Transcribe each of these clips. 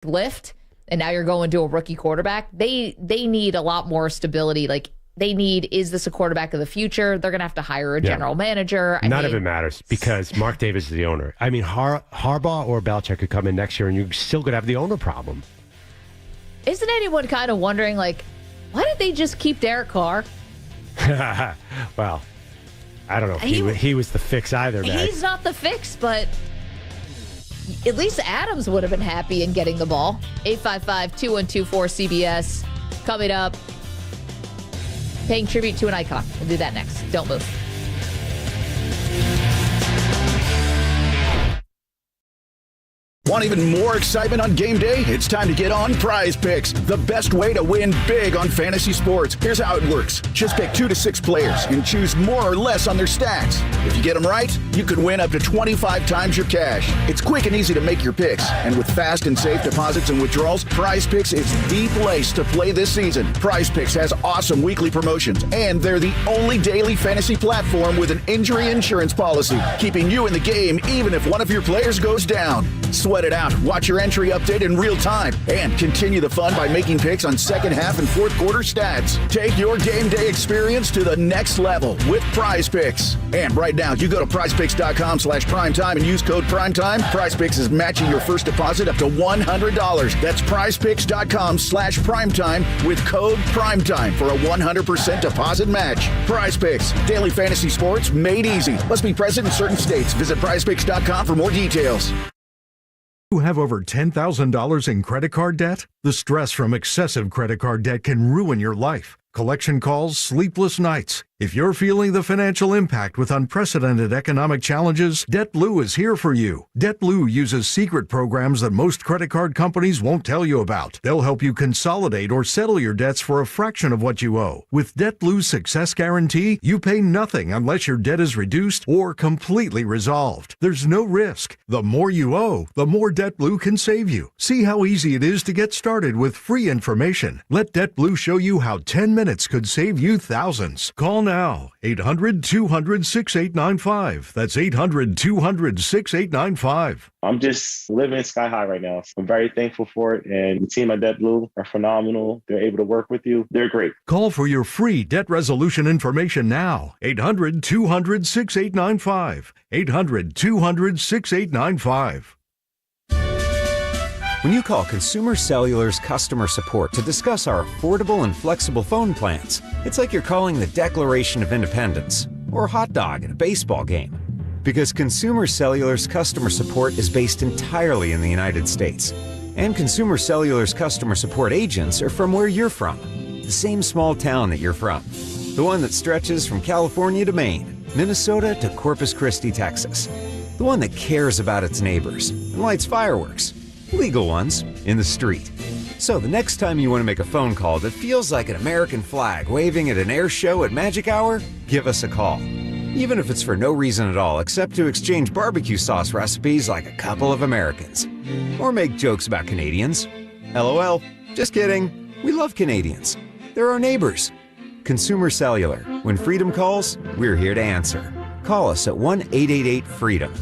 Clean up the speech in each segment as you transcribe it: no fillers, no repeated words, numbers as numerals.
lift, and now you're going to a rookie quarterback. They need a lot more stability. Like, they need, is this a quarterback of the future? They're going to have to hire a general manager. None of it matters because Mark Davis is the owner. I mean, Harbaugh or Belichick could come in next year and you're still going to have the owner problem. Isn't anyone kind of wondering, like, why did they just keep Derek Carr? Well, I don't know if he was the fix either, man. He's not the fix, but at least Adams would have been happy in getting the ball. 855-2124-CBS. Coming up, paying tribute to an icon. We'll do that next. Don't move. Want even more excitement on game day? It's time to get on Prize Picks, the best way to win big on fantasy sports. Here's how it works. Just pick 2 to 6 players and choose more or less on their stats. If you get them right, you could win up to 25 times your cash. It's quick and easy to make your picks. And with fast and safe deposits and withdrawals, Prize Picks is the place to play this season. Prize Picks has awesome weekly promotions, and they're the only daily fantasy platform with an injury insurance policy, keeping you in the game even if one of your players goes down. Sweat it out. Watch your entry update in real time and continue the fun by making picks on second half and fourth quarter stats. Take your game day experience to the next level with Prize Picks. And right now, you go to prizepicks.com/primetime and use code primetime. Prize Picks is matching your first deposit up to $100. That's prizepicks.com/primetime with code primetime for a 100% deposit match. Prize Picks, daily fantasy sports made easy. Must be present in certain states. Visit prizepicks.com for more details. You have over $10,000 in credit card debt? The stress from excessive credit card debt can ruin your life. Collection calls, sleepless nights. If you're feeling the financial impact with unprecedented economic challenges, DebtBlue is here for you. DebtBlue uses secret programs that most credit card companies won't tell you about. They'll help you consolidate or settle your debts for a fraction of what you owe. With DebtBlue's Success Guarantee, you pay nothing unless your debt is reduced or completely resolved. There's no risk. The more you owe, the more DebtBlue can save you. See how easy it is to get started with free information. Let DebtBlue show you how 10 minutes could save you thousands. Call now, 800-200-6895. That's 800-200-6895. I'm just living sky high right now. I'm very thankful for it. And the team at DebtBlue are phenomenal. They're able to work with you. They're great. Call for your free debt resolution information now. 800-200-6895. 800-200-6895. When you call Consumer Cellular's customer support to discuss our affordable and flexible phone plans, it's like you're calling the Declaration of Independence or a hot dog at a baseball game. Because Consumer Cellular's customer support is based entirely in the United States. And Consumer Cellular's customer support agents are from where you're from. The same small town that you're from. The one that stretches from California to Maine, Minnesota to Corpus Christi, Texas. The one that cares about its neighbors and lights fireworks. Legal ones, in the street. So the next time you want to make a phone call that feels like an American flag waving at an air show at magic hour, give us a call. Even if it's for no reason at all except to exchange barbecue sauce recipes like a couple of Americans. Or make jokes about Canadians. LOL, just kidding. We love Canadians. They're our neighbors. Consumer Cellular. When freedom calls, we're here to answer. Call us at 1-888-FREEDOM.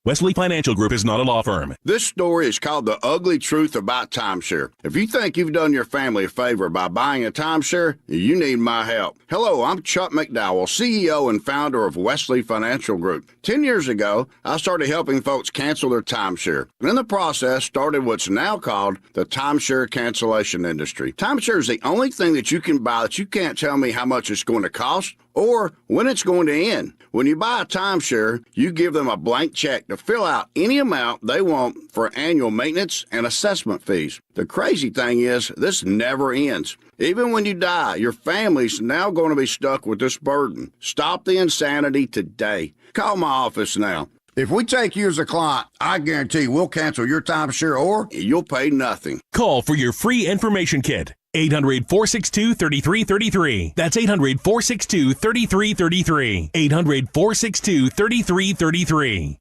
Wesley Financial Group is not a law firm. This story is called The Ugly Truth About Timeshare. If you think you've done your family a favor by buying a timeshare, you need my help. Hello, I'm Chuck McDowell, CEO and founder of Wesley Financial Group. 10 years ago, I started helping folks cancel their timeshare. And in the process, started what's now called the timeshare cancellation industry. Timeshare is the only thing that you can buy that you can't tell me how much it's going to cost or when it's going to end. When you buy a timeshare, you give them a blank check to fill out any amount they want for annual maintenance and assessment fees. The crazy thing is, this never ends. Even when you die, your family's now going to be stuck with this burden. Stop the insanity today. Call my office now. If we take you as a client, I guarantee we'll cancel your timeshare or you'll pay nothing. Call for your free information kit. 800-462-3333. That's 800-462-3333. 800-462-3333.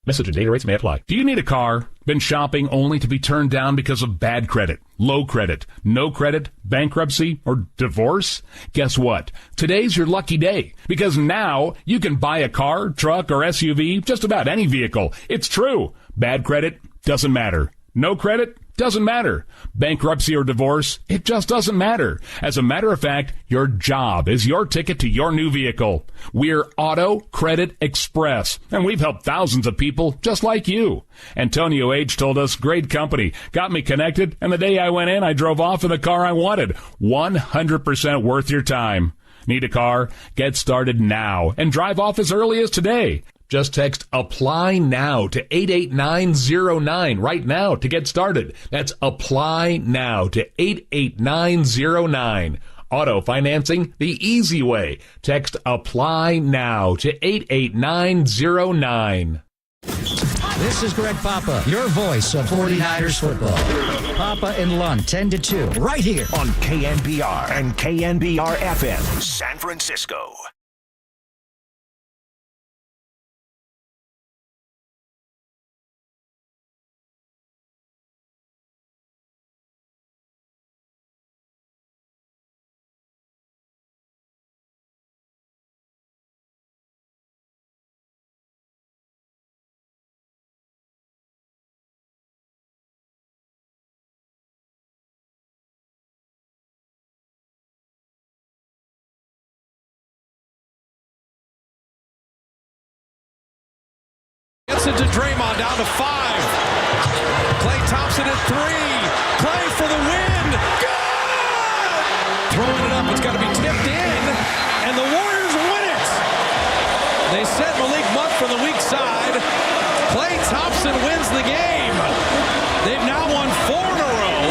Message and data rates may apply. Do you need a car? Been shopping only to be turned down because of bad credit, low credit, no credit, bankruptcy, or divorce? Guess what? Today's your lucky day, because now you can buy a car, truck, or SUV, just about any vehicle. It's true. Bad credit, Doesn't matter. No credit? Doesn't matter. Bankruptcy or divorce? It just doesn't matter. As a matter of fact, your job is your ticket to your new vehicle. We're Auto Credit Express, and we've helped thousands of people just like you. Antonio H. told us, great company, got me connected, and the day I went in, I drove off in the car I wanted. 100% worth your time. Need a car? Get started now and drive off as early as today. Just text APPLY NOW to 88909 right now to get started. That's APPLY NOW to 88909. Auto financing the easy way. Text APPLY NOW to 88909. This is Greg Papa, your voice of 49ers football. Papa and Lund, 10 to 2, right here on KNBR and KNBR FM, San Francisco. Gets it to Draymond, down to 5. Klay Thompson at 3. Klay for the win. Good! Throwing it up. It's got to be tipped in. And the Warriors win it. They set Malik Monk from the weak side. Klay Thompson wins the game. They've now won 4 in a row.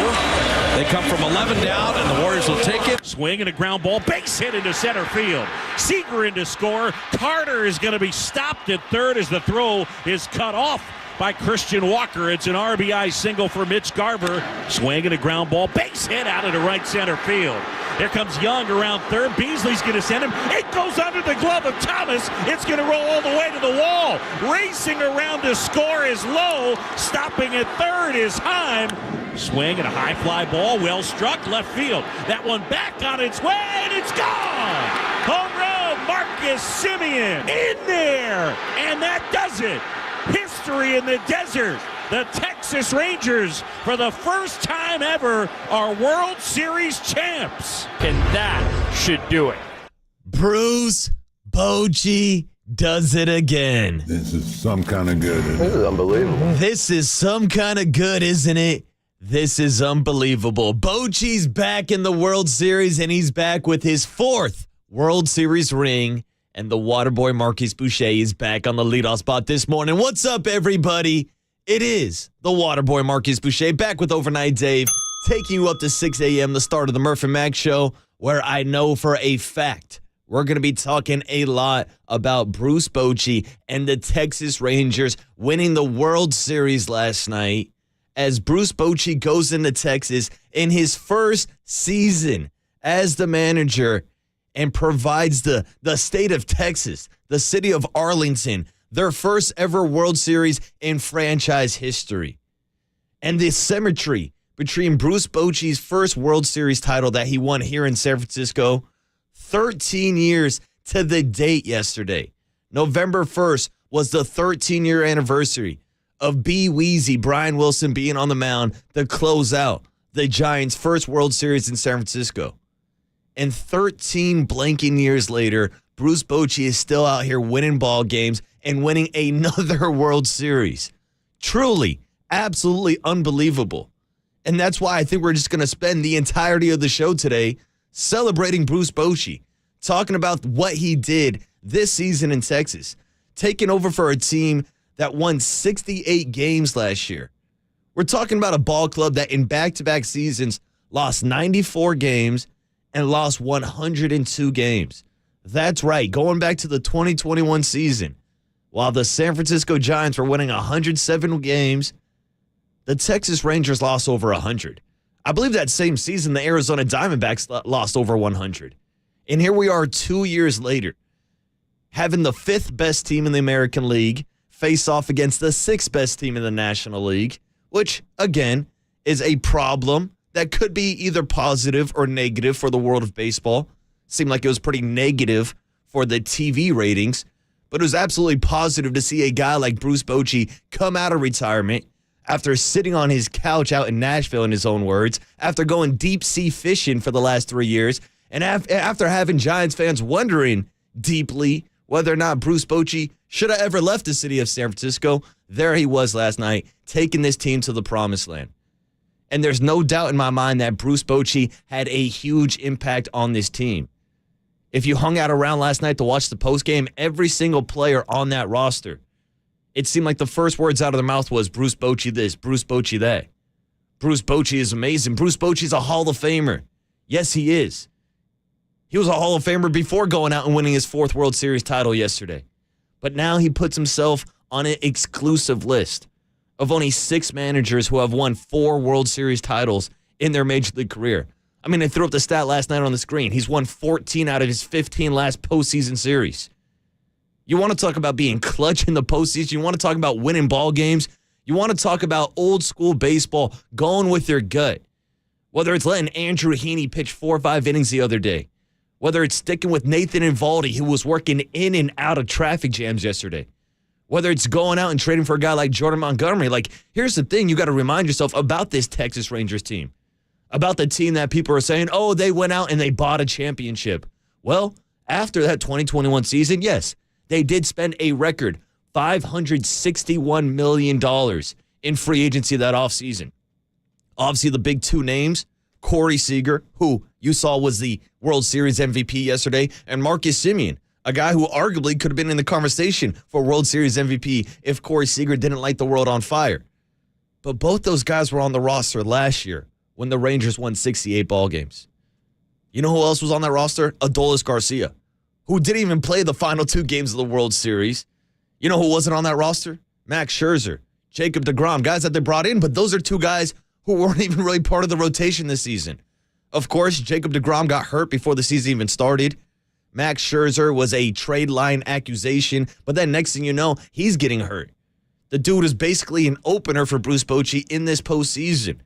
They come from 11 down, and the Warriors will take it. Swing and a ground ball, base hit into center field. Seager in to score. Carter is going to be stopped at third as the throw is cut off by Christian Walker. It's an RBI single for Mitch Garver. Swing and a ground ball, base hit out into right center field. Here comes Young around third. Beasley's going to send him. It goes under the glove of Thomas. It's going to roll all the way to the wall. Racing around to score is Lowe. Stopping at third is Heim. Swing and a high fly ball, well struck, left field. That one back on its way, and it's gone! Home run, Marcus Semien in there! And that does it! History in the desert. The Texas Rangers, for the first time ever, are World Series champs. And that should do it. Bruce Bochy does it again. This is some kind of good. This is unbelievable. This is some kind of good, isn't it? This is unbelievable. Bochy's back in the World Series, and he's back with his 4th World Series ring. And the Waterboy Marquise Boucher is back on the leadoff spot this morning. What's up, everybody? It is the Waterboy Marquise Boucher back with Overnight Dave, taking you up to 6 a.m., the start of the Murph and Mac show, where I know for a fact we're going to be talking a lot about Bruce Bochy and the Texas Rangers winning the World Series last night, as Bruce Bochy goes into Texas in his first season as the manager and provides the state of Texas, the city of Arlington, their first ever World Series in franchise history. And the symmetry between Bruce Bochy's first World Series title that he won here in San Francisco, 13 years to the date yesterday. November 1st was the 13-year anniversary of B. Weezy, Brian Wilson, being on the mound to close out the Giants' first World Series in San Francisco. And 13 blanking years later, Bruce Bochy is still out here winning ball games and winning another World Series. Truly, absolutely unbelievable. And that's why I think we're just going to spend the entirety of the show today celebrating Bruce Bochy, talking about what he did this season in Texas, taking over for a team that won 68 games last year. We're talking about a ball club that in back-to-back seasons lost 94 games and lost 102 games. That's right, going back to the 2021 season, while the San Francisco Giants were winning 107 games, the Texas Rangers lost over 100. I believe that same season, the Arizona Diamondbacks lost over 100. And here we are 2 years later, having the 5th best team in the American League face off against the 6th best team in the National League, which, again, is a problem that could be either positive or negative for the world of baseball. Seemed like it was pretty negative for the TV ratings, but it was absolutely positive to see a guy like Bruce Bochy come out of retirement after sitting on his couch out in Nashville, in his own words, after going deep sea fishing for the last 3 years, and after having Giants fans wondering deeply whether or not Bruce Bochy should have ever left the city of San Francisco, there he was last night, taking this team to the promised land. And there's no doubt in my mind that Bruce Bochy had a huge impact on this team. If you hung out around last night to watch the postgame, every single player on that roster, it seemed like the first words out of their mouth was Bruce Bochy this, Bruce Bochy that. Bruce Bochy is amazing. Bruce Bochy's a Hall of Famer. Yes, he is. He was a Hall of Famer before going out and winning his 4th World Series title yesterday. But now he puts himself on an exclusive list of only 6 managers who have won 4 World Series titles in their Major League career. I mean, I threw up the stat last night on the screen. He's won 14 out of his 15 last postseason series. You want to talk about being clutch in the postseason? You want to talk about winning ball games? You want to talk about old school baseball, going with your gut? Whether it's letting Andrew Heaney pitch 4 or 5 innings the other day, whether it's sticking with Nathan Eovaldi, who was working in and out of traffic jams yesterday, whether it's going out and trading for a guy like Jordan Montgomery. Like, here's the thing you got to remind yourself about this Texas Rangers team, about the team that people are saying, oh, they went out and they bought a championship. Well, after that 2021 season, yes, they did spend a record $561 million in free agency that offseason. Obviously, the big 2 names, Corey Seager, who you saw was the World Series MVP yesterday, and Marcus Semien, a guy who arguably could have been in the conversation for World Series MVP if Corey Seager didn't light the world on fire. But both those guys were on the roster last year when the Rangers won 68 ball games. You know who else was on that roster? Adolis Garcia, who didn't even play the final 2 games of the World Series. You know who wasn't on that roster? Max Scherzer, Jacob deGrom, guys that they brought in, but those are 2 guys who weren't even really part of the rotation this season. Of course, Jacob deGrom got hurt before the season even started. Max Scherzer was a trade line accusation, but then next thing you know, he's getting hurt. The dude is basically an opener for Bruce Bochy in this postseason.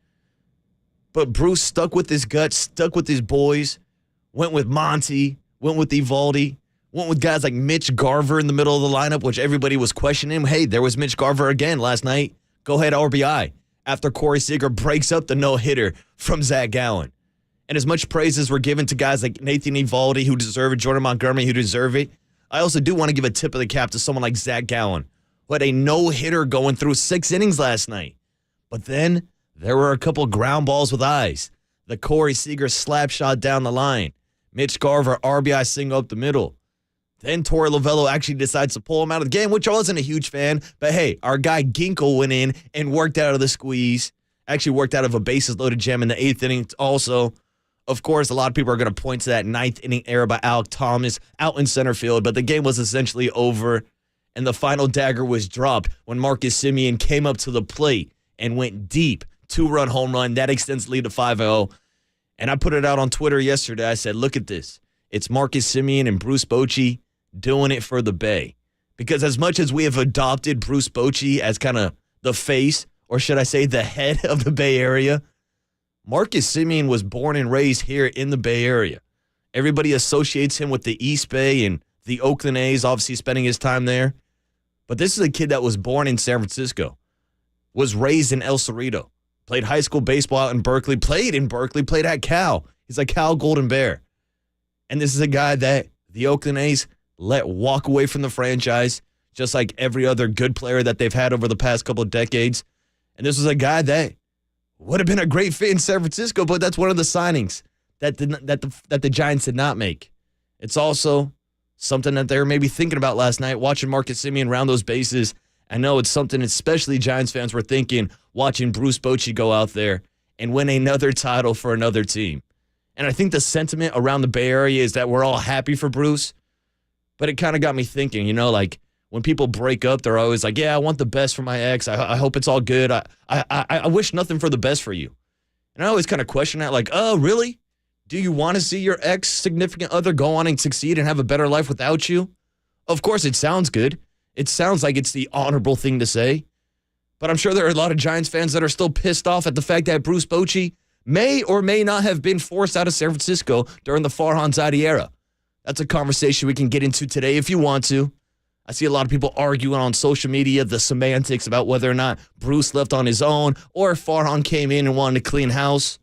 But Bruce stuck with his guts, stuck with his boys, went with Monty, went with Eovaldi, went with guys like Mitch Garver in the middle of the lineup, which everybody was questioning. Hey, there was Mitch Garver again last night. Go ahead, RBI. After Corey Seager breaks up the no-hitter from Zach Gallen. And as much praises were given to guys like Nathan Eovaldi, who deserve it, Jordan Montgomery, who deserve it, I also do want to give a tip of the cap to someone like Zach Gallen, who had a no-hitter going through 6 innings last night. But then there were a couple ground balls with eyes. The Corey Seager slap shot down the line. Mitch Garver, RBI single up the middle. Then Torey Lovullo actually decides to pull him out of the game, which I wasn't a huge fan. But hey, our guy Ginkle went in and worked out of the squeeze. Actually worked out of a bases-loaded gem in the 8th inning also. Of course, a lot of people are going to point to that 9th inning error by Alek Thomas out in center field, but the game was essentially over, and the final dagger was dropped when Marcus Semien came up to the plate and went deep. 2-run home run. That extends the lead to 5-0. And I put it out on Twitter yesterday. I said, look at this. It's Marcus Semien and Bruce Bochy doing it for the Bay. Because as much as we have adopted Bruce Bochy as kind of the face, or should I say the head of the Bay Area, Marcus Semien was born and raised here in the Bay Area. Everybody associates him with the East Bay and the Oakland A's, obviously spending his time there. But this is a kid that was born in San Francisco, was raised in El Cerrito, played high school baseball out in Berkeley, played at Cal. He's a Cal Golden Bear. And this is a guy that the Oakland A's let walk away from the franchise, just like every other good player that they've had over the past couple of decades. And this was a guy that would have been a great fit in San Francisco, but that's one of the signings that the Giants did not make. It's also something that they were maybe thinking about last night, watching Marcus Semien round those bases. I know it's something especially Giants fans were thinking, watching Bruce Bochy go out there and win another title for another team. And I think the sentiment around the Bay Area is that we're all happy for Bruce, but it kind of got me thinking, like when people break up, they're always like, yeah, I want the best for my ex. I hope it's all good. I wish nothing for the best for you. And I always kind of question that, like, oh, really? Do you want to see your ex significant other go on and succeed and have a better life without you? Of course, it sounds good. It sounds like it's the honorable thing to say. But I'm sure there are a lot of Giants fans that are still pissed off at the fact that Bruce Bochy may or may not have been forced out of San Francisco during the Farhan Zaidi era. That's a conversation we can get into today if you want to. I see a lot of people arguing on social media the semantics about whether or not Bruce left on his own or if Farhan came in and wanted to clean house.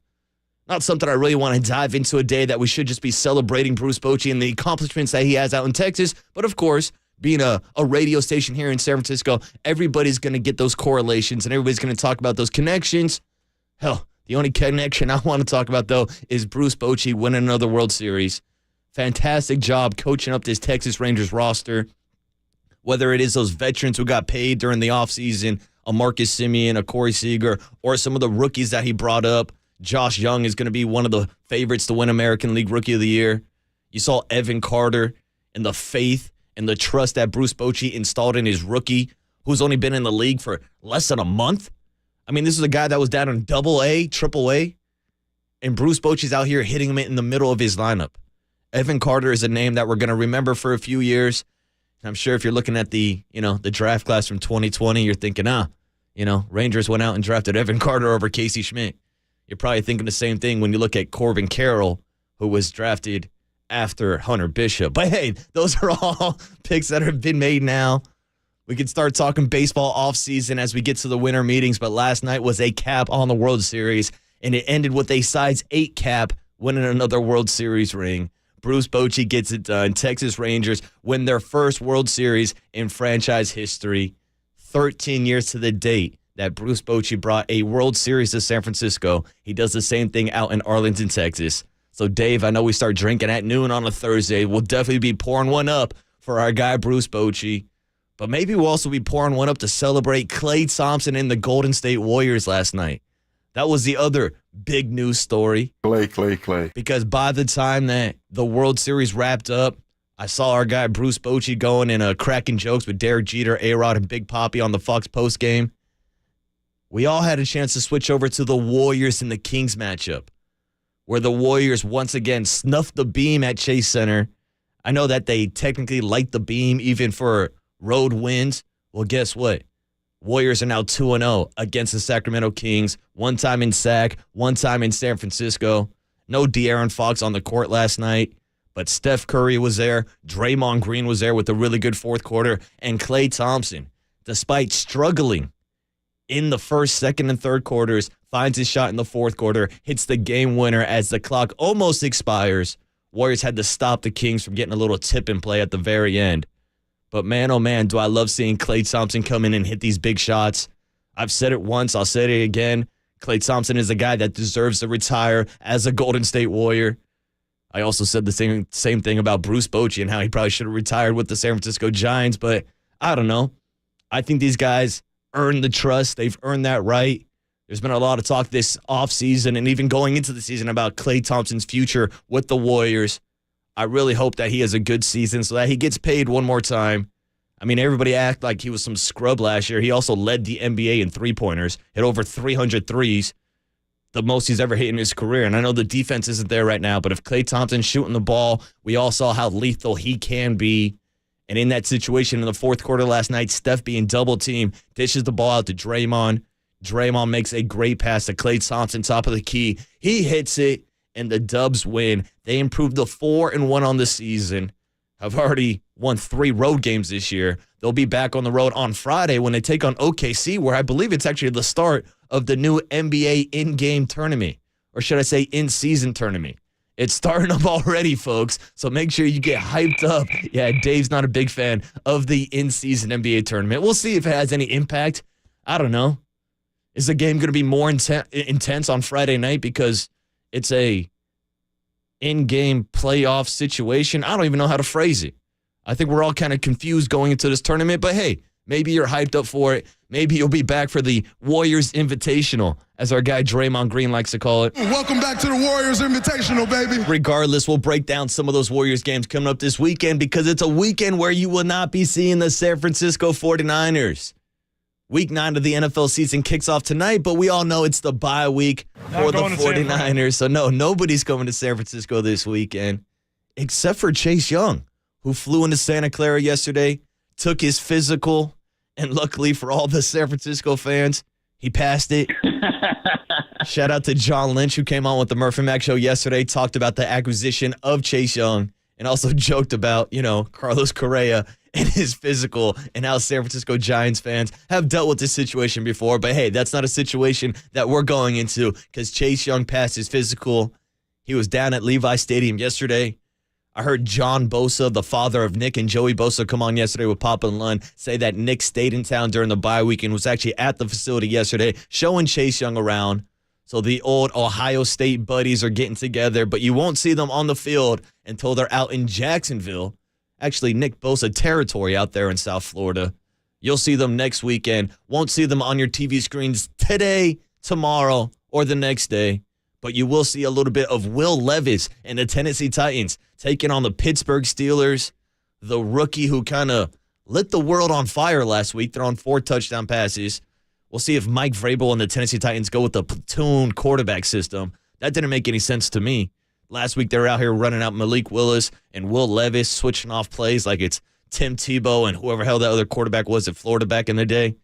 Not something I really want to dive into a day that we should just be celebrating Bruce Bochy and the accomplishments that he has out in Texas. But of course, being a radio station here in San Francisco, everybody's going to get those correlations and everybody's going to talk about those connections. Hell, the only connection I want to talk about, though, is Bruce Bochy winning another World Series. Fantastic job coaching up this Texas Rangers roster. Whether it is those veterans who got paid during the offseason, a Marcus Semien, a Corey Seager, or some of the rookies that he brought up. Josh Young is going to be one of the favorites to win American League Rookie of the Year. You saw Evan Carter and the faith and the trust that Bruce Bochy installed in his rookie, who's only been in the league for less than a month. I mean, this is a guy that was down in AA, AAA, and Bruce Bochy's out here hitting him in the middle of his lineup. Evan Carter is a name that we're going to remember for a few years. I'm sure if you're looking at the draft class from 2020, you're thinking, Rangers went out and drafted Evan Carter over Casey Schmidt. You're probably thinking the same thing when you look at Corbin Carroll, who was drafted after Hunter Bishop. But hey, those are all picks that have been made now. We can start talking baseball offseason as we get to the winter meetings, but last night was a cap on the World Series, and it ended with a size 8 cap winning another World Series ring. Bruce Bochy gets it done. Texas Rangers win their first World Series in franchise history. 13 years to the date that Bruce Bochy brought a World Series to San Francisco. He does the same thing out in Arlington, Texas. So, Dave, I know we start drinking at noon on a Thursday. We'll definitely be pouring one up for our guy Bruce Bochy. But maybe we'll also be pouring one up to celebrate Klay Thompson and the Golden State Warriors last night. That was the other big news story. Klay. Because by the time that the World Series wrapped up, I saw our guy Bruce Bochy going and cracking jokes with Derek Jeter, A-Rod, and Big Papi on the Fox postgame. We all had a chance to switch over to the Warriors and the Kings matchup, where the Warriors once again snuffed the beam at Chase Center. I know that they technically light the beam even for road wins. Well, guess what? Warriors are now 2-0 against the Sacramento Kings. One time in Sac, one time in San Francisco. No De'Aaron Fox on the court last night, but Steph Curry was there. Draymond Green was there with a really good fourth quarter. And Klay Thompson, despite struggling in the first, second, and third quarters, finds his shot in the fourth quarter, hits the game winner as the clock almost expires. Warriors had to stop the Kings from getting a little tip and play at the very end. But man, oh man, do I love seeing Klay Thompson come in and hit these big shots. I've said it once, I'll say it again. Klay Thompson is a guy that deserves to retire as a Golden State Warrior. I also said the same thing about Bruce Bochy and how he probably should have retired with the San Francisco Giants, but I don't know. I think these guys earned the trust. They've earned that right. There's been a lot of talk this offseason and even going into the season about Klay Thompson's future with the Warriors. I really hope that he has a good season so that he gets paid one more time. I mean, everybody acted like he was some scrub last year. He also led the NBA in three-pointers, hit over 300 threes, the most he's ever hit in his career. And I know the defense isn't there right now, but if Klay Thompson's shooting the ball, we all saw how lethal he can be. And in that situation in the fourth quarter last night, Steph being double-teamed, dishes the ball out to Draymond. Draymond makes a great pass to Klay Thompson, top of the key. He hits it, and the Dubs win. They improved to 4-1 on the season. Have already won 3 road games this year. They'll be back on the road on Friday when they take on OKC, where I believe it's actually the start of the new NBA in-game tournament. Or should I say in-season tournament. It's starting up already, folks, so make sure you get hyped up. Yeah, Dave's not a big fan of the in-season NBA tournament. We'll see if it has any impact. I don't know. Is the game going to be more intense on Friday night because it's a in-game playoff situation? I don't even know how to phrase it. I think we're all kind of confused going into this tournament, but hey, maybe you're hyped up for it. Maybe you'll be back for the Warriors Invitational, as our guy Draymond Green likes to call it. Welcome back to the Warriors Invitational, baby. Regardless, we'll break down some of those Warriors games coming up this weekend because it's a weekend where you will not be seeing the San Francisco 49ers. Week 9 of the NFL season kicks off tonight, but we all know it's the bye week for the 49ers. So no, nobody's coming to San Francisco this weekend except for Chase Young, who flew into Santa Clara yesterday, took his physical, and luckily for all the San Francisco fans, he passed it. Shout out to John Lynch, who came on with the Murph and Mac show yesterday, talked about the acquisition of Chase Young, and also joked about, Carlos Correa and his physical and how San Francisco Giants fans have dealt with this situation before. But, hey, that's not a situation that we're going into because Chase Young passed his physical. He was down at Levi Stadium yesterday. I heard John Bosa, the father of Nick and Joey Bosa, come on yesterday with Papa and Lund, say that Nick stayed in town during the bye week and was actually at the facility yesterday showing Chase Young around. So the old Ohio State buddies are getting together, but you won't see them on the field until they're out in Jacksonville. Actually, Nick Bosa territory out there in South Florida. You'll see them next weekend. Won't see them on your TV screens today, tomorrow, or the next day. But you will see a little bit of Will Levis and the Tennessee Titans taking on the Pittsburgh Steelers. The rookie who kind of lit the world on fire last week, throwing 4 touchdown passes. We'll see if Mike Vrabel and the Tennessee Titans go with the platoon quarterback system. That didn't make any sense to me. Last week, they were out here running out Malik Willis and Will Levis, switching off plays like it's Tim Tebow and whoever hell that other quarterback was at Florida back in the day.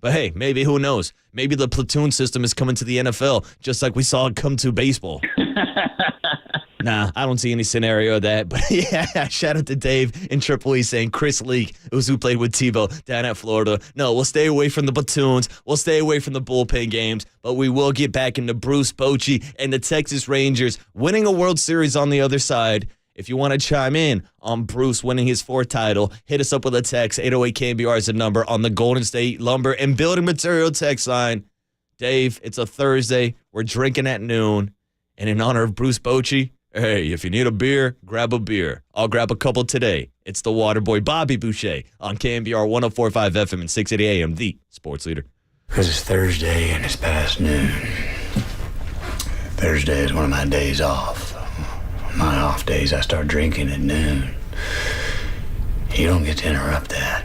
But hey, maybe, who knows? Maybe the platoon system is coming to the NFL, just like we saw it come to baseball. Nah, I don't see any scenario of that. But yeah, shout out to Dave in Triple E saying Chris Leak, who played with Tebow down at Florida. No, we'll stay away from the platoons. We'll stay away from the bullpen games. But we will get back into Bruce Bochy and the Texas Rangers winning a World Series on the other side. If you want to chime in on Bruce winning his 4th title, hit us up with a text. 808 KNBR is the number on the Golden State Lumber and Building Material text line. Dave, it's a Thursday. We're drinking at noon. And in honor of Bruce Bochy, hey, if you need a beer, grab a beer. I'll grab a couple today. It's the Waterboy Bobby Boucher on KNBR 104.5 FM and 680 AM, the sports leader. Because it's Thursday and it's past noon. Thursday is one of my days off. My off days, I start drinking at noon. You don't get to interrupt that.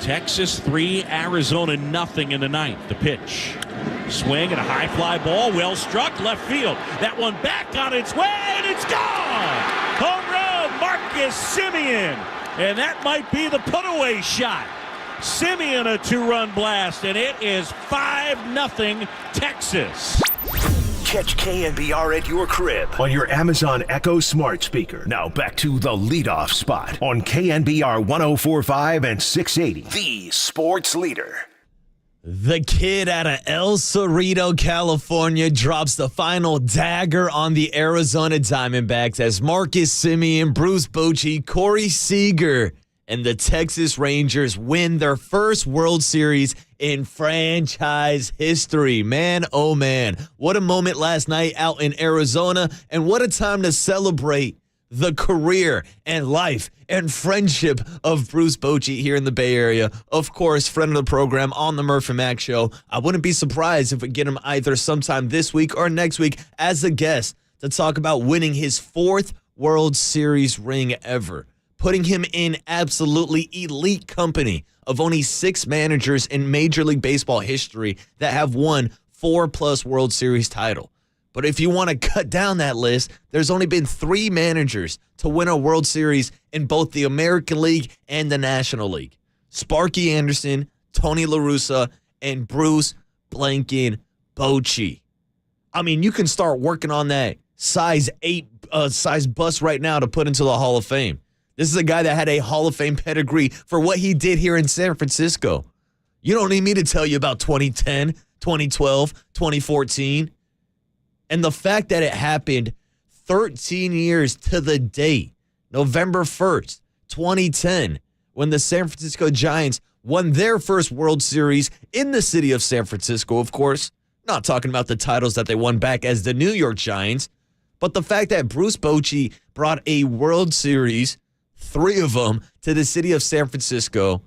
Texas 3, Arizona nothing in the ninth. The pitch. Swing and a high fly ball. Well struck. Left field. That one back on its way, and it's gone. Home run, Marcus Semien. And that might be the put-away shot. Semien a 2-run blast, and it is 5-0 Texas. Catch KNBR at your crib on your Amazon Echo smart speaker. Now back to the leadoff spot on KNBR 104.5 and 680. The sports leader. The kid out of El Cerrito, California, drops the final dagger on the Arizona Diamondbacks as Marcus Semien, Bruce Bochy, Corey Seager, and the Texas Rangers win their first World Series in franchise history. Man, oh man, what a moment last night out in Arizona, and what a time to celebrate the career and life and friendship of Bruce Bochy here in the Bay Area. Of course, friend of the program on the Murph and Mac Show. I wouldn't be surprised if we get him either sometime this week or next week as a guest to talk about winning his 4th World Series ring ever, putting him in absolutely elite company of only 6 managers in Major League Baseball history that have won 4+ World Series title. But if you want to cut down that list, there's only been 3 managers to win a World Series in both the American League and the National League. Sparky Anderson, Tony La Russa, and Bruce Blanken Bochy. I mean, you can start working on that size 8 size bus right now to put into the Hall of Fame. This is a guy that had a Hall of Fame pedigree for what he did here in San Francisco. You don't need me to tell you about 2010, 2012, 2014. And the fact that it happened 13 years to the date, November 1st, 2010, when the San Francisco Giants won their first World Series in the city of San Francisco, of course. Not talking about the titles that they won back as the New York Giants, but the fact that Bruce Bochy brought a World Series, 3 of them, to the city of San Francisco,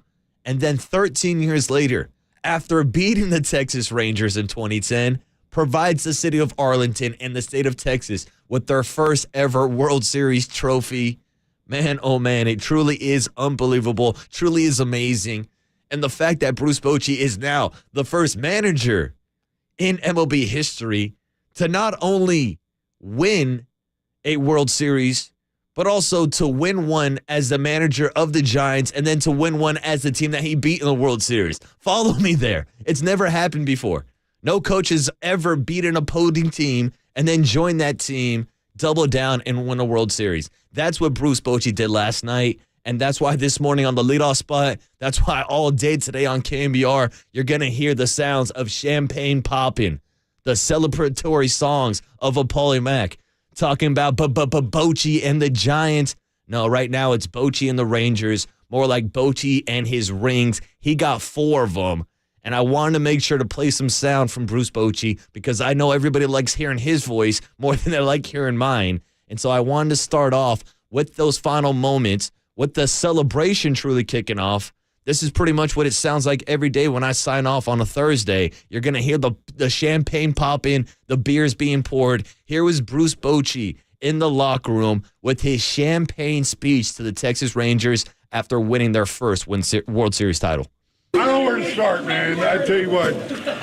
and then 13 years later, after beating the Texas Rangers in 2010, provides the city of Arlington and the state of Texas with their first ever World Series trophy. Man, oh man, it truly is unbelievable, truly is amazing. And the fact that Bruce Bochy is now the first manager in MLB history to not only win a World Series, but also to win one as the manager of the Giants and then to win one as the team that he beat in the World Series. Follow me there. It's never happened before. No coach has ever beat an opposing team and then join that team, double down, and win a World Series. That's what Bruce Bochy did last night, and that's why this morning on the leadoff spot, that's why all day today on KNBR, you're going to hear the sounds of champagne popping, the celebratory songs of a Paulie Mack, talking about Bochy and the Giants. No, right now it's Bochy and the Rangers, more like Bochy and his rings. He got 4 of them. And I wanted to make sure to play some sound from Bruce Bochy because I know everybody likes hearing his voice more than they like hearing mine. And so I wanted to start off with those final moments, with the celebration truly kicking off. This is pretty much what it sounds like every day when I sign off on a Thursday. You're going to hear the champagne popping, the beers being poured. Here was Bruce Bochy in the locker room with his champagne speech to the Texas Rangers after winning their first World Series title. I don't know where to start, man. I tell you what,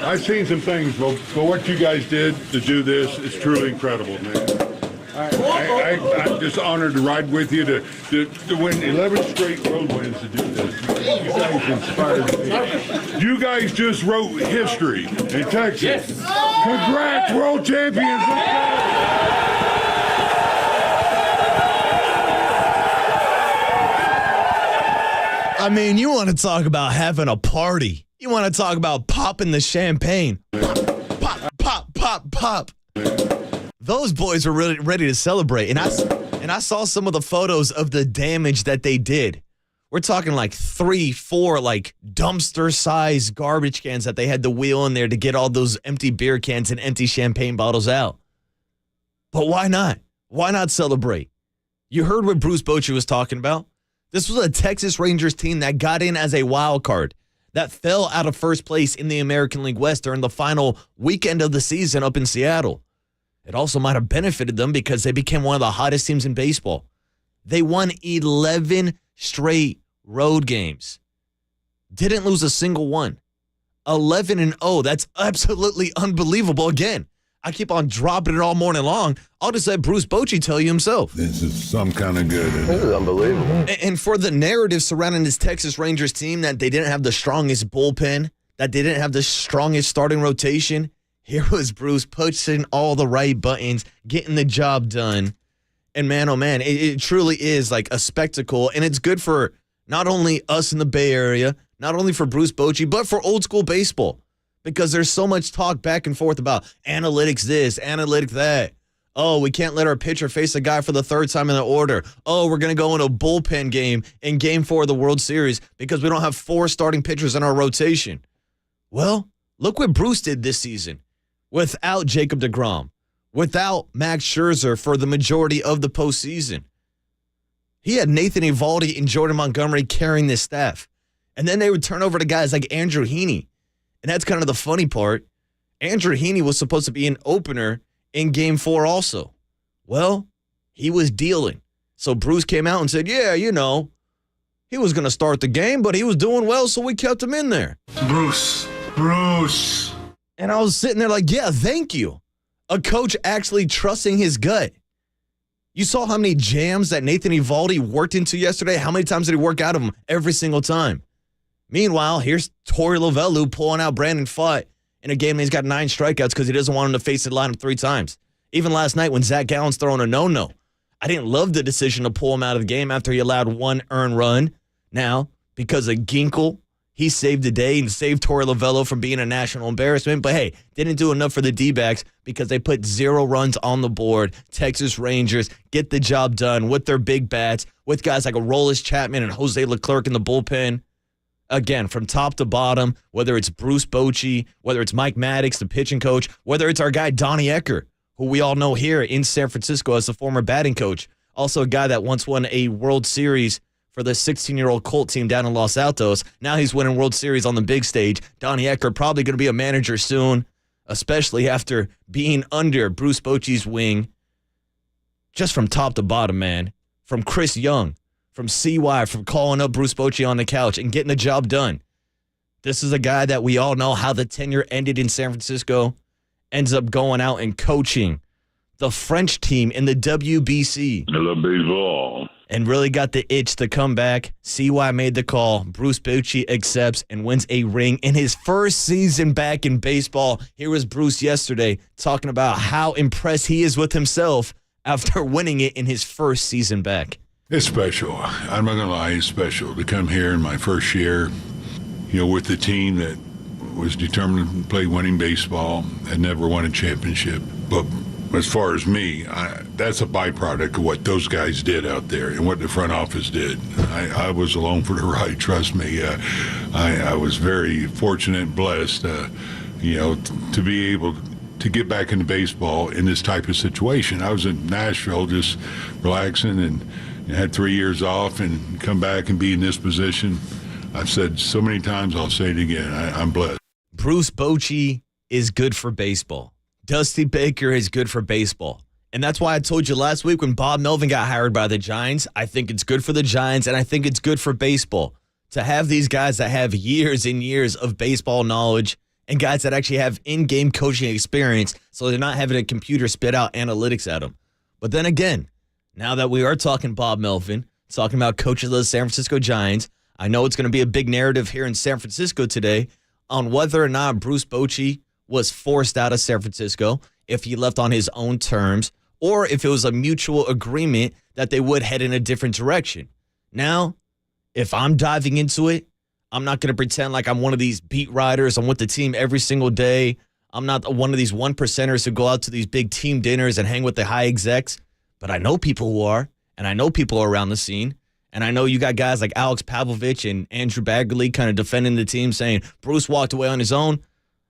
I've seen some things, but what you guys did to do this is truly incredible, man. I'm just honored to ride with you to win 11 straight road wins to do this. You guys inspired me. You guys just wrote history in Texas. Yes. Congrats, world champions. I mean, you want to talk about having a party. You want to talk about popping the champagne. Pop, pop, pop, pop. Those boys were really ready to celebrate. And I saw some of the photos of the damage that they did. We're talking like 3, 4 like dumpster-sized garbage cans that they had to wheel in there to get all those empty beer cans and empty champagne bottles out. But why not? Why not celebrate? You heard what Bruce Bochy was talking about. This was a Texas Rangers team that got in as a wild card, that fell out of first place in the American League West during the final weekend of the season up in Seattle. It also might have benefited them because they became one of the hottest teams in baseball. They won 11 straight road games. Didn't lose a single one. 11-0. That's absolutely unbelievable. Again, I keep on dropping it all morning long. I'll just let Bruce Bochy tell you himself. This is some kind of good. This is unbelievable. And for the narrative surrounding this Texas Rangers team that they didn't have the strongest bullpen, that they didn't have the strongest starting rotation, here was Bruce pushing all the right buttons, getting the job done. And man, oh man, it truly is like a spectacle. And it's good for not only us in the Bay Area, not only for Bruce Bochy, but for old school baseball. Because there's so much talk back and forth about analytics this, analytics that. Oh, we can't let our pitcher face a guy for the third time in the order. Oh, we're going to go in a bullpen game in Game 4 of the World Series because we don't have 4 starting pitchers in our rotation. Well, look what Bruce did this season without Jacob deGrom, without Max Scherzer for the majority of the postseason. He had Nathan Eovaldi and Jordan Montgomery carrying this staff. And then they would turn over to guys like Andrew Heaney. And that's kind of the funny part. Andrew Heaney was supposed to be an opener in Game 4 also. Well, he was dealing. So Bruce came out and said, yeah, you know, he was going to start the game, but he was doing well, so we kept him in there. Bruce. And I was sitting there like, yeah, thank you. A coach actually trusting his gut. You saw how many jams that Nathan Eovaldi worked into yesterday? How many times did he work out of them? Every single time. Meanwhile, here's Torey Lovullo pulling out Brandon Pfaadt in a game that he's got 9 strikeouts because he doesn't want him to face the lineup 3 times. Even last night when Zach Gallen's throwing a no-no, I didn't love the decision to pull him out of the game after he allowed 1 earned run. Now, because of Ginkel, he saved the day and saved Torey Lovullo from being a national embarrassment. But hey, didn't do enough for the D-backs because they put 0 runs on the board. Texas Rangers get the job done with their big bats, with guys like Aroldis Chapman and Jose Leclerc in the bullpen. Again, from top to bottom, whether it's Bruce Bochy, whether it's Mike Maddox, the pitching coach, whether it's our guy Donnie Ecker, who we all know here in San Francisco as the former batting coach, also a guy that once won a World Series for the 16-year-old Colt team down in Los Altos. Now he's winning World Series on the big stage. Donnie Ecker probably going to be a manager soon, especially after being under Bruce Bochy's wing. Just from top to bottom, man. From Chris Young, from CY, from calling up Bruce Bochy on the couch and getting the job done. This is a guy that we all know how the tenure ended in San Francisco, ends up going out and coaching the French team in the WBC. I love baseball. And really got the itch to come back. CY made the call. Bruce Bochy accepts and wins a ring in his first season back in baseball. Here was Bruce yesterday talking about how impressed he is with himself after winning it in his first season back. It's special. I'm not going to lie, it's special to come here in my first year, you know, with the team that was determined to play winning baseball and never won a championship. But as far as me, that's a byproduct of what those guys did out there and what the front office did. I was along for the ride, trust me. I was very fortunate and blessed, you know, to be able to get back into baseball in this type of situation. I was in Nashville just relaxing and had 3 years off and come back and be in this position. I've said so many times, I'll say it again, I'm blessed. Bruce Bochy is good for baseball. Dusty Baker is good for baseball. And that's why I told you last week when Bob Melvin got hired by the Giants, I think it's good for the Giants and I think it's good for baseball to have these guys that have years and years of baseball knowledge and guys that actually have in-game coaching experience so they're not having a computer spit out analytics at them. But then again, now that we are talking Bob Melvin, talking about coaches of the San Francisco Giants, I know it's going to be a big narrative here in San Francisco today on whether or not Bruce Bochy was forced out of San Francisco, if he left on his own terms, or if it was a mutual agreement that they would head in a different direction. Now, if I'm diving into it, I'm not going to pretend like I'm one of these beat writers. I'm with the team every single day. I'm not one of these 1%ers who go out to these big team dinners and hang with the high execs. But I know people who are, and I know people around the scene. And I know you got guys like Alex Pavlovich and Andrew Baggerly kind of defending the team, saying Bruce walked away on his own.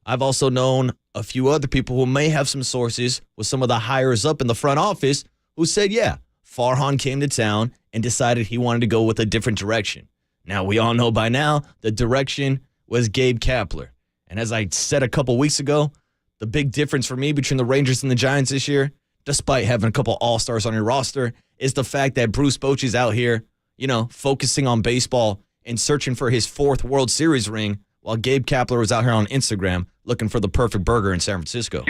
I've also known a few other people who may have some sources with some of the hires up in the front office who said, yeah, Farhan came to town and decided he wanted to go with a different direction. Now, we all know by now the direction was Gabe Kapler. And as I said a couple weeks ago, the big difference for me between the Rangers and the Giants this year, despite having a couple all-stars on your roster, is the fact that Bruce Bochy's out here, you know, focusing on baseball and searching for his 4th World Series ring while Gabe Kapler was out here on Instagram looking for the perfect burger in San Francisco.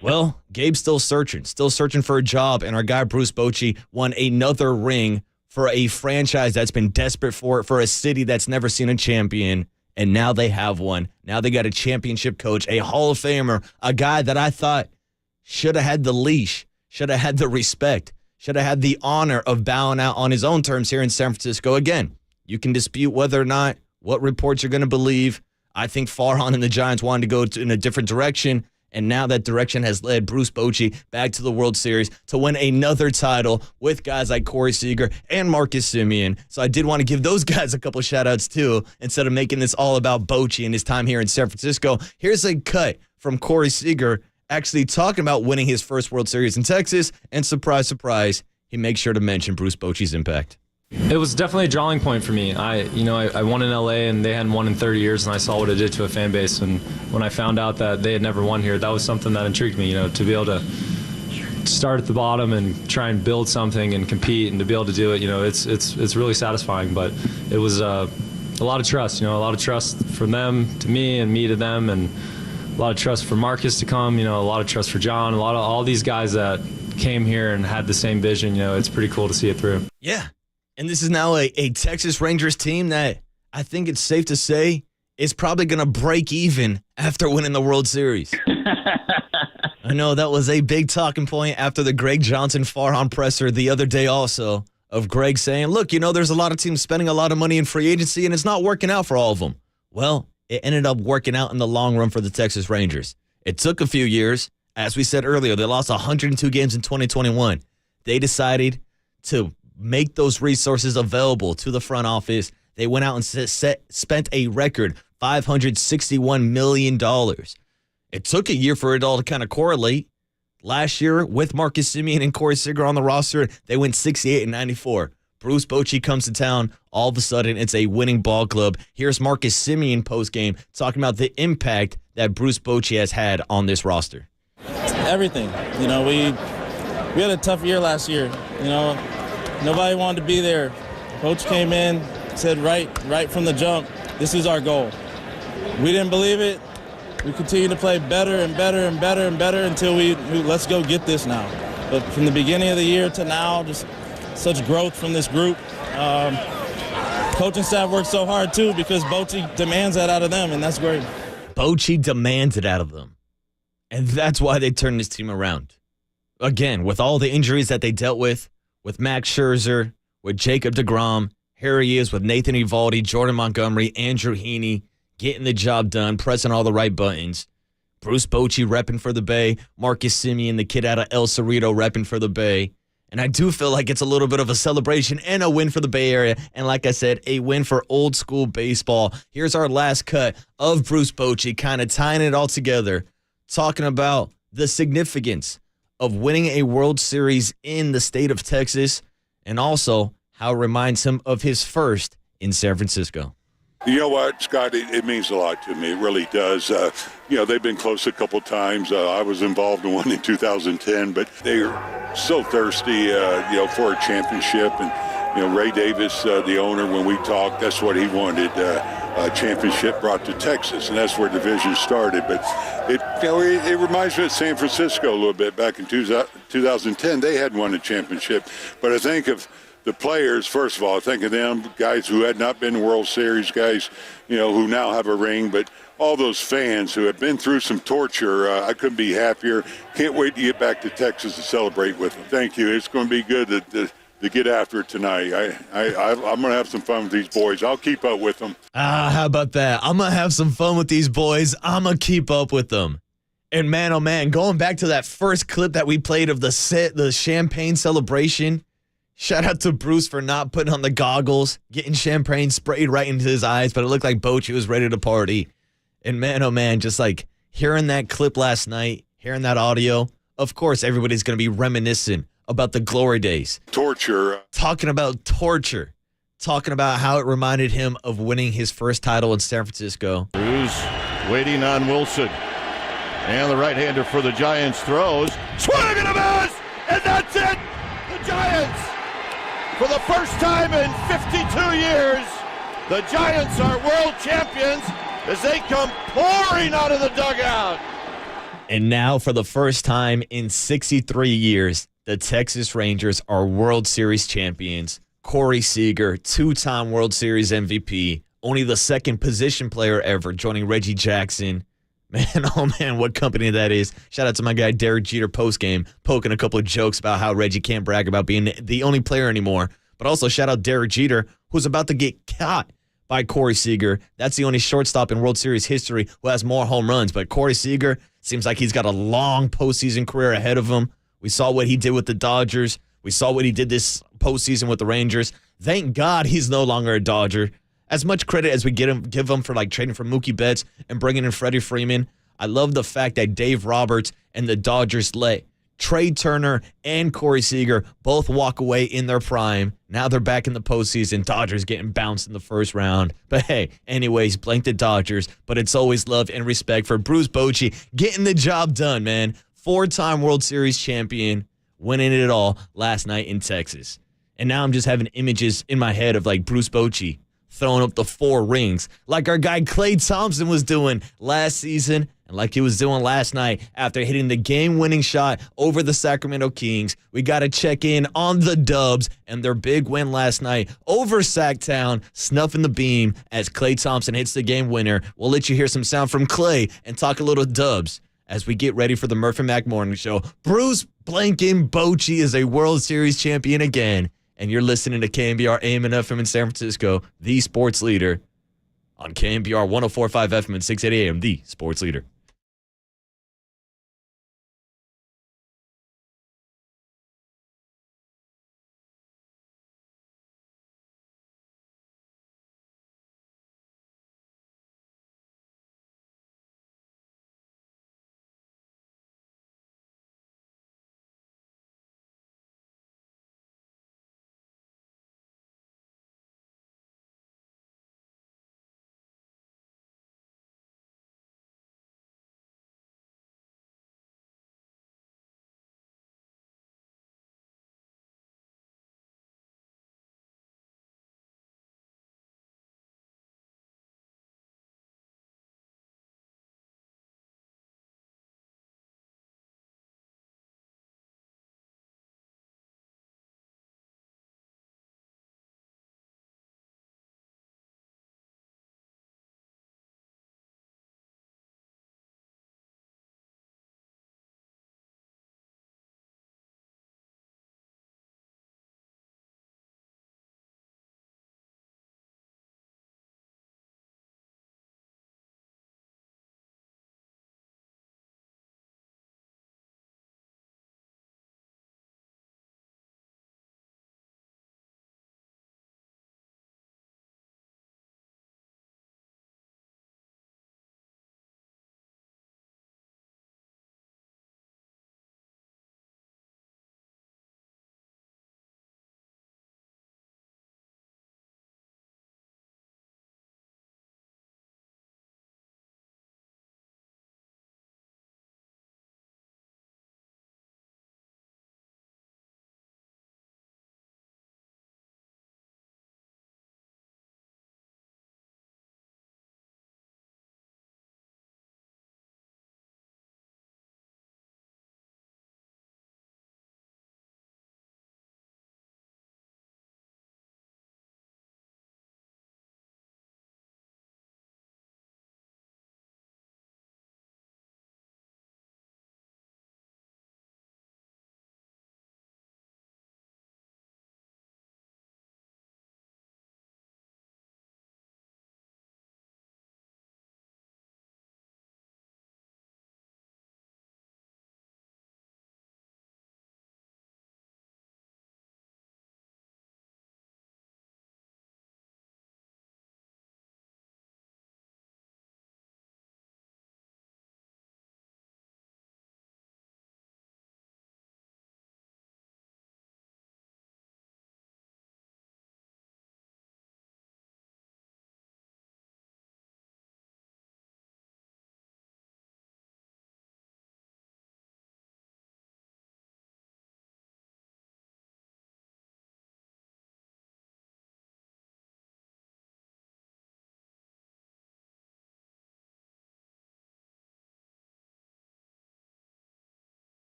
Well, Gabe's still searching for a job, and our guy Bruce Bochy won another ring for a franchise that's been desperate for it, for a city that's never seen a champion, and now they have one. Now they got a championship coach, a Hall of Famer, a guy that I thought should have had the leash, should have had the respect, should have had the honor of bowing out on his own terms here in San Francisco. Again, you can dispute whether or not what reports you're going to believe. I think Farhan and the Giants wanted to go in a different direction, and now that direction has led Bruce Bochy back to the World Series to win another title with guys like Corey Seager and Marcus Semien. So I did want to give those guys a couple shout-outs too, instead of making this all about Bochy and his time here in San Francisco. Here's a cut from Corey Seager actually talking about winning his first World Series in Texas, and surprise, surprise, he makes sure to mention Bruce Bochy's impact. It was definitely a drawing point for me. I won in LA, and they hadn't won in 30 years, and I saw what it did to a fan base. And when I found out that they had never won here, that was something that intrigued me. To be able to start at the bottom and try and build something and compete, and to be able to do it, it's really satisfying. But it was a lot of trust. A lot of trust from them to me, and me to them, and a lot of trust for Marcus to come. A lot of trust for John. A lot of all these guys that came here and had the same vision. It's pretty cool to see it through. Yeah. And this is now a Texas Rangers team that I think it's safe to say is probably going to break even after winning the World Series. I know that was a big talking point after the Greg Johnson Farhan presser the other day also, of Greg saying, look, there's a lot of teams spending a lot of money in free agency, and it's not working out for all of them. Well, it ended up working out in the long run for the Texas Rangers. It took a few years. As we said earlier, they lost 102 games in 2021. They decided to make those resources available to the front office. They went out and spent a record $561 million. It took a year for it all to kind of correlate. Last year, with Marcus Semien and Corey Seager on the roster, they went 68-94. Bruce Bochy comes to town. All of a sudden, it's a winning ball club. Here's Marcus Semien postgame talking about the impact that Bruce Bochy has had on this roster. Everything. We had a tough year last year. Nobody wanted to be there. Coach came in, said right from the jump, this is our goal. We didn't believe it. We continue to play better and better and better and better until we let's go get this now. But from the beginning of the year to now, just such growth from this group. Coaching staff works so hard too because Bochy demands that out of them, and that's great. Bochy demands it out of them. And that's why they turned this team around. Again, with all the injuries that they dealt with Max Scherzer, with Jacob deGrom, here he is with Nathan Eovaldi, Jordan Montgomery, Andrew Heaney, getting the job done, pressing all the right buttons. Bruce Bochy repping for the Bay, Marcus Semien, the kid out of El Cerrito, repping for the Bay. And I do feel like it's a little bit of a celebration and a win for the Bay Area. And like I said, a win for old school baseball. Here's our last cut of Bruce Bochy, kind of tying it all together, talking about the significance of winning a World Series in the state of Texas, and also how it reminds him of his first in San Francisco. You know what, Scott? It means a lot to me. It really does. They've been close a couple times. I was involved in one in 2010, but they're so thirsty, for a championship. And, Ray Davis, the owner, when we talked, that's what he wanted. A championship brought to Texas, and that's where division started. But it reminds me of San Francisco a little bit. Back in 2010, they had won a championship. But I think of the players, first of all, I think of them, guys who had not been to World Series, guys, who now have a ring, but all those fans who have been through some torture. I couldn't be happier. Can't wait to get back to Texas to celebrate with them. Thank you. It's going to be good to get after it tonight. I'm going to have some fun with these boys. I'll keep up with them. How about that? I'm going to have some fun with these boys. I'm going to keep up with them. And man, oh man, going back to that first clip that we played of the champagne celebration, shout out to Bruce for not putting on the goggles, getting champagne sprayed right into his eyes, but it looked like Bochy was ready to party. And man, oh man, just like hearing that clip last night, hearing that audio, of course everybody's going to be reminiscent about the glory days. Torture. Talking about torture. Talking about how it reminded him of winning his first title in San Francisco. Cruz waiting on Wilson. And the right-hander for the Giants throws. Swing and a miss! And that's it! The Giants For the first time in 52 years, the Giants are world champions as they come pouring out of the dugout. And now, for the first time in 63 years, the Texas Rangers are World Series champions. Corey Seager, two-time World Series MVP, only the second position player ever, joining Reggie Jackson. Man, oh man, what company that is. Shout out to my guy Derek Jeter postgame, poking a couple of jokes about how Reggie can't brag about being the only player anymore. But also shout out Derek Jeter, who's about to get caught by Corey Seager. That's the only shortstop in World Series history who has more home runs. But Corey Seager seems like he's got a long postseason career ahead of him. We saw what he did with the Dodgers. We saw what he did this postseason with the Rangers. Thank God he's no longer a Dodger. As much credit as we give him for like trading for Mookie Betts and bringing in Freddie Freeman, I love the fact that Dave Roberts and the Dodgers let Trey Turner and Corey Seager both walk away in their prime. Now they're back in the postseason. Dodgers getting bounced in the first round. But hey, anyways, blank the Dodgers. But it's always love and respect for Bruce Bochy getting the job done, man. 4-time World Series champion, winning it all last night in Texas. And now I'm just having images in my head of like Bruce Bochy throwing up the 4 rings like our guy Klay Thompson was doing last season and like he was doing last night after hitting the game-winning shot over the Sacramento Kings. We got to check in on the Dubs and their big win last night over Sacktown, snuffing the beam as Klay Thompson hits the game winner. We'll let you hear some sound from Klay and talk a little Dubs as we get ready for the Murph and Mac Morning Show. Bruce Blanken Bochy is a World Series champion again. And you're listening to KNBR AM and FM in San Francisco, the sports leader, on KNBR 104.5 FM and 680 AM, the sports leader.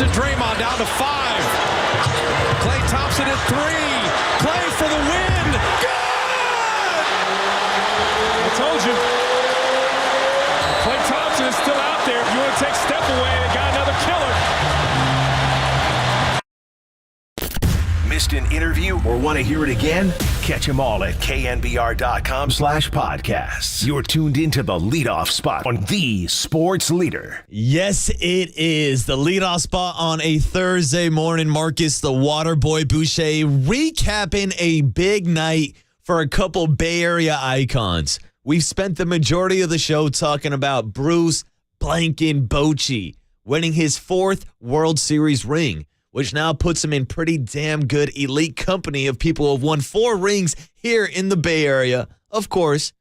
to Draymond, down to 5. Klay Thompson at 3. Klay for the win. Good! I told you. Klay Thompson is still out there. If you want to take Steph away, they got another killer. Missed an interview or want to hear it again? Catch them all at knbr.com/podcasts. You're tuned into the leadoff spot on the sports leader. Yes, it is the leadoff spot on a Thursday morning. Marcus, the water boy Boucher, recapping a big night for a couple Bay Area icons. We've spent the majority of the show talking about Bruce Blanken Bochy winning his 4th World Series ring, which now puts him in pretty damn good elite company of people who have won 4 rings here in the Bay Area. Of course,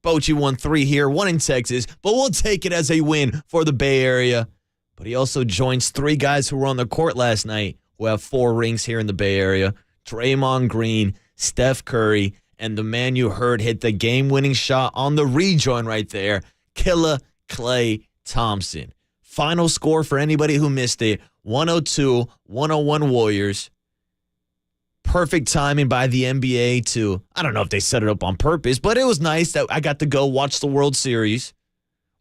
Bochy won 3 here, 1 in Texas, but we'll take it as a win for the Bay Area. But he also joins 3 guys who were on the court last night who have 4 rings here in the Bay Area. Draymond Green, Steph Curry, and the man you heard hit the game-winning shot on the rejoin right there, Killer Klay Thompson. Final score for anybody who missed it, 102-101 Warriors. Perfect timing by the NBA to, I don't know if they set it up on purpose, but it was nice that I got to go watch the World Series,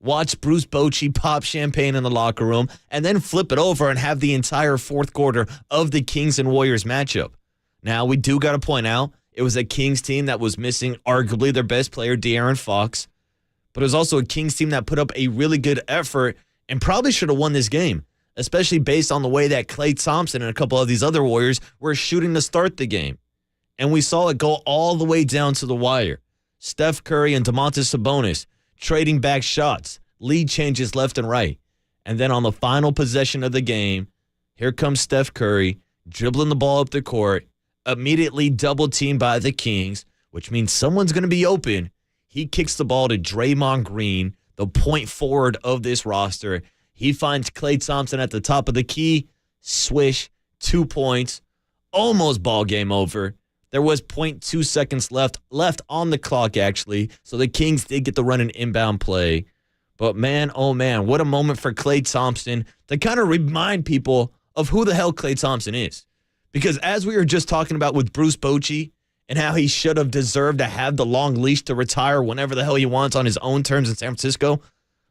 watch Bruce Bochy pop champagne in the locker room, and then flip it over and have the entire 4th quarter of the Kings and Warriors matchup. Now, we do got to point out, it was a Kings team that was missing arguably their best player, De'Aaron Fox, but it was also a Kings team that put up a really good effort and probably should have won this game, especially based on the way that Klay Thompson and a couple of these other Warriors were shooting to start the game. And we saw it go all the way down to the wire. Steph Curry and Domantas Sabonis trading back shots, lead changes left and right. And then on the final possession of the game, here comes Steph Curry, dribbling the ball up the court, immediately double-teamed by the Kings, which means someone's going to be open. He kicks the ball to Draymond Green, the point forward of this roster. He finds Klay Thompson at the top of the key. Swish, 2 points. Almost ball game over. There was 0.2 seconds left on the clock, actually. So the Kings did get to run an inbound play. But man, oh man, what a moment for Klay Thompson to kind of remind people of who the hell Klay Thompson is. Because as we were just talking about with Bruce Bochy and how he should have deserved to have the long leash to retire whenever the hell he wants on his own terms in San Francisco,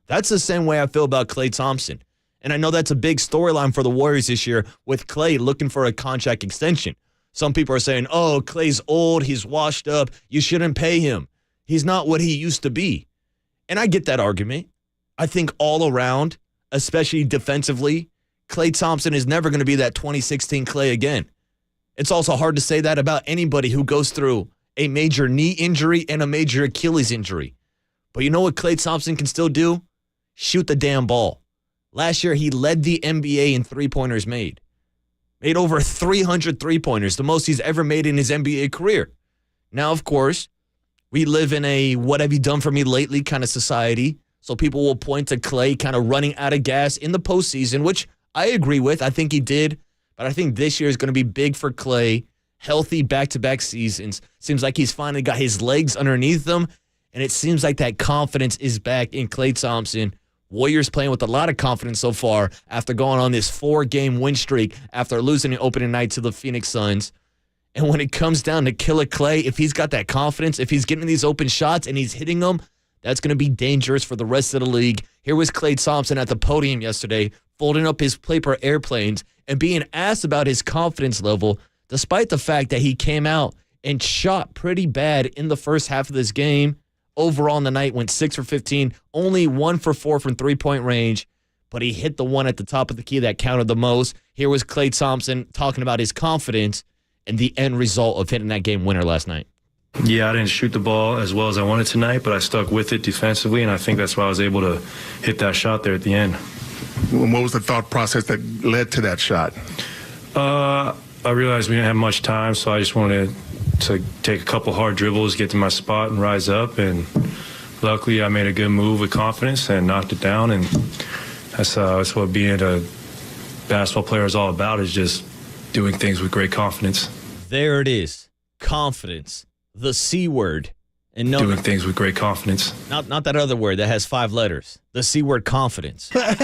that's the same way I feel about Klay Thompson. And I know that's a big storyline for the Warriors this year with Klay looking for a contract extension. Some people are saying, oh, Klay's old, he's washed up, you shouldn't pay him. He's not what he used to be. And I get that argument. I think all around, especially defensively, Klay Thompson is never going to be that 2016 Klay again. It's also hard to say that about anybody who goes through a major knee injury and a major Achilles injury. But you know what Klay Thompson can still do? Shoot the damn ball. Last year, he led the NBA in three-pointers made. Made over 300 three-pointers, the most he's ever made in his NBA career. Now, of course, we live in a what have you done for me lately kind of society. So people will point to Klay kind of running out of gas in the postseason, which I agree with. I think he did. But I think this year is going to be big for Klay. Healthy back-to-back seasons. Seems like he's finally got his legs underneath him. And it seems like that confidence is back in Klay Thompson. Warriors playing with a lot of confidence so far after going on this 4-game win streak after losing the opening night to the Phoenix Suns. And when it comes down to Killer Klay, if he's got that confidence, if he's getting these open shots and he's hitting them, that's going to be dangerous for the rest of the league. Here was Klay Thompson at the podium yesterday, folding up his paper airplanes and being asked about his confidence level, despite the fact that he came out and shot pretty bad in the first half of this game. Overall on the night, went 6 for 15, only 1 for 4 from three-point range, but he hit the one at the top of the key that counted the most. Here was Klay Thompson talking about his confidence and the end result of hitting that game winner last night. Yeah, I didn't shoot the ball as well as I wanted tonight, but I stuck with it defensively, and I think that's why I was able to hit that shot there at the end. What was the thought process that led to that shot? I realized we didn't have much time, so I just wanted to take a couple hard dribbles, get to my spot, and rise up. And luckily, I made a good move with confidence and knocked it down. And that's what being a basketball player is all about, is just doing things with great confidence. There it is. Confidence. The C word. And doing things with great confidence. Not that other word that has 5 letters. The C word, confidence. If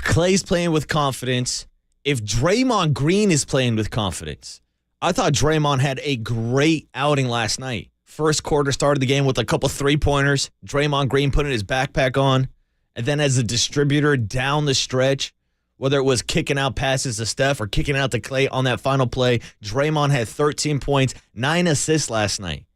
Klay's playing with confidence, if Draymond Green is playing with confidence, I thought Draymond had a great outing last night. First quarter started the game with a couple 3-pointers. Draymond Green putting his backpack on. And then as a distributor down the stretch, whether it was kicking out passes to Steph or kicking out to Klay on that final play, Draymond had 13 points, 9 assists last night.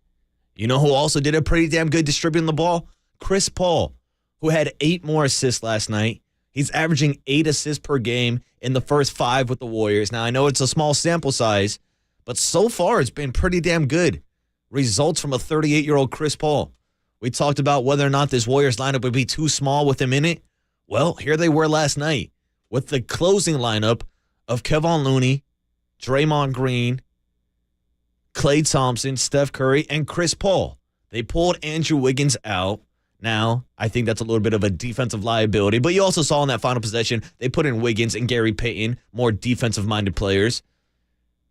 You know who also did a pretty damn good distributing the ball? Chris Paul, who had 8 more assists last night. He's averaging 8 assists per game in the first 5 with the Warriors. Now, I know it's a small sample size, but so far it's been pretty damn good. Results from a 38-year-old Chris Paul. We talked about whether or not this Warriors lineup would be too small with him in it. Well, here they were last night with the closing lineup of Kevon Looney, Draymond Green, Klay Thompson, Steph Curry, and Chris Paul. They pulled Andrew Wiggins out. Now, I think that's a little bit of a defensive liability, but you also saw in that final possession, they put in Wiggins and Gary Payton, more defensive-minded players.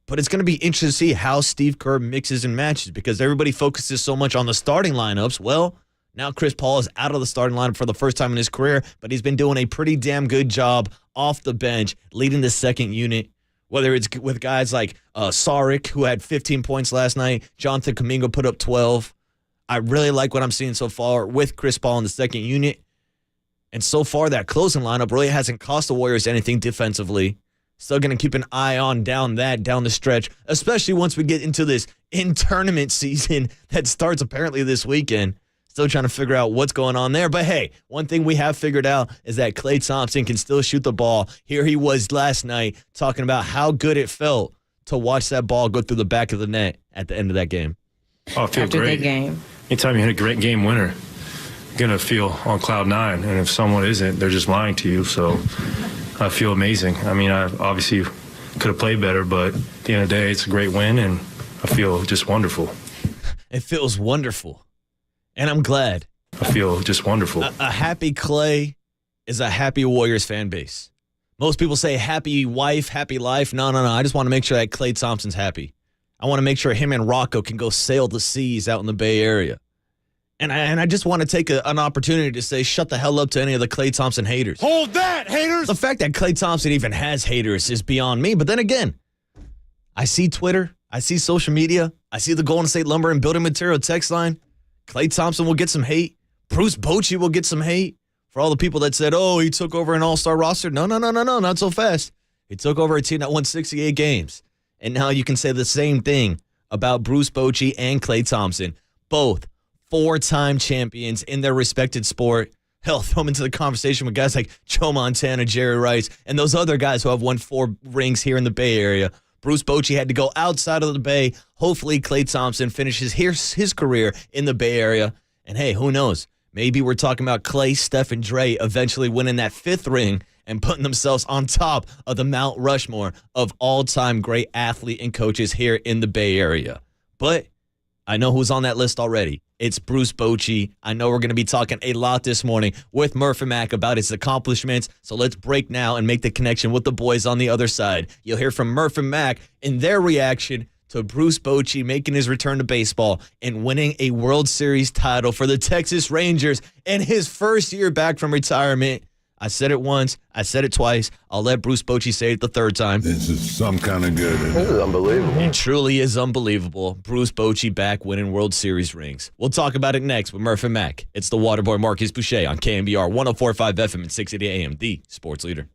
But it's going to be interesting to see how Steve Kerr mixes and matches because everybody focuses so much on the starting lineups. Well, now Chris Paul is out of the starting lineup for the first time in his career, but he's been doing a pretty damn good job off the bench, leading the second unit, whether it's with guys like Saric, who had 15 points last night. Jonathan Kuminga put up 12. I really like what I'm seeing so far with Chris Paul in the second unit. And so far, that closing lineup really hasn't cost the Warriors anything defensively. Still going to keep an eye on down the stretch, especially once we get into this in-tournament season that starts apparently this weekend. Still trying to figure out what's going on there. But, hey, one thing we have figured out is that Klay Thompson can still shoot the ball. Here he was last night talking about how good it felt to watch that ball go through the back of the net at the end of that game. Oh, I feel After great. the game. Anytime you hit a great game winner, you're going to feel on cloud 9. And if someone isn't, they're just lying to you. So I feel amazing. I mean, I obviously could have played better, but at the end of the day, it's a great win, and I feel just wonderful. It feels wonderful. And I'm glad. I feel just wonderful. A happy Klay is a happy Warriors fan base. Most people say happy wife, happy life. No. I just want to make sure that Klay Thompson's happy. I want to make sure him and Rocco can go sail the seas out in the Bay Area. And I just want to take an opportunity to say shut the hell up to any of the Klay Thompson haters. Hold that, haters! The fact that Klay Thompson even has haters is beyond me. But then again, I see Twitter. I see social media. I see the Golden State Lumber and Building Material text line. Klay Thompson will get some hate. Bruce Bochy will get some hate for all the people that said, oh, he took over an all-star roster. No, not so fast. He took over a team that won 68 games. And now you can say the same thing about Bruce Bochy and Klay Thompson. Both 4-time champions in their respected sport. Hell, throw them into the conversation with guys like Joe Montana, Jerry Rice, and those other guys who have won 4 rings here in the Bay Area. Bruce Bochy had to go outside of the Bay. Hopefully, Klay Thompson finishes his career in the Bay Area. And hey, who knows? Maybe we're talking about Klay, Steph, and Dre eventually winning that 5th ring and putting themselves on top of the Mount Rushmore of all-time great athlete and coaches here in the Bay Area. But I know who's on that list already. It's Bruce Bochy. I know we're going to be talking a lot this morning with Murph and Mac about his accomplishments. So let's break now and make the connection with the boys on the other side. You'll hear from Murph and Mac in their reaction to Bruce Bochy making his return to baseball and winning a World Series title for the Texas Rangers in his first year back from retirement. I said it once. I said it twice. I'll let Bruce Bochy say it the 3rd time. This is some kind of good. This is unbelievable. It truly is unbelievable. Bruce Bochy back winning World Series rings. We'll talk about it next with Murph and Mac. It's the Waterboy Marcus Boucher on KNBR 104.5 FM and 680 AM, the sports leader.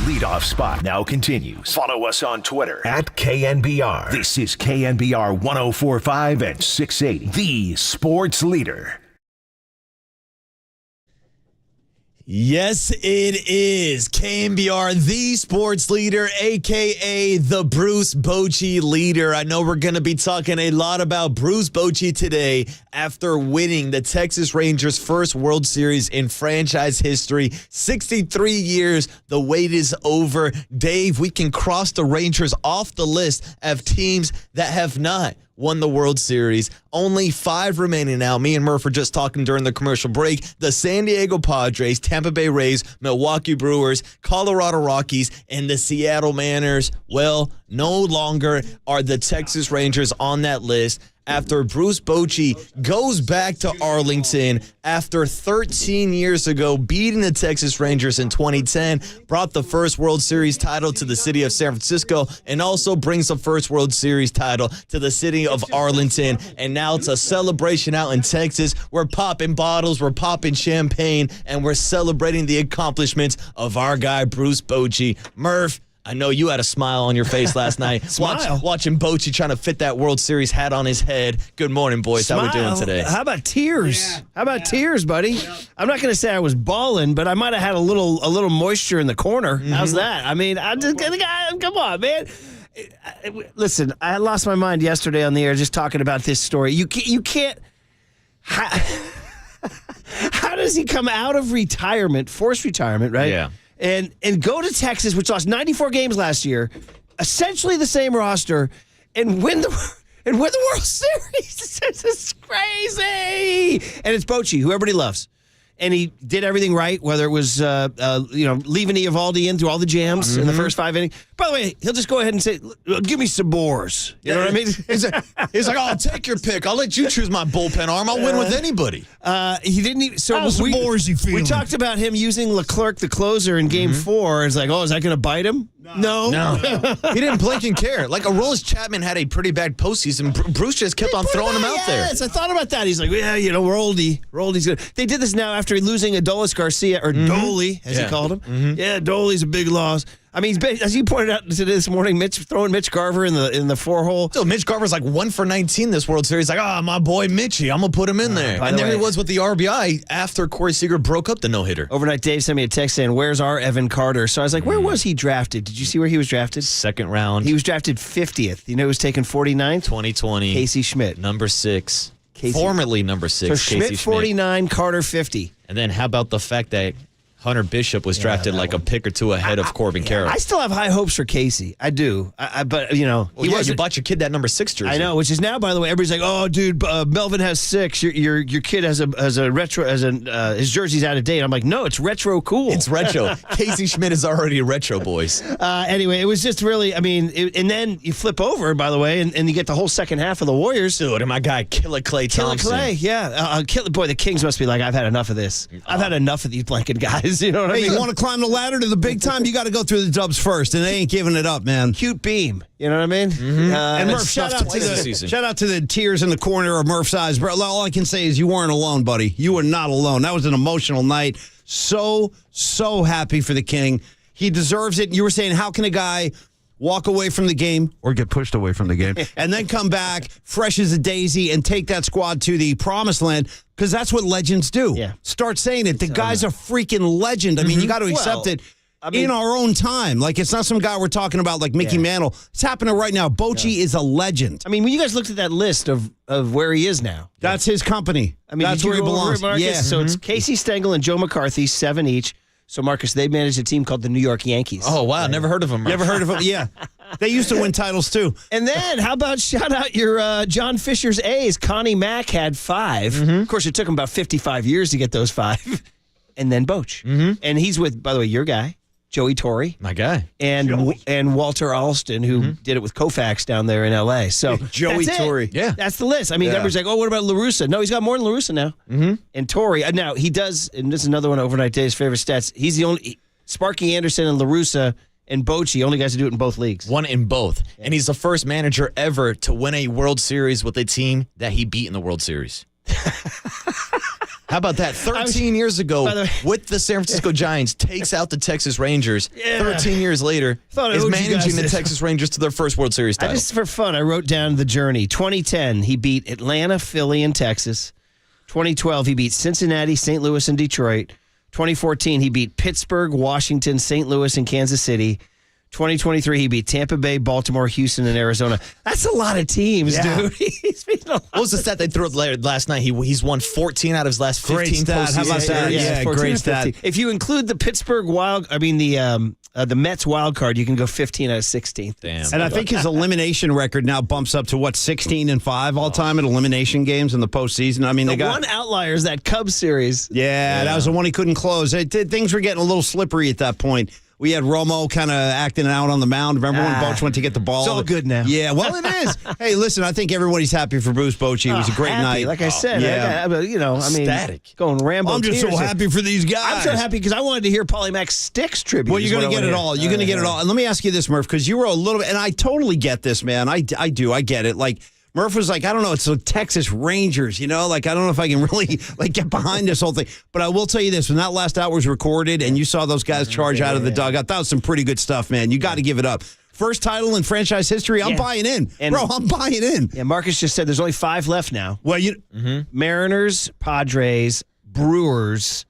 leadoff spot now continues. Follow us on Twitter at KNBR. This is KNBR 104.5 and 680, the sports leader. Yes, it is. KNBR, the sports leader, a.k.a. the Bruce Bochy leader. I know we're going to be talking a lot about Bruce Bochy today after winning the Texas Rangers' first World Series in franchise history. 63 years, the wait is over. Dave, we can cross the Rangers off the list of teams that have not won the World Series. Only 5 remaining now. Me and Murph were just talking during the commercial break. The San Diego Padres, Tampa Bay Rays, Milwaukee Brewers, Colorado Rockies, and the Seattle Mariners. Well, no longer are the Texas Rangers on that list after Bruce Bochy goes back to Arlington after 13 years ago, beating the Texas Rangers in 2010, brought the first World Series title to the city of San Francisco, and also brings the first World Series title to the city of Arlington. And now it's a celebration out in Texas. We're popping bottles, we're popping champagne, and we're celebrating the accomplishments of our guy, Bruce Bochy. Murph, I know you had a smile on your face last night. Watching Bochy trying to fit that World Series hat on his head. Good morning, boys. How we doing today? How about tears? How about tears, buddy? Yeah. I'm not going to say I was balling, but I might have had a little moisture in the corner. Mm-hmm. How's that? I mean, I'm just gonna come on, man. Listen, I lost my mind yesterday on the air just talking about this story. You can't. How does he come out of retirement, forced retirement, right? Yeah. And go to Texas, which lost 94 games last year, essentially the same roster, and win the World Series. It's crazy. And it's Bochy, who everybody loves. And he did everything right, whether it was leaving Eovaldi in through all the jams in the first 5 innings. By the way, he'll just go ahead and say, give me some Boers. You know what I mean? He's like, I'll take your pick. I'll let you choose my bullpen arm. I'll win with anybody. He didn't even... So Boers you feeling? We talked about him using Leclerc, the closer, in Game 4. It's like, is that going to bite him? No. He didn't blink and care. Like, Aroldis Chapman had a pretty bad postseason. Bruce just kept on throwing him out there. Yes, I thought about that. He's like, Roldy's good. They did this now after losing Adolis Garcia, or Doley, as he called him. Mm-hmm. Yeah, Doley's a big loss. I mean, as you pointed out this morning, throwing Mitch Garver in the 4-hole. So Mitch Garver's like 1 for 19 this World Series. Like, my boy Mitchie, I'm going to put him in there. And there he was with the RBI after Corey Seager broke up the no-hitter. Overnight, Dave sent me a text saying, where's our Evan Carter? So I was like, where was he drafted? Did you see where he was drafted? Second round. He was drafted 50th. You know who was taken 49th? 2020. Casey Schmidt. Number 6. Formerly number 6. So Schmidt 49, Carter 50. And then how about the fact that Hunter Bishop was drafted like a pick or two ahead of Corbin Carroll. I still have high hopes for Casey. I do. But, you bought your kid that number 6 jersey. I know, which is now, by the way, everybody's like, oh, dude, Melvin has 6. Your kid has a retro, his jersey's out of date. I'm like, no, it's retro cool. It's retro. Casey Schmidt is already a retro, boys. Anyway, it was just really, and then you flip over, by the way, and you get the whole second half of the Warriors. Dude, and my guy, Klay Thompson. Klay, yeah. Boy, the Kings must be like, I've had enough of this. I've had enough of these blanket guys. You know what I mean? You want to climb the ladder to the big time, you got to go through the Dubs first, and they ain't giving it up, man. Cute beam. You know what I mean? Mm-hmm. And Murph, shout out to the tears in the corner of Murph's eyes. Bro, all I can say is you weren't alone, buddy. You were not alone. That was an emotional night. So happy for the King. He deserves it. You were saying, how can a guy walk away from the game or get pushed away from the game and then come back fresh as a daisy and take that squad to the promised land? Because that's what legends do. Yeah. Start saying it. The guy's a freaking legend. I mean, you got to accept it in our own time. Like, it's not some guy we're talking about like Mickey Mantle. It's happening right now. Bochy is a legend. I mean, when you guys looked at that list of where he is now. That's his company. I mean, that's where he belongs. Yeah. So it's Casey Stengel and Joe McCarthy, 7 each. So, Marcus, they managed a team called the New York Yankees. Oh, wow. Right. Never heard of them. Never heard of them? Yeah. They used to win titles, too. And then, how about shout out your John Fisher's A's? Connie Mack had 5. Mm-hmm. Of course, it took him about 55 years to get those 5. And then Boch. Mm-hmm. And he's with, by the way, your guy, Joey Torre. My guy. And Walter Alston, who did it with Koufax down there in L.A. So Joey Torre. Yeah. That's the list. I mean, everybody's like, what about La Russa? No, he's got more than La Russa now. Mm-hmm. And Torre. Now, he does, and this is another one of Overnight Day's favorite stats, he's the only, Sparky Anderson and La Russa and Bochy, only guys to do it in both leagues. Won in both. Yeah. And he's the first manager ever to win a World Series with a team that he beat in the World Series. How about that? 13 years ago, with the San Francisco Giants, takes out the Texas Rangers. 13 years later, is managing the Texas Rangers to their first World Series title. Just for fun, I wrote down the journey. 2010, he beat Atlanta, Philly, and Texas. 2012, he beat Cincinnati, St. Louis, and Detroit. 2014, he beat Pittsburgh, Washington, St. Louis, and Kansas City. 2023, he beat Tampa Bay, Baltimore, Houston, and Arizona. That's a lot of teams, dude. He's beaten a lot. What was the stat they threw up last night? He's won 14 out of his last 15 Great stat. How about that? Yeah, great stat. If you include the Pittsburgh the Mets wild card, you can go 15 out of 16. Damn. And I think his elimination record now bumps up to 16-5 all time at elimination games in the postseason. I mean, the one outlier is that Cubs series. Yeah, that was the one he couldn't close. Things were getting a little slippery at that point. We had Romo kind of acting out on the mound. Remember when Bochy went to get the ball? It's all good now. Yeah, well, it is. Hey, listen, I think everybody's happy for Bruce Bochy. It was a great night. Like I said, static. Going Rambo. I'm just so happy for these guys. I'm so happy because I wanted to hear Paulie Mack's Sticks tribute. Well, you're going to get it all. You're going to get it all. And let me ask you this, Murph, because you were a little bit, and I totally get this, man. I do. I get it. Like, Murph was like, I don't know, it's the Texas Rangers, I don't know if I can really get behind this whole thing. But I will tell you this, when that last hour was recorded and you saw those guys charge out of the dugout, that was some pretty good stuff, man. You got to give it up. First title in franchise history, I'm buying in. Bro, I'm buying in. Yeah, Marcus just said there's only 5 left now. Well, Mariners, Padres, Brewers,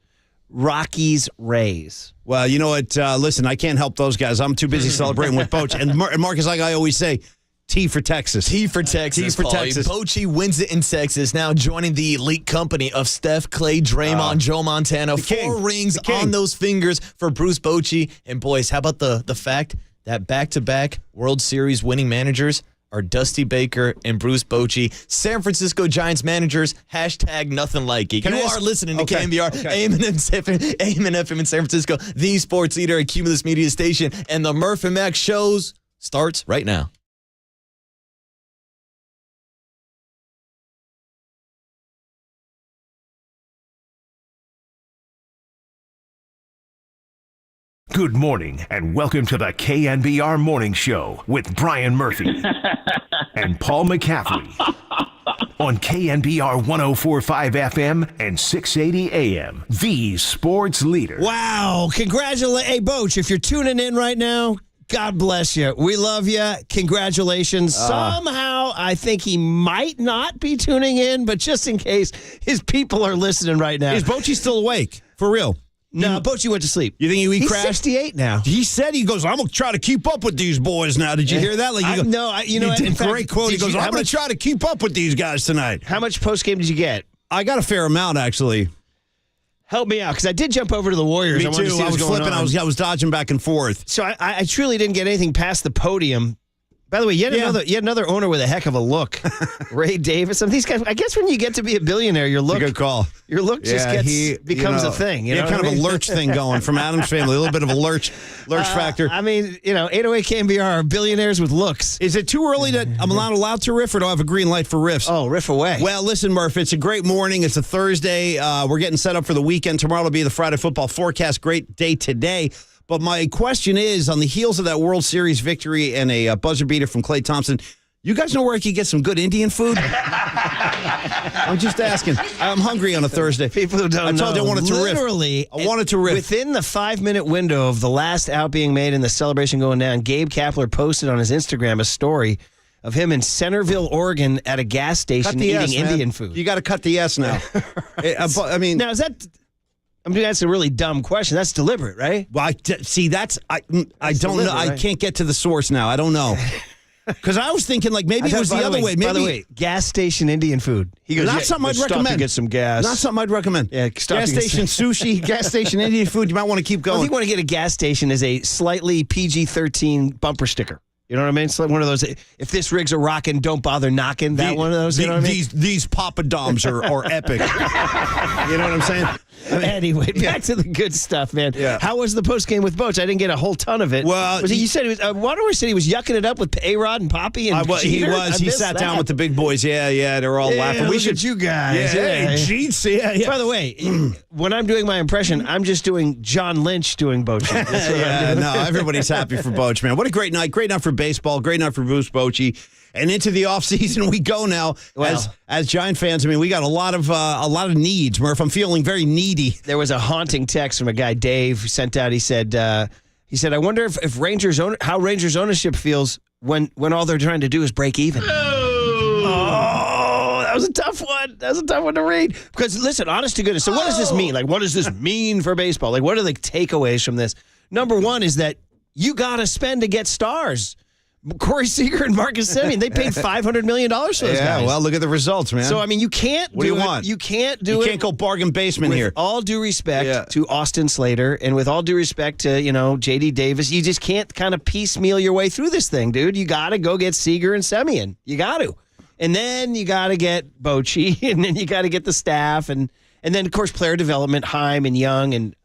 Rockies, Rays. Well, you know what? Listen, I can't help those guys. I'm too busy celebrating with Bochy. And Marcus, like I always say, T for Texas. T for Texas. Bochy wins it in Texas. Now joining the elite company of Steph, Klay, Draymond, Joe Montana. 4 rings on those fingers for Bruce Bochy. And boys, how about the fact that back-to-back World Series winning managers are Dusty Baker and Bruce Bochy, San Francisco Giants managers, # nothing like it. You are listening to KNBR, AM and FM in San Francisco, the sports leader at Cumulus Media Station, and the Murph and Mac shows starts right now. Good morning, and welcome to the KNBR Morning Show with Brian Murphy and Paul McCaffrey on KNBR 104.5 FM and 680 AM, the sports leader. Wow. Hey, Boch, if you're tuning in right now, God bless you. We love you. Congratulations. Somehow, I think he might not be tuning in, but just in case, his people are listening right now. Is Bochy still awake? For real? No, Bochy went to sleep. You think he crashed? He's 68 now. He said, I'm going to try to keep up with these boys now. Did you hear that? Great quote. He goes, I'm going to try to keep up with these guys tonight. How much post-game did you get? I got a fair amount, actually. Help me out, because I did jump over to the Warriors. Me too. I was flipping. I was dodging back and forth. So I truly didn't get anything past the podium. By the way, yet another owner with a heck of a look. Ray Davis. These guys, I guess when you get to be a billionaire, your look. That's a good call. Your look just becomes a thing. You know kind of a lurch thing going from Adam's family. A little bit of a lurch factor. 808 KNBR are billionaires with looks. Is it too early that I'm not allowed to riff, or do I have a green light for riffs? Oh, riff away. Well, listen, Murph, it's a great morning. It's a Thursday. We're getting set up for the weekend. Tomorrow will be the Friday football forecast. Great day today. But my question is, on the heels of that World Series victory and a buzzer beater from Klay Thompson, you guys know where I could get some good Indian food? I'm just asking. I'm hungry on a Thursday. People who don't know. I told you I wanted to riff. Literally, I wanted to riff. Within the 5-minute window of the last out being made and the celebration going down, Gabe Kapler posted on his Instagram a story of him in Centerville, Oregon at a gas station eating Indian food. You got to cut the S now. Now, is that... that's a really dumb question. That's deliberate, right? Well, I don't know. I can't get to the source now. I don't know. Because I was thinking maybe it was the other way. By the way, gas station Indian food. He goes, not something I'd recommend. Stop to get some gas. Not something I'd recommend. Yeah, gas station sushi, gas station Indian food. You might want to keep going. I think you want to get a gas station as a slightly PG-13 bumper sticker. You know what I mean? It's like one of those, if this rig's a rockin', don't bother knocking. One of those, you know what I mean? These Papadoms are epic. You know what I'm saying? Anyway, back to the good stuff, man. Yeah. How was the postgame with Boch? I didn't get a whole ton of it. Well, you said Waterworth said he was yucking it up with A-Rod and Poppy and He was. He sat down with the big boys. Yeah, they're all laughing. Look at you guys. Yeah. Jeets. By the way, when I'm doing my impression, I'm just doing John Lynch doing Bochy. No, everybody's happy for Boch, man. What a great night. Great night for baseball. Great night for Bruce Bochy. And into the offseason we go now. As Giant fans, I mean, we got a lot of needs, Murph. I'm feeling very needy. There was a haunting text from a guy, Dave, who sent out. He said, I wonder if how Rangers ownership feels when all they're trying to do is break even. Oh, that was a tough one. That was a tough one to read. Because, listen, honest to goodness, so what does this mean? Like, what does this mean for baseball? Like, what are the takeaways from this? Number one is that you got to spend to get stars. Corey Seager and Marcus Semien, they paid $500 million for those guys. Yeah, well, look at the results, man. So, I mean, you can't what do you want? You can't do it. You can't go bargain basement with here. All due respect to Austin Slater and with all due respect to, J.D. Davis, you just can't kind of piecemeal your way through this thing, dude. You got to go get Seager and Semien. You got to. And then you got to get Bochy, and then you got to get the staff, and then, of course, player development, Heim and Young. And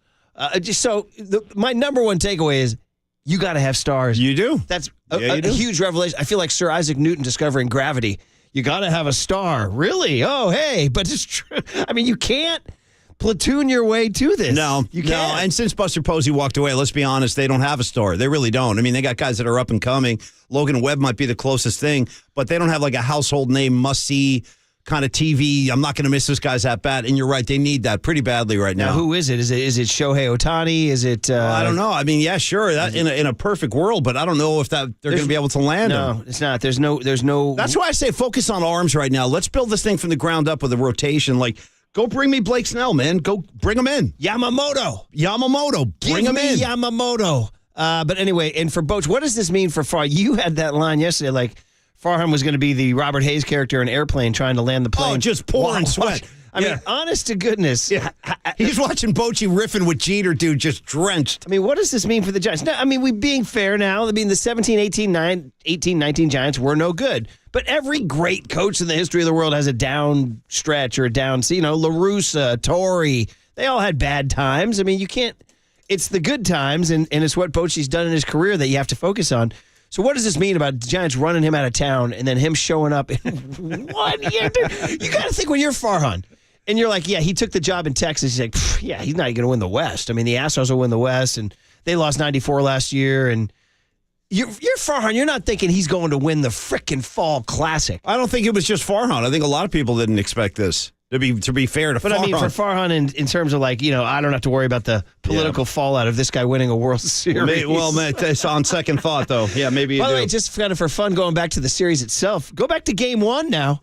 my number one takeaway is you got to have stars. You do. That's a huge revelation. I feel like Sir Isaac Newton discovering gravity. You got to have a star. Really? Oh, hey. But it's true. I mean, you can't platoon your way to this. No, you can't. No. And since Buster Posey walked away, let's be honest, they don't have a star. They really don't. I mean, they got guys that are up and coming. Logan Webb might be the closest thing, but they don't have like a household name, must-see kind of TV. I'm not going to miss this guy's at bat. And you're right, they need that pretty badly right now. Now, who is it? Is it Shohei Ohtani? Is it? I don't know. I mean, yeah, sure. That in a perfect world, but I don't know if they're going to be able to land him. No, it's not. There's no. That's why I say focus on arms right now. Let's build this thing from the ground up with a rotation. Like, go bring me Blake Snell, man. Go bring him in. Yamamoto, bring him in. Yamamoto. But anyway, and for Boch, what does this mean for Farhan? You had that line yesterday, like Farhan was going to be the Robert Hayes character in Airplane trying to land the plane. Oh, just pouring sweat. I mean, honest to goodness. Yeah. He's watching Bochy riffing with Jeter, dude, just drenched. I mean, what does this mean for the Giants? No, I mean, we being fair now. I mean, the 17, 18, 19 Giants were no good. But every great coach in the history of the world has a down stretch or a down, La Russa, Torrey. They all had bad times. I mean, you can't. It's the good times, and it's what Bochy's done in his career that you have to focus on. So what does this mean about the Giants running him out of town and then him showing up in 1 year? You got to think when you're Farhan. And you're like, yeah, he took the job in Texas. He's like, yeah, he's not going to win the West. I mean, the Astros will win the West, and they lost 94 last year. And you're Farhan. You're not thinking he's going to win the frickin' Fall Classic. I don't think it was just Farhan. I think a lot of people didn't expect this. To be fair to Farhan. But I mean, for Farhan, in terms of like, I don't have to worry about the political fallout of this guy winning a World Series. Well, it's on second thought, though. Yeah, maybe you do. By the way, just kind of for fun, going back to the series itself, go back to Game 1 now.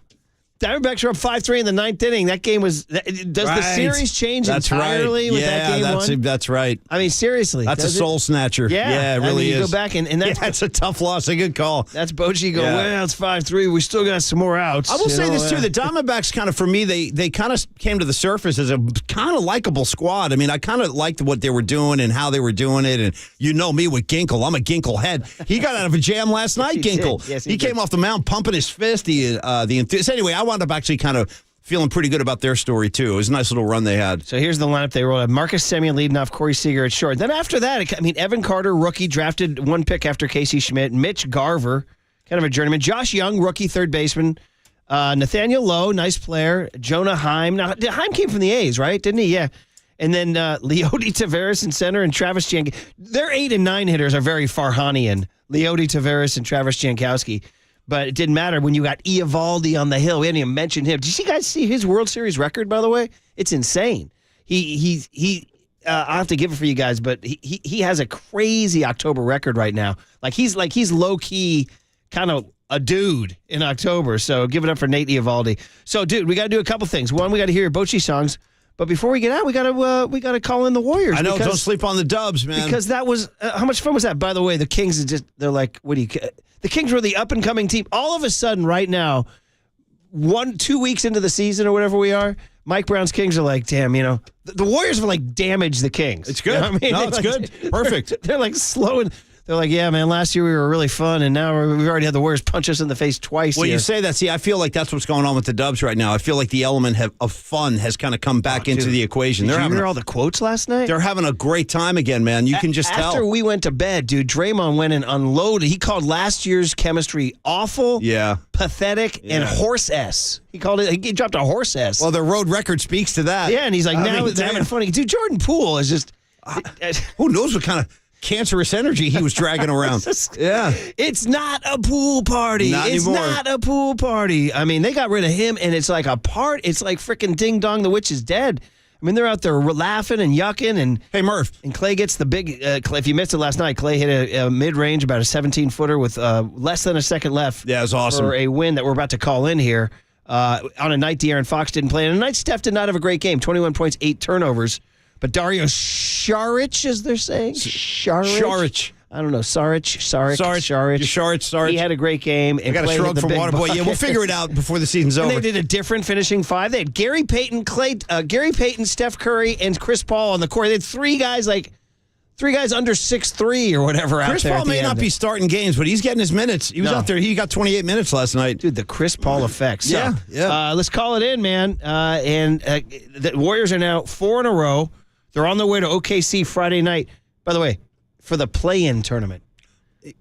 Diamondbacks are up 5-3 in the ninth inning. That game was. Does the series change entirely with that Game 1? That's right. I mean, seriously. That's a soul snatcher. Yeah, it really is. is. You go back and that's a tough loss. A good call. That's Bochy going, well, it's 5-3. We still got some more outs. I will say this, too. The Diamondbacks kind of, for me, they kind of came to the surface as a kind of likable squad. I mean, I kind of liked what they were doing and how they were doing it. And you know me with Ginkle. I'm a Ginkle head. He got out of a jam last night, Ginkle. Yes, he came off the mound pumping his fist. The enthusiast. Anyway, I wound up actually kind of feeling pretty good about their story, too. It was a nice little run they had. So here's the lineup they rolled out. Marcus Semien leading off, Corey Seager at short. Then after that, Evan Carter, rookie, drafted one pick after Casey Schmidt. Mitch Garver, kind of a journeyman. Josh Young, rookie, third baseman. Nathaniel Lowe, nice player. Jonah Heim. Now, Heim came from the A's, right? Didn't he? Yeah. And then Leody Taveras in center and Travis Jankowski. Their 8 and 9 hitters are very Farhanian. Leody Taveras and Travis Jankowski. But it didn't matter when you got Eovaldi on the hill. We hadn't even mentioned him. Did you guys see his World Series record, by the way? It's insane. I'll have to give it for you guys, but he has a crazy October record right now. He's low-key kind of a dude in October. So give it up for Nate Eovaldi. So, dude, we got to do a couple things. One, we got to hear your Bochy songs. But before we get out, we got to call in the Warriors. I know, don't sleep on the Dubs, man. Because that was how much fun was that? By the way, the Kings they're like, what do you? The Kings were the up and coming team. All of a sudden, right now, 2 weeks into the season or whatever we are, Mike Brown's Kings are like, damn, the Warriors have damaged the Kings. It's good. You know what I mean? No, it's good. Perfect. They're slowing. They're like, yeah, man, last year we were really fun, and now we've already had the Warriors punch us in the face twice. Well, you say that. See, I feel like that's what's going on with the Dubs right now. I feel like the element of fun has kind of come back into the equation. Did you hear all the quotes last night? They're having a great time again, man. You can just tell. After we went to bed, dude, Draymond went and unloaded. He called last year's chemistry awful, pathetic, and horse S. He called it. He dropped a horse S. Well, their road record speaks to that. Yeah, and he's like, now they're having fun. Dude, Jordan Poole is just. Who knows what kind of cancerous energy he was dragging around. Yeah. It's not a pool party. It's not a pool party. I mean, they got rid of him, and it's like it's like freaking Ding Dong, the witch is dead. I mean, they're out there laughing and yucking. And hey, Murph. And Klay gets the big, if you missed it last night, Klay hit a mid-range, about a 17-footer with less than a second left. Yeah, it was awesome. For a win that we're about to call in here. On a night De'Aaron Fox didn't play. And a night Steph did not have a great game. 21 points, 8 turnovers. But Dario Saric, as they're saying? Saric. I don't know. Saric. He had a great game. I got a shrug from Waterboy. Yeah, we'll figure it out before the season's over. And they did a different finishing five. They had Gary Payton, Steph Curry, and Chris Paul on the court. They had three guys under 6'3" or whatever out there. Chris Paul may not be starting games, but he's getting his minutes. He was out there. He got 28 minutes last night. Dude, the Chris Paul effect. So, yeah. Let's call it in, man. The Warriors are now 4 in a row. They're on their way to OKC Friday night. By the way, for the play-in tournament.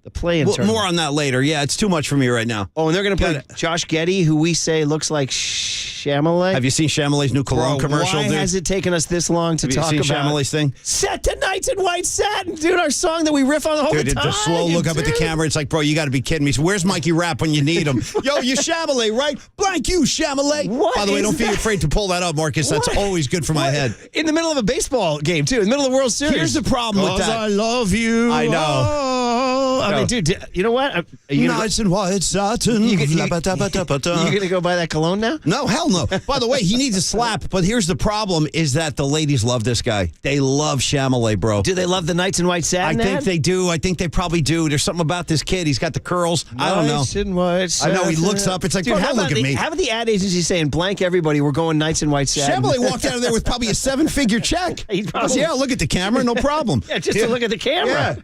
The play-in tournament. More on that later. Yeah, it's too much for me right now. Oh, and they're going to play Josh Giddey, who we say looks like Chamallet. Have you seen Chamallet's new cologne commercial, dude? Why has it taken us this long to talk about? Have you seen Chamallet's thing? Set to Nights in White Satin, dude, our song that we riff on the whole time. The slow look up at the camera. It's like, bro, you got to be kidding me. So where's Mikey Rapp when you need him? Yo, you Chamallet, right? Blank you, Chamallet. What By the way, don't be that? afraid to pull that up, Marcus. That's always good for my head. In the middle of a baseball game, too. In the middle of the World Series. Here's the problem with that. I love you. I know. Oh. I mean, dude, you know what? Nights in White Satin. You going to go buy that cologne now? No, hell no. By the way, he needs a slap, but here's the problem is that the ladies love this guy. They love Chamallet, bro. Do they love the Nights in White Satin? I think they do. I think they probably do. There's something about this kid. He's got the curls. I don't know. Nights in White Satin. I know. He looks up. It's like, dude, bro, don't look at me. How about the ad agency saying, blank everybody, we're going Nights in White Satin? Chamallet walked out of there with probably a 7-figure check. Yeah, look at the camera. No problem. Yeah, just to look at the camera. Yeah.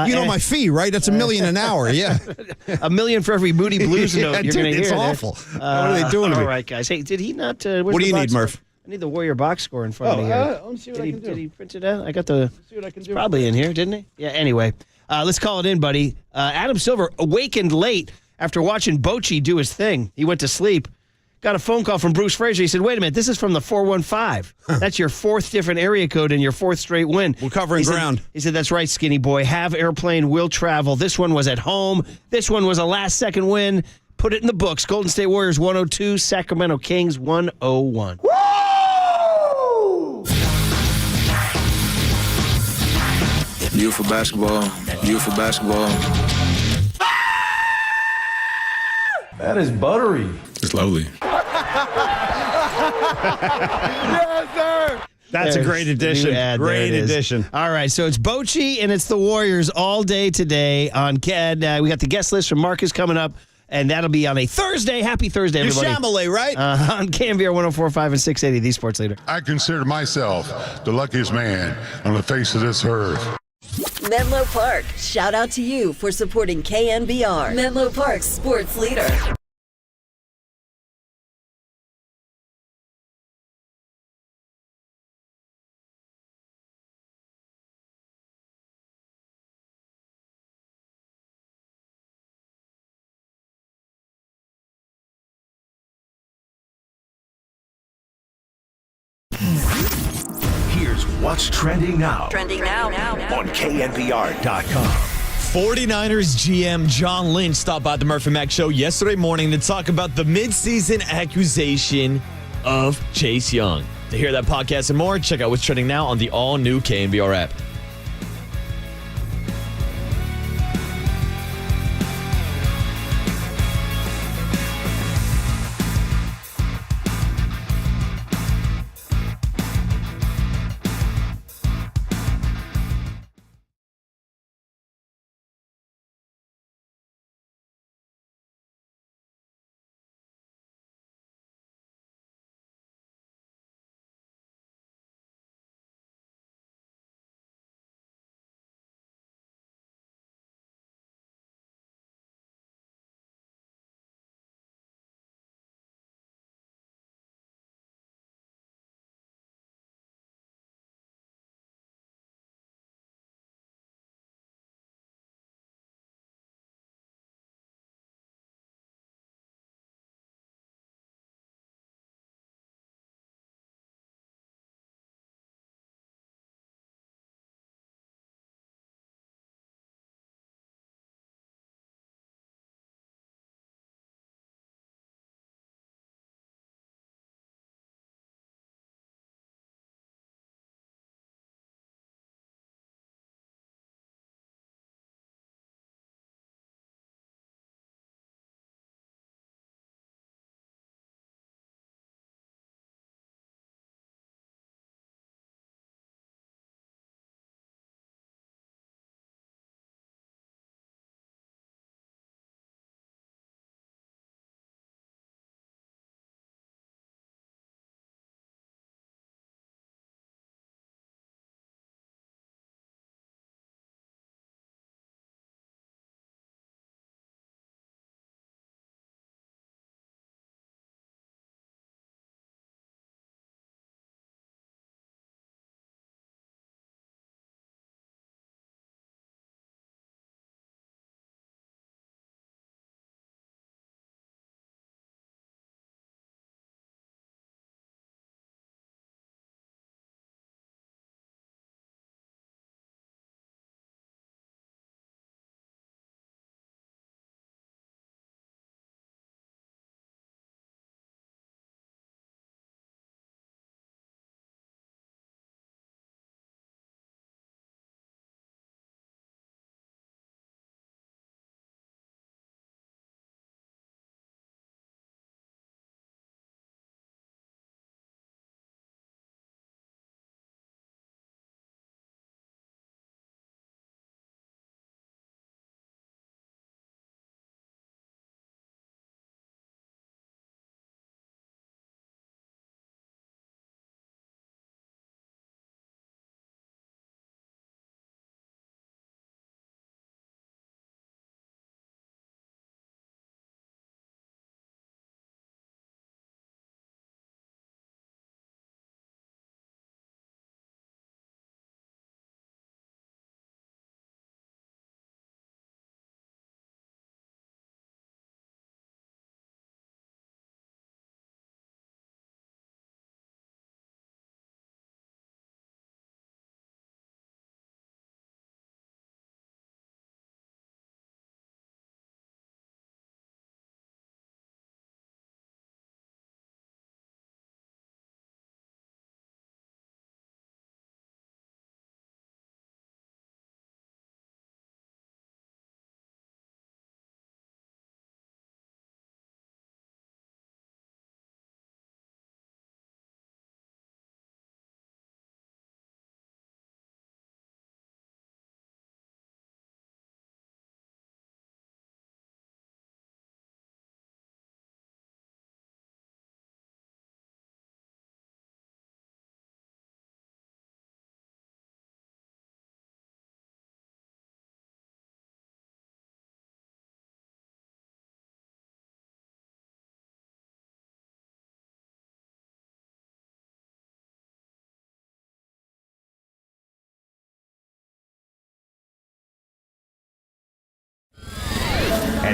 You know my fee, right? That's $1 million an hour. Yeah, $1 million for every Moody Blues note you're going to hear. It's awful. What are they doing to me? All right, guys. Hey, did he not? What do you need, Murph? I need the Warrior box score in front of me here. Let me see what I can do. Did he print it out? I got the. Let's see what I can do. Probably in here, didn't he? Yeah. Anyway, let's call it in, buddy. Adam Silver awakened late after watching Bochy do his thing. He went to sleep. Got a phone call from Bruce Frazier. He said, wait a minute, this is from the 415. That's your fourth different area code and your fourth straight win. We're covering ground. He said, that's right, skinny boy. Have airplane, will travel. This one was at home. This one was a last-second win. Put it in the books. Golden State Warriors 102, Sacramento Kings 101. Woo! Beautiful basketball. Beautiful basketball. That is buttery. It's lovely. Yes, sir. That's a great addition. Great addition. All right, so it's Bochy and it's the Warriors all day today on KED. We got the guest list from Marcus coming up, and that'll be on a Thursday. Happy Thursday, everybody. You're Chamallet, right? On KNBR 104.5 and 680, the Sports Leader. I consider myself the luckiest man on the face of this earth. Menlo Park, shout out to you for supporting KNBR, Menlo Park's sports leader. Here's what's trending now. Trending now. On KNBR.com. 49ers GM John Lynch stopped by the Murphy Mac show yesterday morning to talk about the midseason accusation of Chase Young. To hear that podcast and more, check out what's trending now on the all-new KNBR app.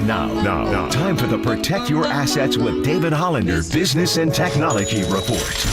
And now, time for the Protect Your Assets with David Hollander Business and Technology Report.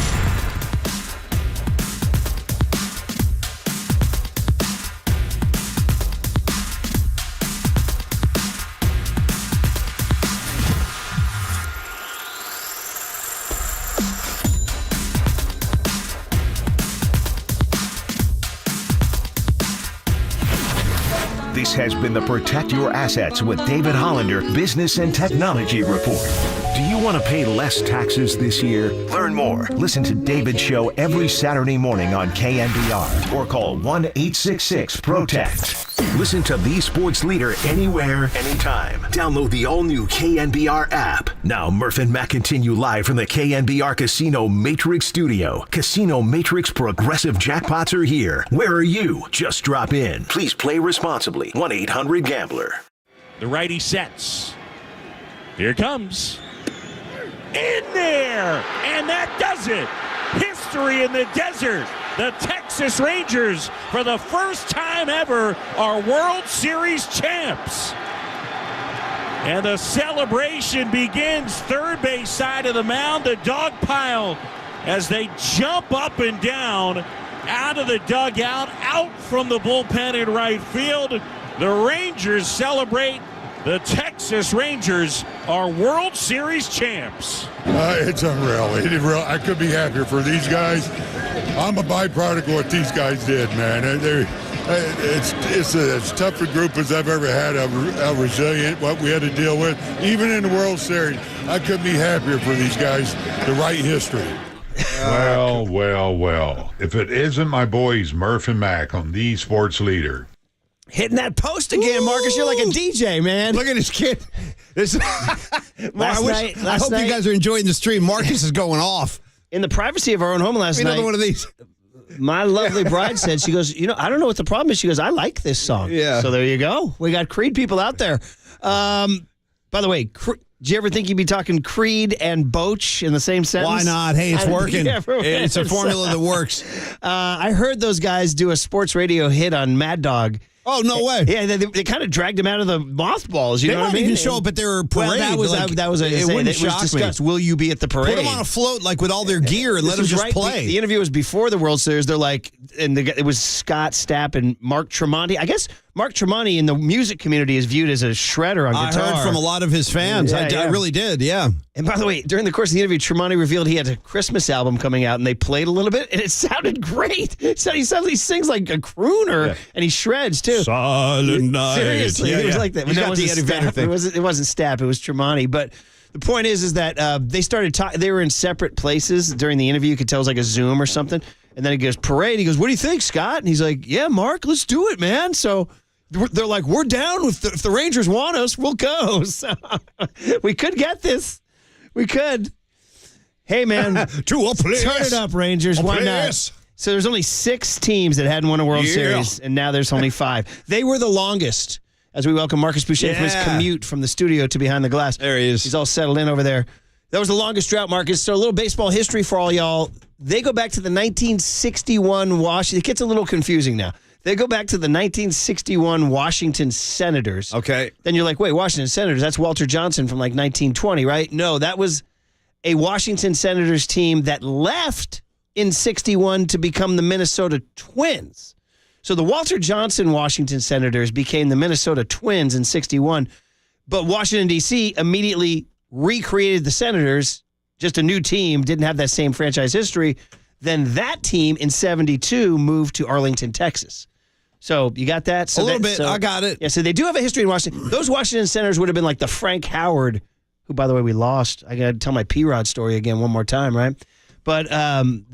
This has been the Protect Your Assets with David Hollander Business and Technology Report. Do you want to pay less taxes this year? Learn more. Listen to David's show every Saturday morning on KNBR or call 1-866-PROTECT. Listen to the sports leader anywhere, anytime. Download the all-new KNBR app. Now, Murph and Matt continue live from the KNBR Casino Matrix Studio. Casino Matrix Progressive Jackpots are here. Where are you? Just drop in. Please play responsibly. 1-800-GAMBLER. The righty sets. Here it comes. In there! And that does it! History in the desert. The Texas Rangers, for the first time ever, are World Series champs. And the celebration begins third base side of the mound, the dog pile, as they jump up and down out of the dugout, out from the bullpen in right field. The Rangers celebrate. The Texas Rangers are World Series champs. It's unreal. I could be happier for these guys. I'm a byproduct of what these guys did, man. It's as tough a group as I've ever had, how resilient, what we had to deal with. Even in the World Series, I couldn't be happier for these guys to write history. Well. If it isn't my boys, Murph and Mac, on the Sports Leader. Hitting that post again, Marcus. You're like a DJ, man. Look at this kid. I hope you guys are enjoying the stream. Marcus is going off. In the privacy of our own home last night. Another one of these. My lovely bride said, she goes, I don't know what the problem is. She goes, I like this song. Yeah. So there you go. We got Creed people out there. By the way, do you ever think you'd be talking Creed and Bochy in the same sentence? Why not? Hey, it's working. It's a formula that works. I heard those guys do a sports radio hit on Mad Dog. Oh, no way. Yeah, they kind of dragged him out of the mothballs. You know what I mean? They might even show up at their parade. Well, that was discussed. Will you be at the parade? Put them on a float like with all their gear and let them just play. The interview was before the World Series. They're like, it was Scott Stapp and Mark Tremonti. I guess Mark Tremonti in the music community is viewed as a shredder on guitar. I heard from a lot of his fans. I really did, yeah. And by the way, during the course of the interview, Tremonti revealed he had a Christmas album coming out, and they played a little bit, and it sounded great. He sings like a crooner, and he shreds, too. Silent Night. Seriously, it was like that. He's got the Eddie Vedder thing. It wasn't Stapp, it was Tremonti. But the point is that they started talking. They were in separate places during the interview. You could tell it was like a Zoom or something. And then he goes, parade. He goes, what do you think, Scott? And he's like, yeah, Mark, let's do it, man. So they're like, we're down. If the Rangers want us, we'll go. So we could get this. We could. Hey, man. To a place. Turn it up, Rangers. Why not? So there's only 6 teams that hadn't won a World Series, and now there's only 5. They were the longest. As we welcome Marcus Boucher from his commute from the studio to behind the glass. There he is. He's all settled in over there. That was the longest drought, Marcus. So a little baseball history for all y'all. They go back to the 1961 Washington. It gets a little confusing now. They go back to the 1961 Washington Senators. Okay. Then you're like, wait, Washington Senators, that's Walter Johnson from like 1920, right? No, that was a Washington Senators team that left in 61 to become the Minnesota Twins. So the Walter Johnson Washington Senators became the Minnesota Twins in 61, but Washington, D.C. immediately recreated the Senators, just a new team, didn't have that same franchise history. Then that team in 72 moved to Arlington, Texas. So you got that? So a little bit. I got it. Yeah, so they do have a history in Washington. Those Washington Senators would have been like the Frank Howard, who, by the way, we lost. I got to tell my P-Rod story again one more time, right? But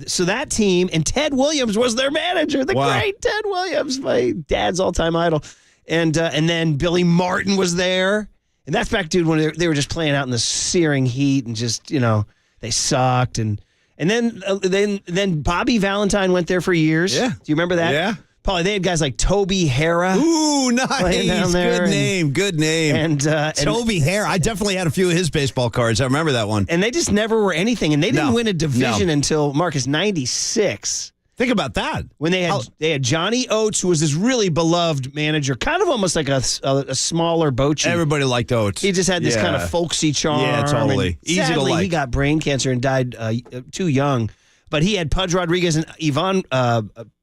so that team, and Ted Williams was their manager, the great Ted Williams, my dad's all-time idol. And then Billy Martin was there. And that's back, dude, when they were just playing out in the searing heat and just, they sucked. And then Bobby Valentine went there for years. Yeah. Do you remember that? Yeah. Probably they had guys like Toby Hara. Ooh, nice. Good name. And Toby Hara. I definitely had a few of his baseball cards. I remember that one. And they just never were anything. And they didn't win a division until, Marcus, 96. Think about that. When they had Johnny Oates, who was this really beloved manager, kind of almost like a smaller Bochy. Everybody liked Oates. He just had this kind of folksy charm. Yeah, totally. Easy sadly, to like. He got brain cancer and died too young. But he had Pudge Rodriguez and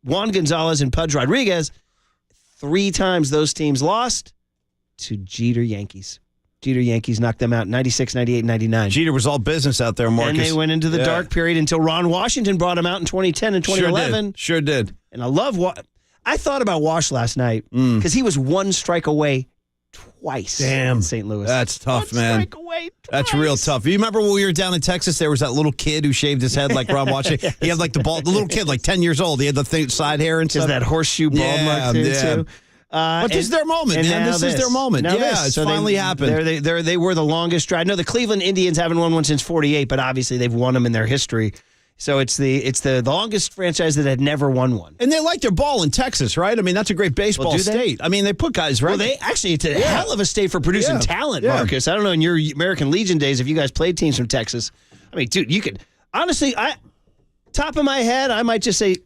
Juan Gonzalez and Pudge Rodriguez. 3 times those teams lost to Jeter Yankees. Jeter Yankees knocked them out in 96, 98, 99. Jeter was all business out there, Marcus. And they went into the dark period until Ron Washington brought them out in 2010 and 2011. Sure did. And I love I thought about Wash last night because he was 1 strike away twice. Damn. In St. Louis. That's tough, 1 man. strike away twice. That's real tough. You remember when we were down in Texas, there was that little kid who shaved his head like Ron Washington? He had like the little kid, like 10 years old. He had the side hair and stuff. That horseshoe bald mark thing, too. But this is their moment, man. This is their moment. It's finally happened. They were the longest drive. I know the Cleveland Indians haven't won one since '48, but obviously they've won them in their history. So it's the longest franchise that had never won one. And they like their ball in Texas, right? I mean, that's a great baseball state. I mean, they put guys right. Well, it's a hell of a state for producing talent, Marcus. I don't know in your American Legion days if you guys played teams from Texas. I mean, dude, you could honestly, top of my head, I might just say,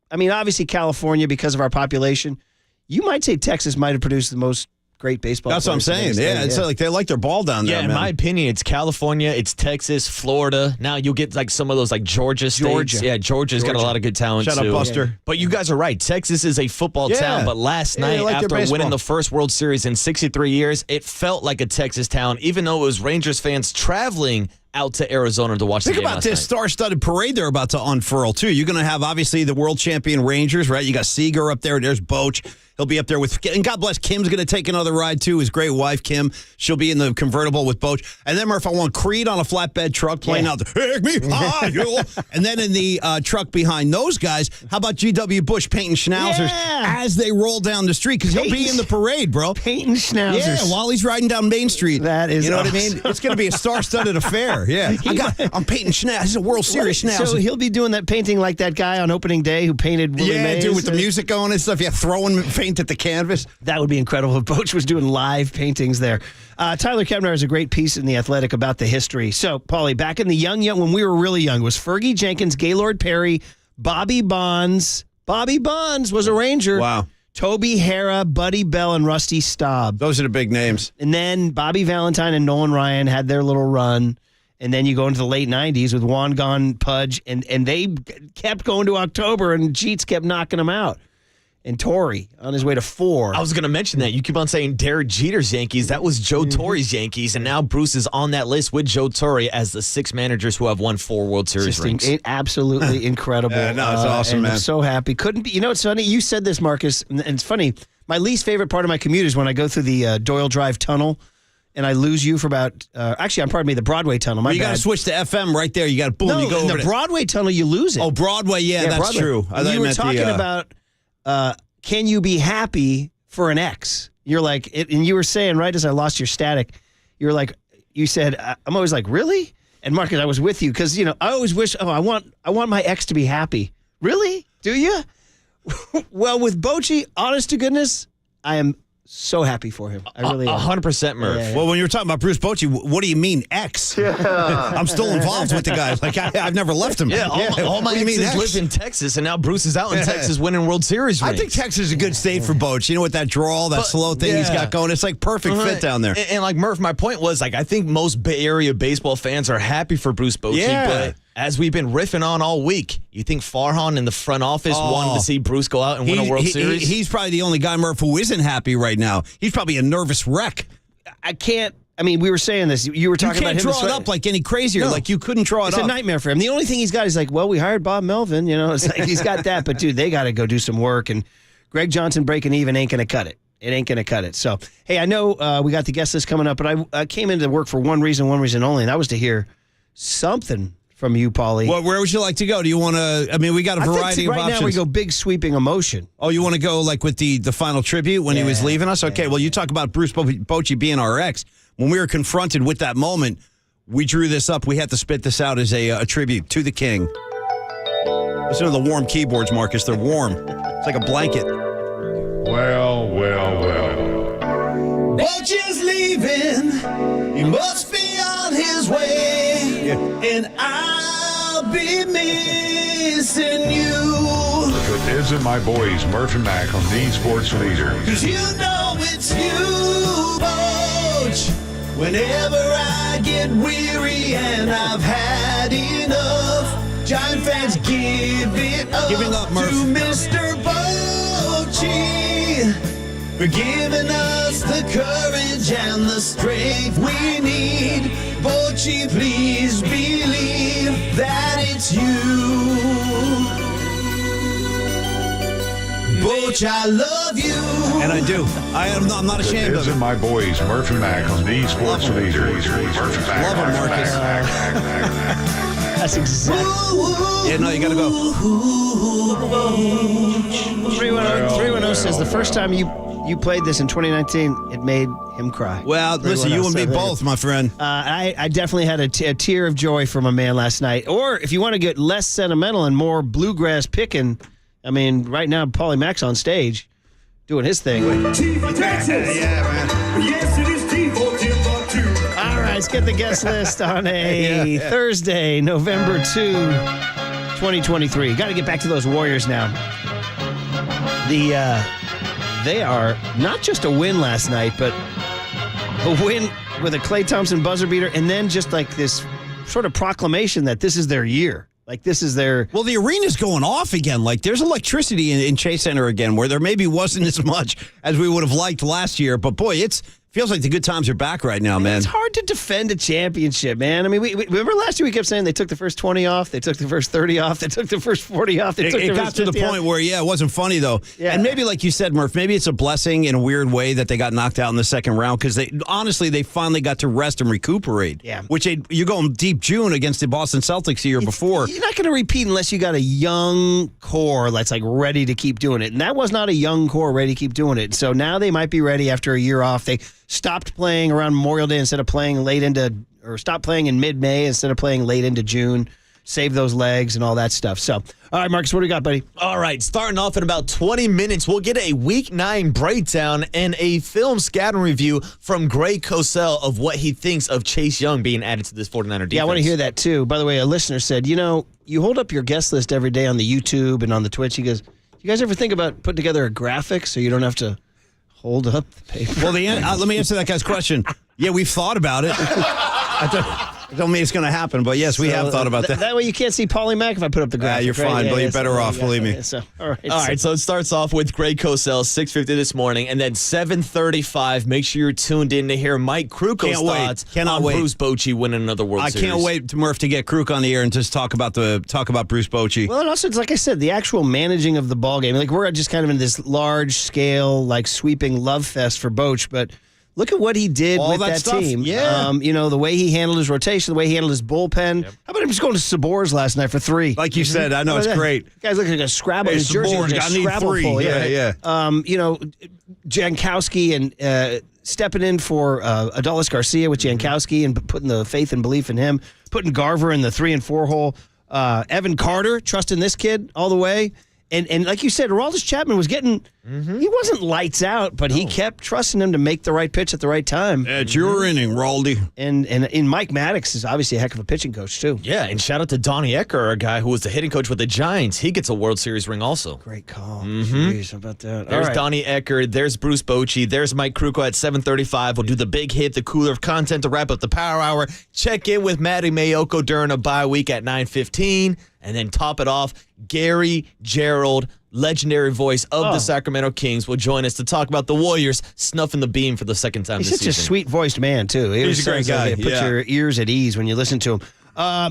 I mean, obviously California because of our population. You might say Texas might have produced the most great baseball. That's what I'm saying. Yeah, it's like they like their ball down there. Yeah, in my opinion, it's California, it's Texas, Florida. Now you'll get like some of those like Georgia states. Yeah, Georgia's got a lot of good talent Shut too. up, Buster. Yeah. But you guys are right. Texas is a football town. But last night, after winning the first World Series in 63 years, it felt like a Texas town, even though it was Rangers fans traveling out to Arizona to watch the game. Think about this star-studded parade they're about to unfurl, too. You're going to have, obviously, the world champion Rangers, right? You got Seager up there. There's Bochy. He'll be up there with, and God bless, Kim's going to take another ride, too. His great wife, Kim. She'll be in the convertible with Bochy. And then, Murph, I want Creed on a flatbed truck playing out the, "Take me higher." And then in the truck behind those guys, how about G.W. Bush painting schnauzers as they roll down the street? Because he'll be in the parade, bro. Painting schnauzers. Yeah, while he's riding down Main Street. That is You know awesome. what I mean? It's going to be a star-studded affair. Yeah. I'm painting schnauzers. This is a World Series schnauzer. So he'll be doing that painting like that guy on opening day who painted Willie Mays. Dude, with the music going and stuff. Yeah, throwing paint at the canvas. That would be incredible if Bochy was doing live paintings there. Tyler Kepner has a great piece in The Athletic about the history. So, Paulie, back in the young, when we were really young, it was Fergie Jenkins, Gaylord Perry, Bobby Bonds. Bobby Bonds was a Ranger. Wow. Toby Harrah, Buddy Bell, and Rusty Staub. Those are the big names. And then Bobby Valentine and Nolan Ryan had their little run. And then you go into the late 90s with Juan Gon, Pudge, and they kept going to October, and Jeets kept knocking them out. And Torrey on his way to 4. I was going to mention that. You keep on saying Derek Jeter's Yankees. That was Joe Torre's Yankees, and now Bruce is on that list with Joe Torre as the 6 managers who have won 4 World Series rings. Absolutely incredible. Yeah, no, it's awesome, man. I'm so happy. Couldn't be. You know, it's funny. You said this, Marcus, and it's funny. My least favorite part of my commute is when I go through the Doyle Drive tunnel. And I lose you for about, the Broadway tunnel. You got to switch to FM right there. You got to boom. No, you go in over the Broadway tunnel, you lose it. Oh, Broadway, that's Broadway. true. You were talking about, can you be happy for an ex? You're like, and you were saying right as I lost your static, you said, I'm always like, really? And Marcus, I was with you because I always wish, I want my ex to be happy. Really? Do you? Well, with Bochy, honest to goodness, I am so happy for him. I really am. 100% Murph. Yeah. Well, when you were talking about Bruce Bochy, what do you mean ex? I'm still involved with the guy. Like I've never left him. Yeah, all my exes live in Texas, and now Bruce is out in Texas winning World Series rings. I think Texas is a good state for Bochy. You know, with that drawl, that slow thing he's got going, it's like perfect fit down there. And like Murph, my point was I think most Bay Area baseball fans are happy for Bruce Bochy, but as we've been riffing on all week, you think Farhan in the front office wanted to see Bruce go out and win a World Series? He's probably the only guy, Murph, who isn't happy right now. He's probably a nervous wreck. We were saying this. You were talking about him. You can't draw it up like any crazier. No. Like you couldn't draw it up. It's a nightmare for him. The only thing he's got is we hired Bob Melvin. It's like he's got that. But, dude, they got to go do some work. And Greg Johnson breaking even ain't going to cut it. It ain't going to cut it. So, hey, I know we got the guest list coming up, but I came into work for one reason only, and that was to hear something from you, Paulie. Well, where would you like to go? Do you want to? We got a variety of options. Right now we go big sweeping emotion. Oh, you want to go with the final tribute when he was leaving us? Okay, well, you talk about Bruce Bochy being our ex. When we were confronted with that moment, we drew this up. We had to spit this out as a tribute to the king. Listen to the warm keyboards, Marcus. They're warm. It's like a blanket. Well. Bochy's leaving. He must be on his way. Yeah. And I'll be missing you. But isn't my boys Murph and Mac on the sports leader? Cause you know it's you, Boch. Whenever I get weary and I've had enough, Giant fans give it up, Murph. to Mr. Bochy for giving us the courage and the strength we need. Bochy, please believe that it's you. Boch, I love you. And I do. I'm not ashamed of it. Isn't my boys Murph and Mac on the sports leader? Murph and Mac. Love him, Marcus. That's exactly. Yeah, no, you got to go. 310 says the first time you played this in 2019, it made him cry. Well, listen, you and me both, my friend. I definitely had a tear of joy from a man last night. Or if you want to get less sentimental and more bluegrass picking, I mean, right now, Paulie Mac's on stage doing his thing. Texas. Yeah, man. Yes, it is Timbuktu. All right, let's get the guest list on a Thursday, November 2, 2023. Got to get back to those Warriors now. They are not just a win last night, but a win with a Klay Thompson buzzer beater, and then just like this sort of proclamation that this is their year. Like, this is their... Well, the arena's going off again. Like, there's electricity in Chase Center again, where there maybe wasn't as much as we would have liked last year. But, boy, feels like the good times are back right now, man. It's hard to defend a championship, man. I mean, we remember last year we kept saying they took the first 20 off, they took the first 30 off, they took the first 40 off, It got to the point where, it wasn't funny, though. Yeah. And maybe, like you said, Murph, maybe it's a blessing in a weird way that they got knocked out in the second round, because they finally got to rest and recuperate. Yeah. Which you're going deep June against the Boston Celtics the year before. You're not going to repeat unless you got a young core that's like ready to keep doing it. And that was not a young core ready to keep doing it. So now they might be ready after a year off. They stopped playing around Memorial Day instead of playing stopped playing in mid-May instead of playing late into June. Save those legs and all that stuff. So, all right, Marcus, what do you got, buddy? All right, starting off in about 20 minutes, we'll get a Week 9 breakdown and a film scouting review from Greg Cosell of what he thinks of Chase Young being added to this 49er defense. Yeah, I want to hear that, too. By the way, a listener said, you hold up your guest list every day on the YouTube and on the Twitch. He goes, you guys ever think about putting together a graphic so you don't have to hold up the paper? Well, let me answer that guy's question. Yeah, we've thought about it. I don't mean it's going to happen, but yes, we have thought about that. That way you can't see Paulie Mac if I put up the graphic. You're fine, but you're better off, believe me. All right, so it starts off with Greg Cosell, 6:50 this morning, and then 7:35. Make sure you're tuned in to hear Mike Kruko's thoughts on Bruce Bochy winning another World Series. I can't wait, Murph, to get Kruk on the air and just talk about Bruce Bochy. Well, and also, it's like I said, the actual managing of the ball game. Like, we're just kind of in this large scale, like sweeping love fest for Boch, but look at what he did with that team. Yeah. The way he handled his rotation, the way he handled his bullpen. Yep. How about him just going to Sabors last night for 3? Like you said, I know, it's great. Guys look like a Scrabble. Hey, His jersey Sabors, like a I need Scrabble 3. pull. Yeah. Jankowski and stepping in for Adolis Garcia with Jankowski and putting the faith and belief in him. Putting Garver in the 3 and 4 hole. Evan Carter, trusting this kid all the way. And like you said, Aroldis Chapman was getting, he wasn't lights out, but he kept trusting him to make the right pitch at the right time. It's your inning, Raldy. And Mike Maddox is obviously a heck of a pitching coach, too. Yeah, and shout out to Donnie Ecker, a guy who was the hitting coach with the Giants. He gets a World Series ring also. Great call. Jeez, how about that? There's Donnie Ecker. There's Bruce Bochy. There's Mike Kruko at 7:35. We'll do the big hit, the cooler of content to wrap up the Power Hour. Check in with Matty Mayoko during a bye week at 9:15. And then top it off, Gary Gerald, legendary voice of the Sacramento Kings, will join us to talk about the Warriors snuffing the beam for the second time this season. He's such a sweet-voiced man, too. He's a great guy. It puts your ears at ease when you listen to him.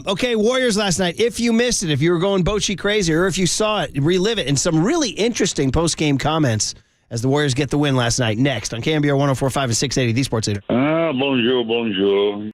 Okay, Warriors last night. If you missed it, if you were going Bochy crazy, or if you saw it, relive it. And some really interesting post-game comments as the Warriors get the win last night. Next on KNBR 104.5 and 680, the Sports Leader. Bonjour.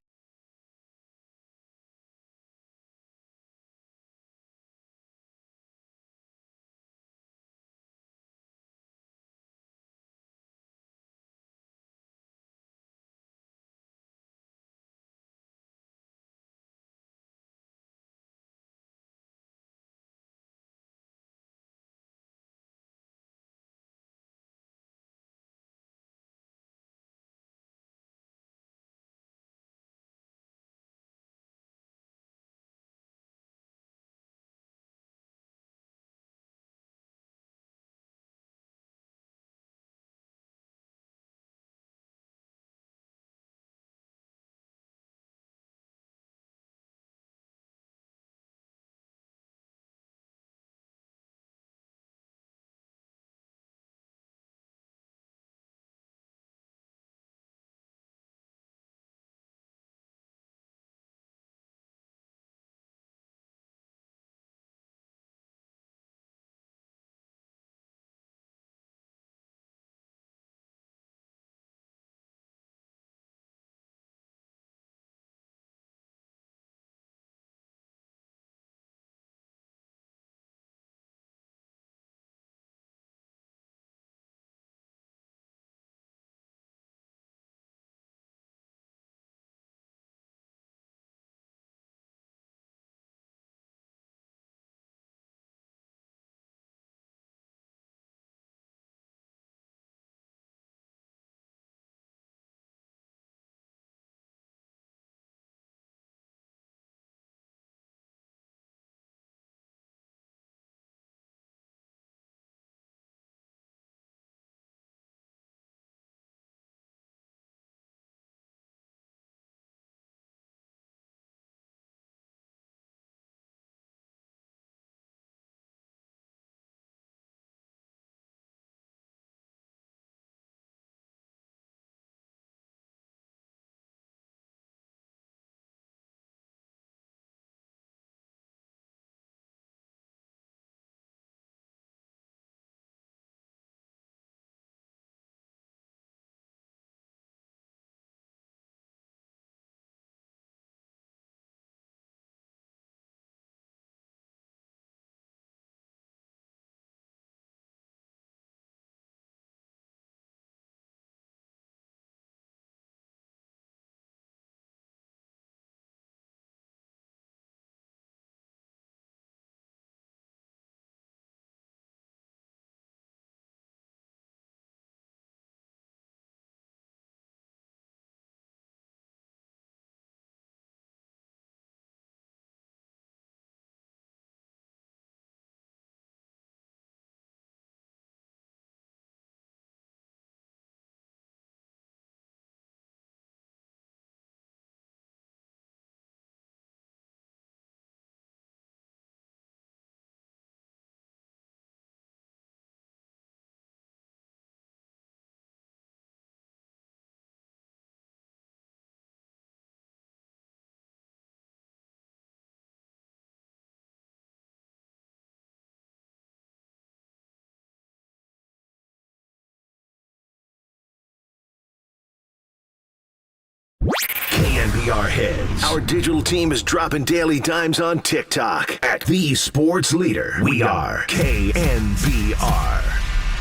KNBR heads. Our digital team is dropping daily dimes on TikTok at The Sports Leader. We are KNBR.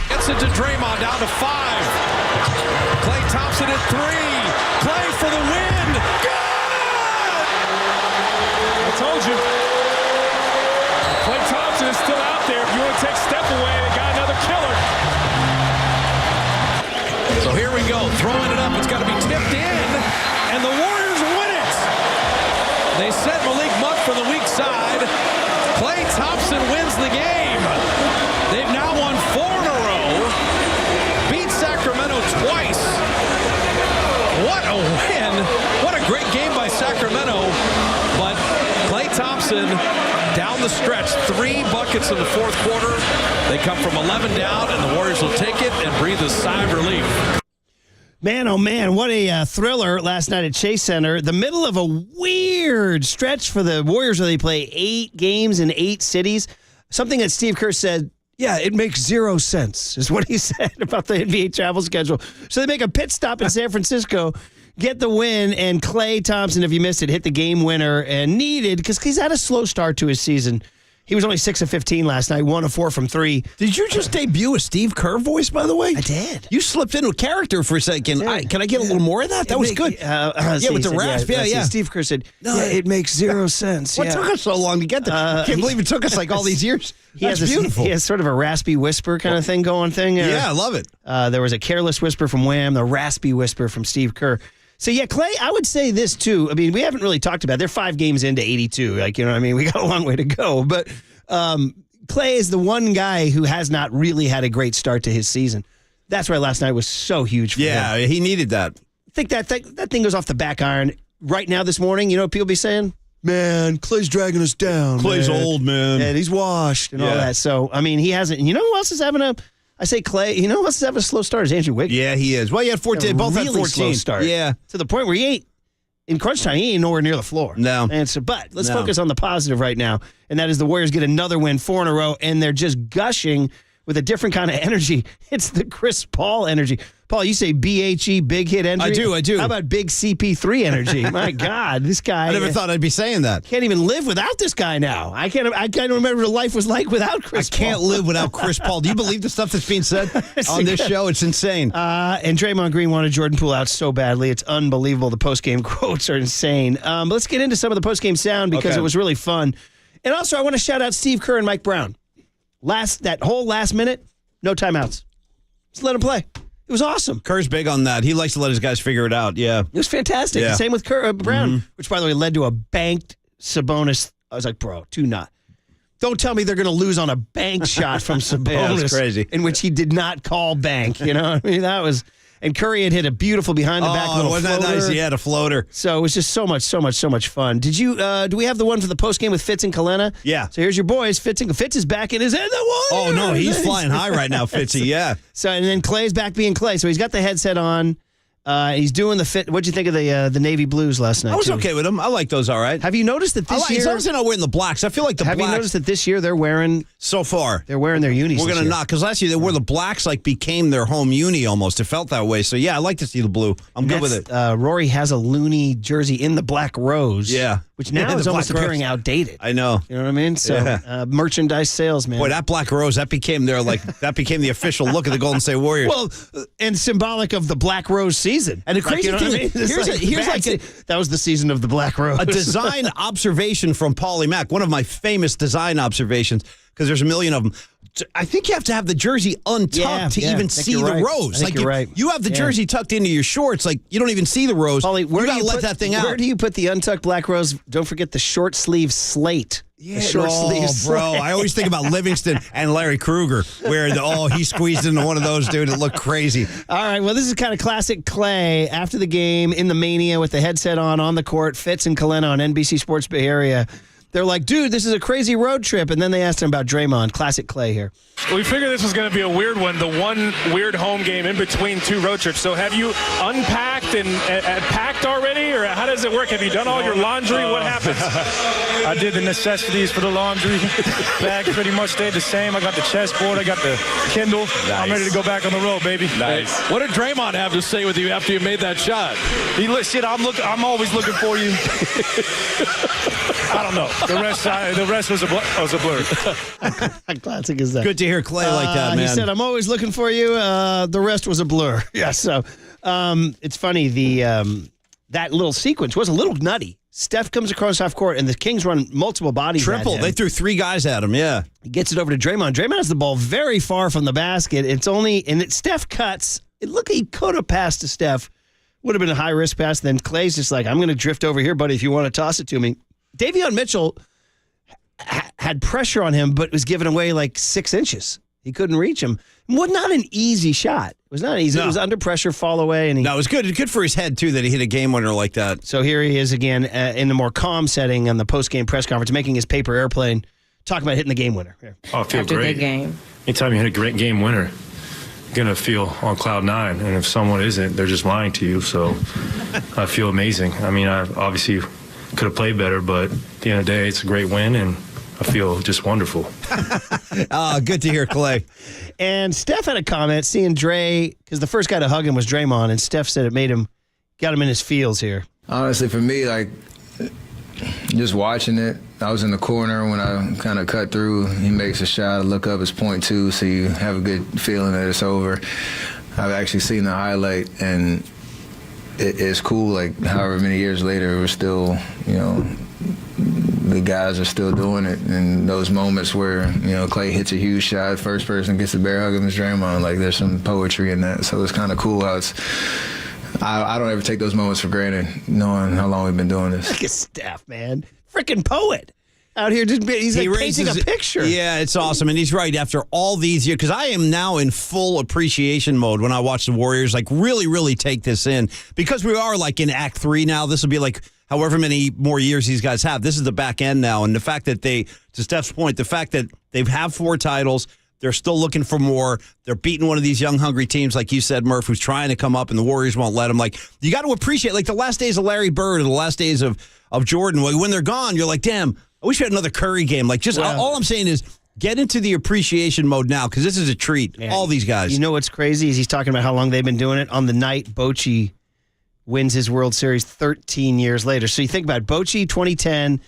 Gets it to Draymond, down to 5. Klay Thompson at 3. Klay for the win. Good! I told you. Klay Thompson is still out there. If you want to take Steph away, they got another killer. So here we go, throwing it up. It's got to be tipped in, and the Warriors win it. They set Malik Monk for the weak side. Klay Thompson wins the game. They've now won 4 in a row. Beat Sacramento twice. What a win. What a great game by Sacramento. But Klay Thompson down the stretch, 3 buckets in the fourth quarter. They come from 11 down, and the Warriors will take it and breathe a sigh of relief. Man, oh man, what a thriller last night at Chase Center. The middle of a weird stretch for the Warriors where they play 8 games in 8 cities. Something that Steve Kerr said, yeah, it makes 0 sense, is what he said about the NBA travel schedule. So they make a pit stop in San Francisco, get the win, and Klay Thompson, if you missed it, hit the game winner and needed, because he's had a slow start to his season. He was only 6 of 15 last night, 1 of 4 from 3. Did you just debut a Steve Kerr voice, by the way? I did. You slipped into a character for a second. Can I get a little more of that? That was good. With the rasp. Yeah. Steve Kerr said, it makes 0 sense. What took us so long to get there? I can't believe it took us like all these years. That's beautiful. He has sort of a raspy whisper kind of thing going. Yeah, I love it. There was a careless whisper from Wham, the raspy whisper from Steve Kerr. So, yeah, Klay, I would say this, too. I mean, we haven't really talked about it. They're 5 games into 82. Like, you know what I mean? We got a long way to go. But Klay is the one guy who has not really had a great start to his season. That's why last night was so huge for him. Yeah, he needed that. I think that thing goes off the back iron. Right now this morning, you know what people be saying? Man, Klay's dragging us down. Clay's old, man. And he's washed and all that. So, I mean, he hasn't. You know who else is having I say Klay, you know who else is having a slow start is Andrew Wiggins. Yeah, he is. Well, he had 14. Both had 14. Slow start. Yeah. To the point where he ain't, in crunch time, he ain't nowhere near the floor. No. And so, but let's focus on the positive right now, and that is the Warriors get another win, 4 in a row, and they're just gushing with a different kind of energy. It's the Chris Paul energy. Paul, you say BHE, big hit energy? I do. How about big CP3 energy? My God, this guy. I never thought I'd be saying that. Can't even live without this guy now. I can't remember what life was like without Chris Paul. I can't live without Chris Paul. Do you believe the stuff that's being said on this show? It's insane. And Draymond Green wanted Jordan Poole out so badly. It's unbelievable. The post-game quotes are insane. But let's get into some of the post-game sound because it was really fun. And also, I want to shout out Steve Kerr and Mike Brown. That whole last minute, no timeouts. Just let them play. It was awesome. Kerr's big on that. He likes to let his guys figure it out. Yeah. It was fantastic. Yeah. Same with Brown, which, by the way, led to a banked Sabonis. I was like, bro, do not. Don't tell me they're going to lose on a bank shot from Sabonis. Yeah, that's crazy. In which he did not call bank. You know what I mean? That was... And Curry had hit a beautiful behind-the-back little wasn't floater. that nice? He had a floater. So it was just so much fun. Did you? Do we have the one for the postgame with Fitz and Kalena? Yeah. So here's your boys. Fitz is back in his end. Oh, no, he's flying high right now, Fitzy, yeah. So, and then Clay's back being Klay. So he's got the headset on. He's doing the fit. What'd you think of the Navy Blues last night? I was okay with them. I like those all right. Have you noticed that this year? As long as they're not wearing the blacks. I feel like the blacks. Have you noticed that this year they're wearing. So far. They're wearing their unis. We're going to knock. Because last year they wore the blacks became their home uni almost. It felt that way. So, yeah, I like to see the blue. I'm good with it. Rory has a loony jersey in the black rose. Yeah. Which now is almost appearing outdated. I know. You know what I mean? So, merchandise sales, man. Boy, that black rose, that became the official look of the Golden State Warriors. Well, and symbolic of the black rose season. And the crazy thing, that was the season of the black rose. A design observation from Paulie Mack, one of my famous design observations, because there's a million of them. I think you have to have the jersey untucked to even see the rose. You're right. You have the jersey tucked into your shorts, you don't even see the rose. Paulie, you got to let that thing out. Where do you put the untucked black rose? Don't forget the short sleeve slate. Yeah, bro. I always think about Livingston and Larry Krueger, where he squeezed into one of those, dude. It looked crazy. All right, well, this is kind of classic Klay after the game in the Mania with the headset on the court. Fitz and Kalena on NBC Sports Bay Area. They're like, dude, this is a crazy road trip. And then they asked him about Draymond. Classic Klay here. We figured this was going to be a weird one, the one weird home game in between 2 road trips. So have you unpacked and packed already, or how does it work? Have you done all your laundry? What happens? I did the necessities for the laundry. Bag pretty much stayed the same. I got the chessboard. I got the Kindle. Nice. I'm ready to go back on the road, baby. Nice. What did Draymond have to say with you after you made that shot? He look, shit. I'm always looking for you. I don't know. The rest was a blur. How classic is that? Good to hear Klay like that, man. He said, I'm always looking for you. The rest was a blur. Yeah, so it's funny. That little sequence was a little nutty. Steph comes across half court, and the Kings run multiple bodies. Triple. They threw 3 guys at him, yeah. He gets it over to Draymond. Draymond has the ball very far from the basket. Steph cuts. He could have passed to Steph. Would have been a high-risk pass. Then Klay's just like, I'm going to drift over here, buddy, if you want to toss it to me. Davion Mitchell had pressure on him, but was giving away like 6 inches. He couldn't reach him. Was not an easy shot. It was not easy. No. It was under pressure, fall away. And it was good. Good for his head, too, that he hit a game winner like that. So here he is again in the more calm setting on the post-game press conference, making his paper airplane, talking about hitting the game winner. Here. Oh, I feel After great. the game. Anytime you hit a great game winner, you're going to feel on cloud 9. And if someone isn't, they're just lying to you. So I feel amazing. I mean, I obviously could have played better, but at the end of the day, it's a great win, and I feel just wonderful. Good to hear, Klay. And Steph had a comment seeing Dre, because the first guy to hug him was Draymond, and Steph said it got him in his feels here. Honestly, for me, like, just watching it, I was in the corner when I kind of cut through. He makes a shot. I look up, it's .2, so you have a good feeling that it's over. I've actually seen the highlight, and it's cool, like, however many years later, we're still, the guys are still doing it. And those moments where, Klay hits a huge shot, first person gets a bear hug him is Draymond. Like, there's some poetry in that. So it's kind of cool how I don't ever take those moments for granted, knowing how long we've been doing this. Look at Steph, man. Freaking poet. Out here, he's painting a picture. Yeah, it's awesome. And he's right. After all these years, because I am now in full appreciation mode when I watch the Warriors, like, really, really take this in. Because we are, like, in Act 3 now. This will be, like, however many more years these guys have. This is the back end now. And the fact that to Steph's point, the fact that they have 4 titles, they're still looking for more. They're beating one of these young, hungry teams, like you said, Murph, who's trying to come up, and the Warriors won't let them. Like, you got to appreciate, like, the last days of Larry Bird or the last days of Jordan. When they're gone, you're like, damn, I wish we had another Curry game. Like, just all I'm saying is get into the appreciation mode now, because this is a treat. Man, all these guys. You know what's crazy is he's talking about how long they've been doing it. On the night Bochy wins his World Series 13 years later. So you think about it, Bochy 2010,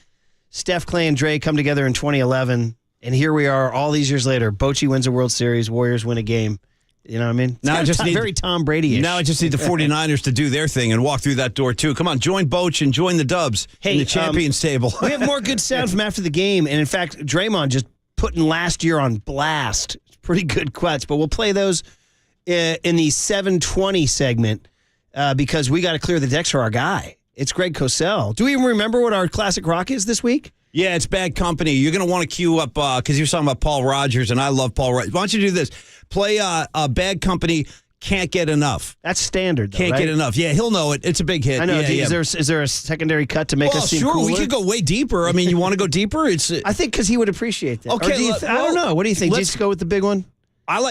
Steph, Klay, and Dre come together in 2011, and here we are all these years later. Bochy wins a World Series, Warriors win a game. You know what I mean? It's now I just need very Tom Brady-ish. Now I just need the 49ers to do their thing and walk through that door, too. Come on, join Boch and join the Dubs in the champions table. We have more good sound from after the game, and in fact, Draymond just putting last year on blast. It's pretty good quotes, but we'll play those in the 7:20 segment because we got to clear the decks for our guy. It's Greg Cosell. Do we even remember what our classic rock is this week? Yeah, it's Bad Company. You're going to want to queue up because you were talking about Paul Rogers, and I love Paul Rogers. Why don't you do this? Play Bad Company, Can't Get Enough. That's standard, though, Can't right? Get Enough. Yeah, he'll know it. It's a big hit. I know. Yeah, Is there a secondary cut to make us seem sure. cooler? We could go way deeper. I mean, you want to go deeper? I think because he would appreciate that. Okay. I don't know. What do you think? Let's go with the big one. I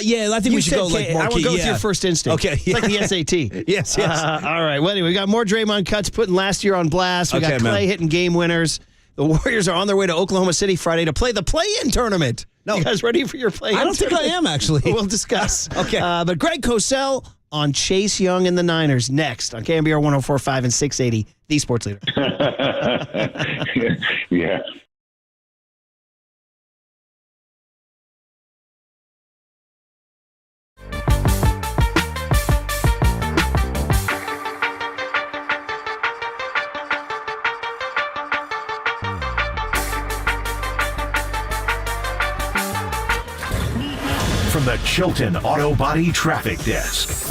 think we should go like more. I will go with your first instinct. Okay. It's like the SAT. Yes. All right. Well, anyway, we got more Draymond cuts putting last year on blast. We got Klay hitting game winners. The Warriors are on their way to Oklahoma City Friday to play the play-in tournament. No. You guys ready for your play-in tournament? I don't think I am, actually. We'll discuss. Okay. But Greg Cosell on Chase Young and the Niners next on KNBR 104.5 and 680, the sports leader. Yeah. From the Chilton Auto Body Traffic Desk.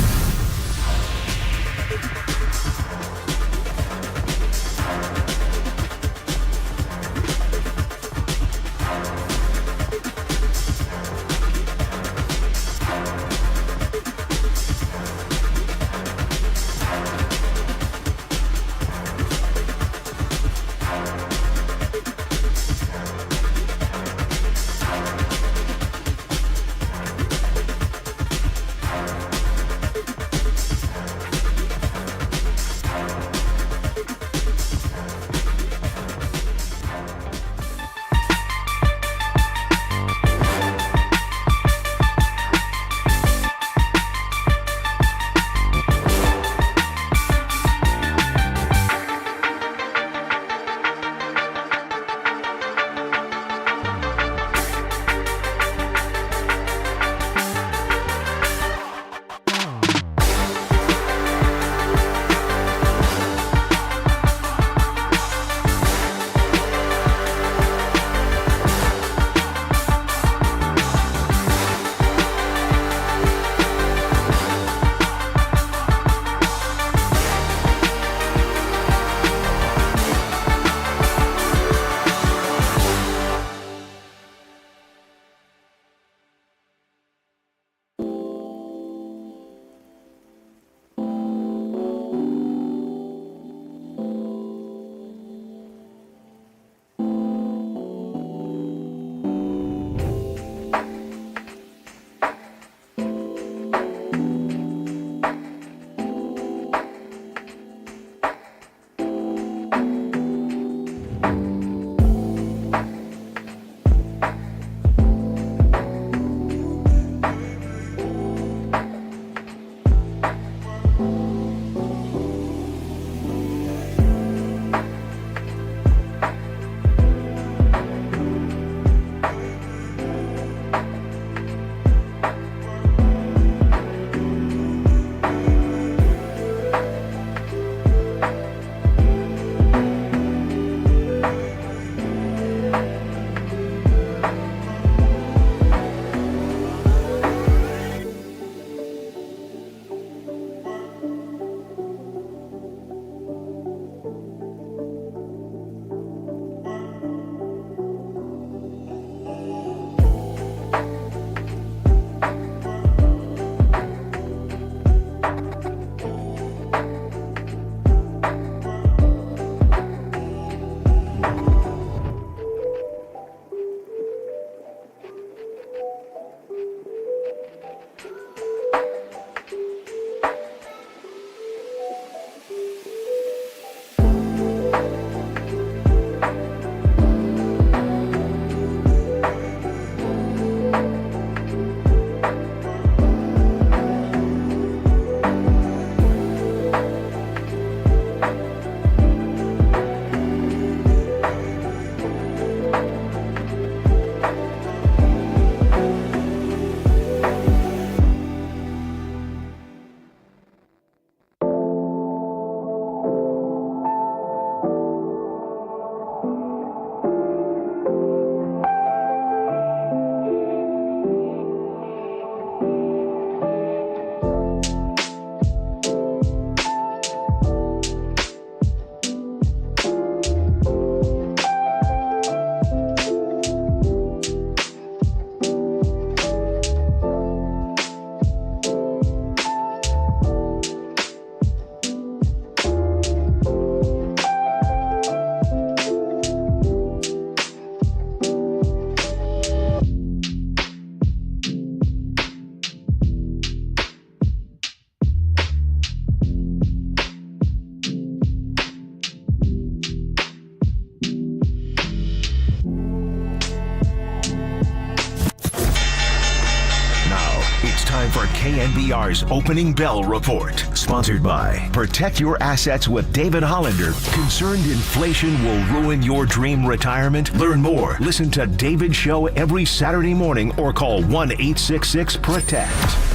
for KNBR's Opening Bell Report. Sponsored by Protect Your Assets with David Hollander. Concerned inflation will ruin your dream retirement? Learn more. Listen to David's show every Saturday morning or call 1-866-PROTECT.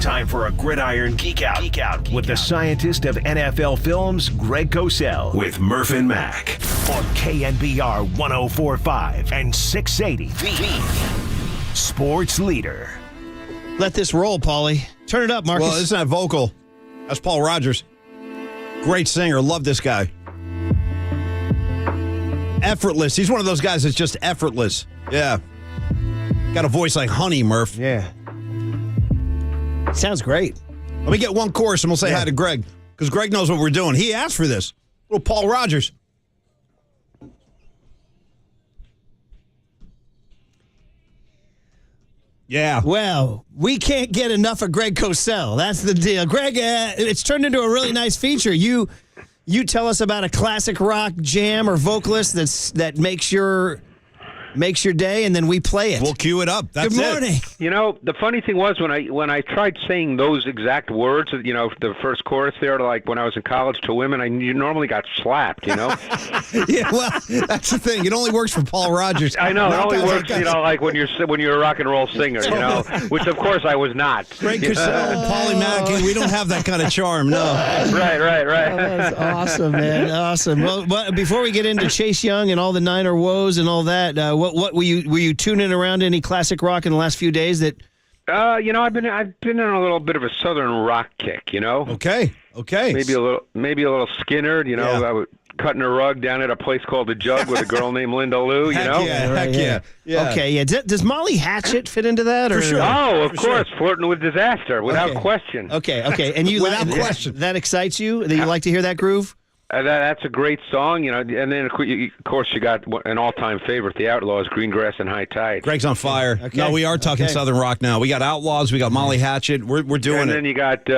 Time for a Gridiron Geek Out with the scientist of NFL films, Greg Cosell, with Murph and Mac on KNBR 104.5 and 680, the sports leader. Let this roll, Paulie. Turn it up, Marcus. Well, it's not vocal. That's Paul Rogers. Great singer. Love this guy. Effortless. He's one of those guys that's just effortless. Yeah. Got a voice like honey, Murph. Yeah. Sounds great. Let me get one chorus and we'll say hi to Greg, because Greg knows what we're doing. He asked for this. Little Paul Rogers. Yeah. Well, we can't get enough of Greg Cosell. That's the deal. Greg, it's turned into a really nice feature. You tell us about a classic rock jam or vocalist that makes your day, and then we play it. We'll cue it up. That's Good morning. You know, the funny thing was when I tried saying those exact words, you know, the first chorus there, like when I was in college to women, you normally got slapped, you know? Yeah, well, that's the thing. It only works for Paul Rogers. I know. It only works, you know, like when you're a rock and roll singer, you know, which of course I was not. Greg Cosell, Paulie Mack, we don't have that kind of charm, no. Right. Oh, that's awesome, man. Awesome. Well, but before we get into Chase Young and all the Niner woes and all that, what were you tuning around any classic rock in the last few days that? You know, I've been in a little bit of a southern rock kick, you know. Okay. Maybe a little Skinner, you know. Yeah. I was cutting a rug down at a place called The Jug with a girl named Linda Lou, you know. Heck yeah. Okay, yeah. Does Molly Hatchet fit into that? Or? For sure. Oh, of course, Flirting with Disaster, without question. Okay. And you without question, that excites you? That you like to hear that groove? That's a great song, you know. And then, of course, you got an all-time favorite, The Outlaws, Green Grass and High Tide. Greg's on fire. Okay. No, we are talking Southern rock now. We got Outlaws. We got Molly Hatchet. We're doing and it. then you got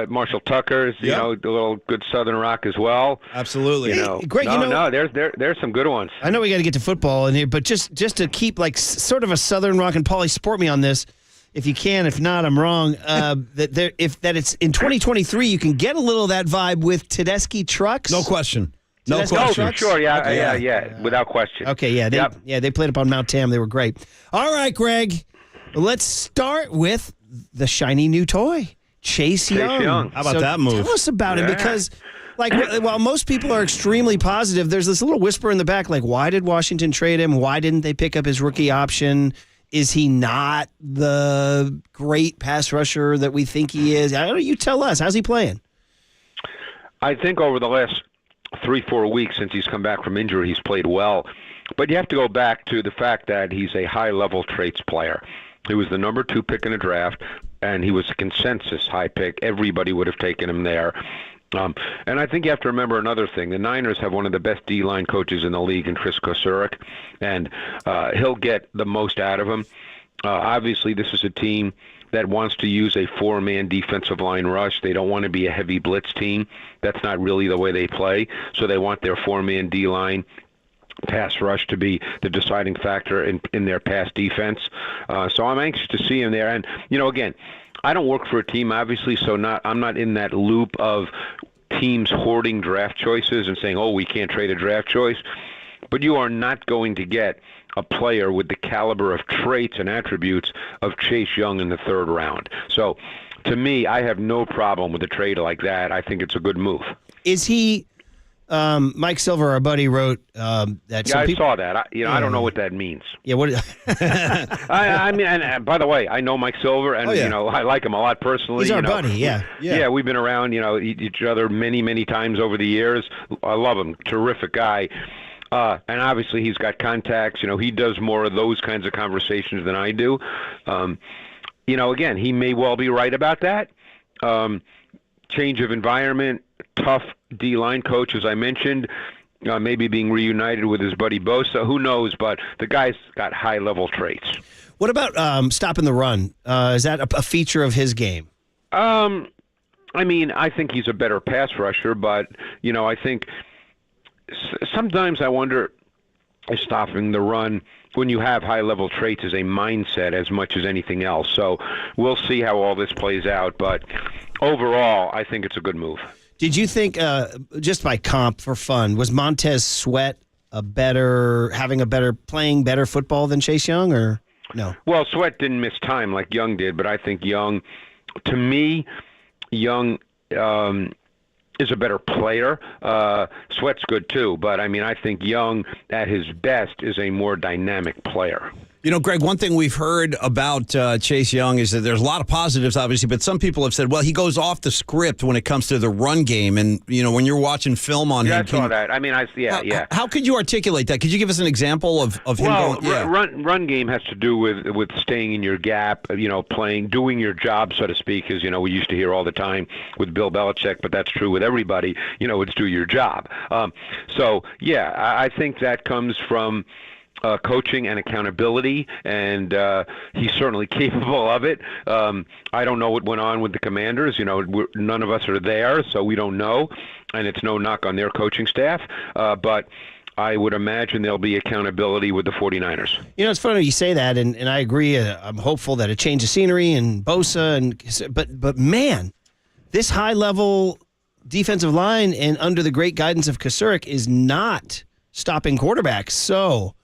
Marshall Tucker's, you know, a little good Southern rock as well. Absolutely. You know, Greg, there's some good ones. I know we got to get to football in here, but just to keep like sort of a Southern rock, and Paulie, support me on this. If you can, if not, I'm wrong. That it's in 2023, you can get a little of that vibe with Tedeschi Trucks. No question. Oh, sure, yeah, without question. Okay, yeah, they played up on Mount Tam. They were great. All right, Greg, let's start with the shiny new toy, Chase Young. How about that move? Tell us about it, because like while most people are extremely positive, there's this little whisper in the back, like, why did Washington trade him? Why didn't they pick up his rookie option? Is he not the great pass rusher that we think he is? I don't know. You tell us. How's he playing? I think over the last 3-4 weeks since he's come back from injury, he's played well. But you have to go back to the fact that he's a high-level traits player. He was the number 2 pick in the draft, and he was a consensus high pick. Everybody would have taken him there. And I think you have to remember another thing. The Niners have one of the best D-line coaches in the league in Chris Kosuric, and he'll get the most out of him. Obviously, this is a team that wants to use a 4-man defensive line rush. They don't want to be a heavy blitz team. That's not really the way they play. So they want their 4-man D-line pass rush to be the deciding factor in their pass defense. So I'm anxious to see him there. And, you know, again, I don't work for a team, obviously, so I'm not in that loop of teams hoarding draft choices and saying, oh, we can't trade a draft choice. But you are not going to get a player with the caliber of traits and attributes of Chase Young in the 3rd round. So, to me, I have no problem with a trade like that. I think it's a good move. Is he Mike Silver, our buddy, wrote that. Yeah, I saw that. I don't know what that means. Yeah, what? I mean, and by the way, I know Mike Silver, and you know, I like him a lot personally. He's our buddy. Yeah, we've been around, you know, each other many times over the years. I love him. Terrific guy. And obviously he's got contacts. You know, he does more of those kinds of conversations than I do. You know, again, he may well be right about that. Change of environment, tough D-line coach, as I mentioned. maybe being reunited with his buddy Bosa. Who knows? But the guy's got high-level traits. What about stopping the run? Is that a feature of his game? I mean, I think he's a better pass rusher, but, I think sometimes I wonder if stopping the run when you have high-level traits is a mindset as much as anything else. So we'll see how all this plays out, but overall, I think it's a good move. Did you think, just by comp for fun, was Montez Sweat playing better football than Chase Young, or no? Well, Sweat didn't miss time like Young did, but I think Young is a better player. Sweat's good too, but I think Young at his best is a more dynamic player. Greg, one thing we've heard about Chase Young is that there's a lot of positives, obviously, but some people have said, well, he goes off the script when it comes to the run game. And, when you're watching film on him. I saw that. How could you articulate that? Could you give us an example of him going? Yeah. Run game has to do with staying in your gap, doing your job, so to speak, as, we used to hear all the time with Bill Belichick, but that's true with everybody, it's do your job. I think that comes from coaching and accountability, and he's certainly capable of it. I don't know what went on with the Commanders. None of us are there, so we don't know, and it's no knock on their coaching staff. But I would imagine there'll be accountability with the 49ers. It's funny you say that, and I agree. I'm hopeful that a change of scenery and Bosa, but man, this high-level defensive line and under the great guidance of Kasurek is not stopping quarterbacks. So,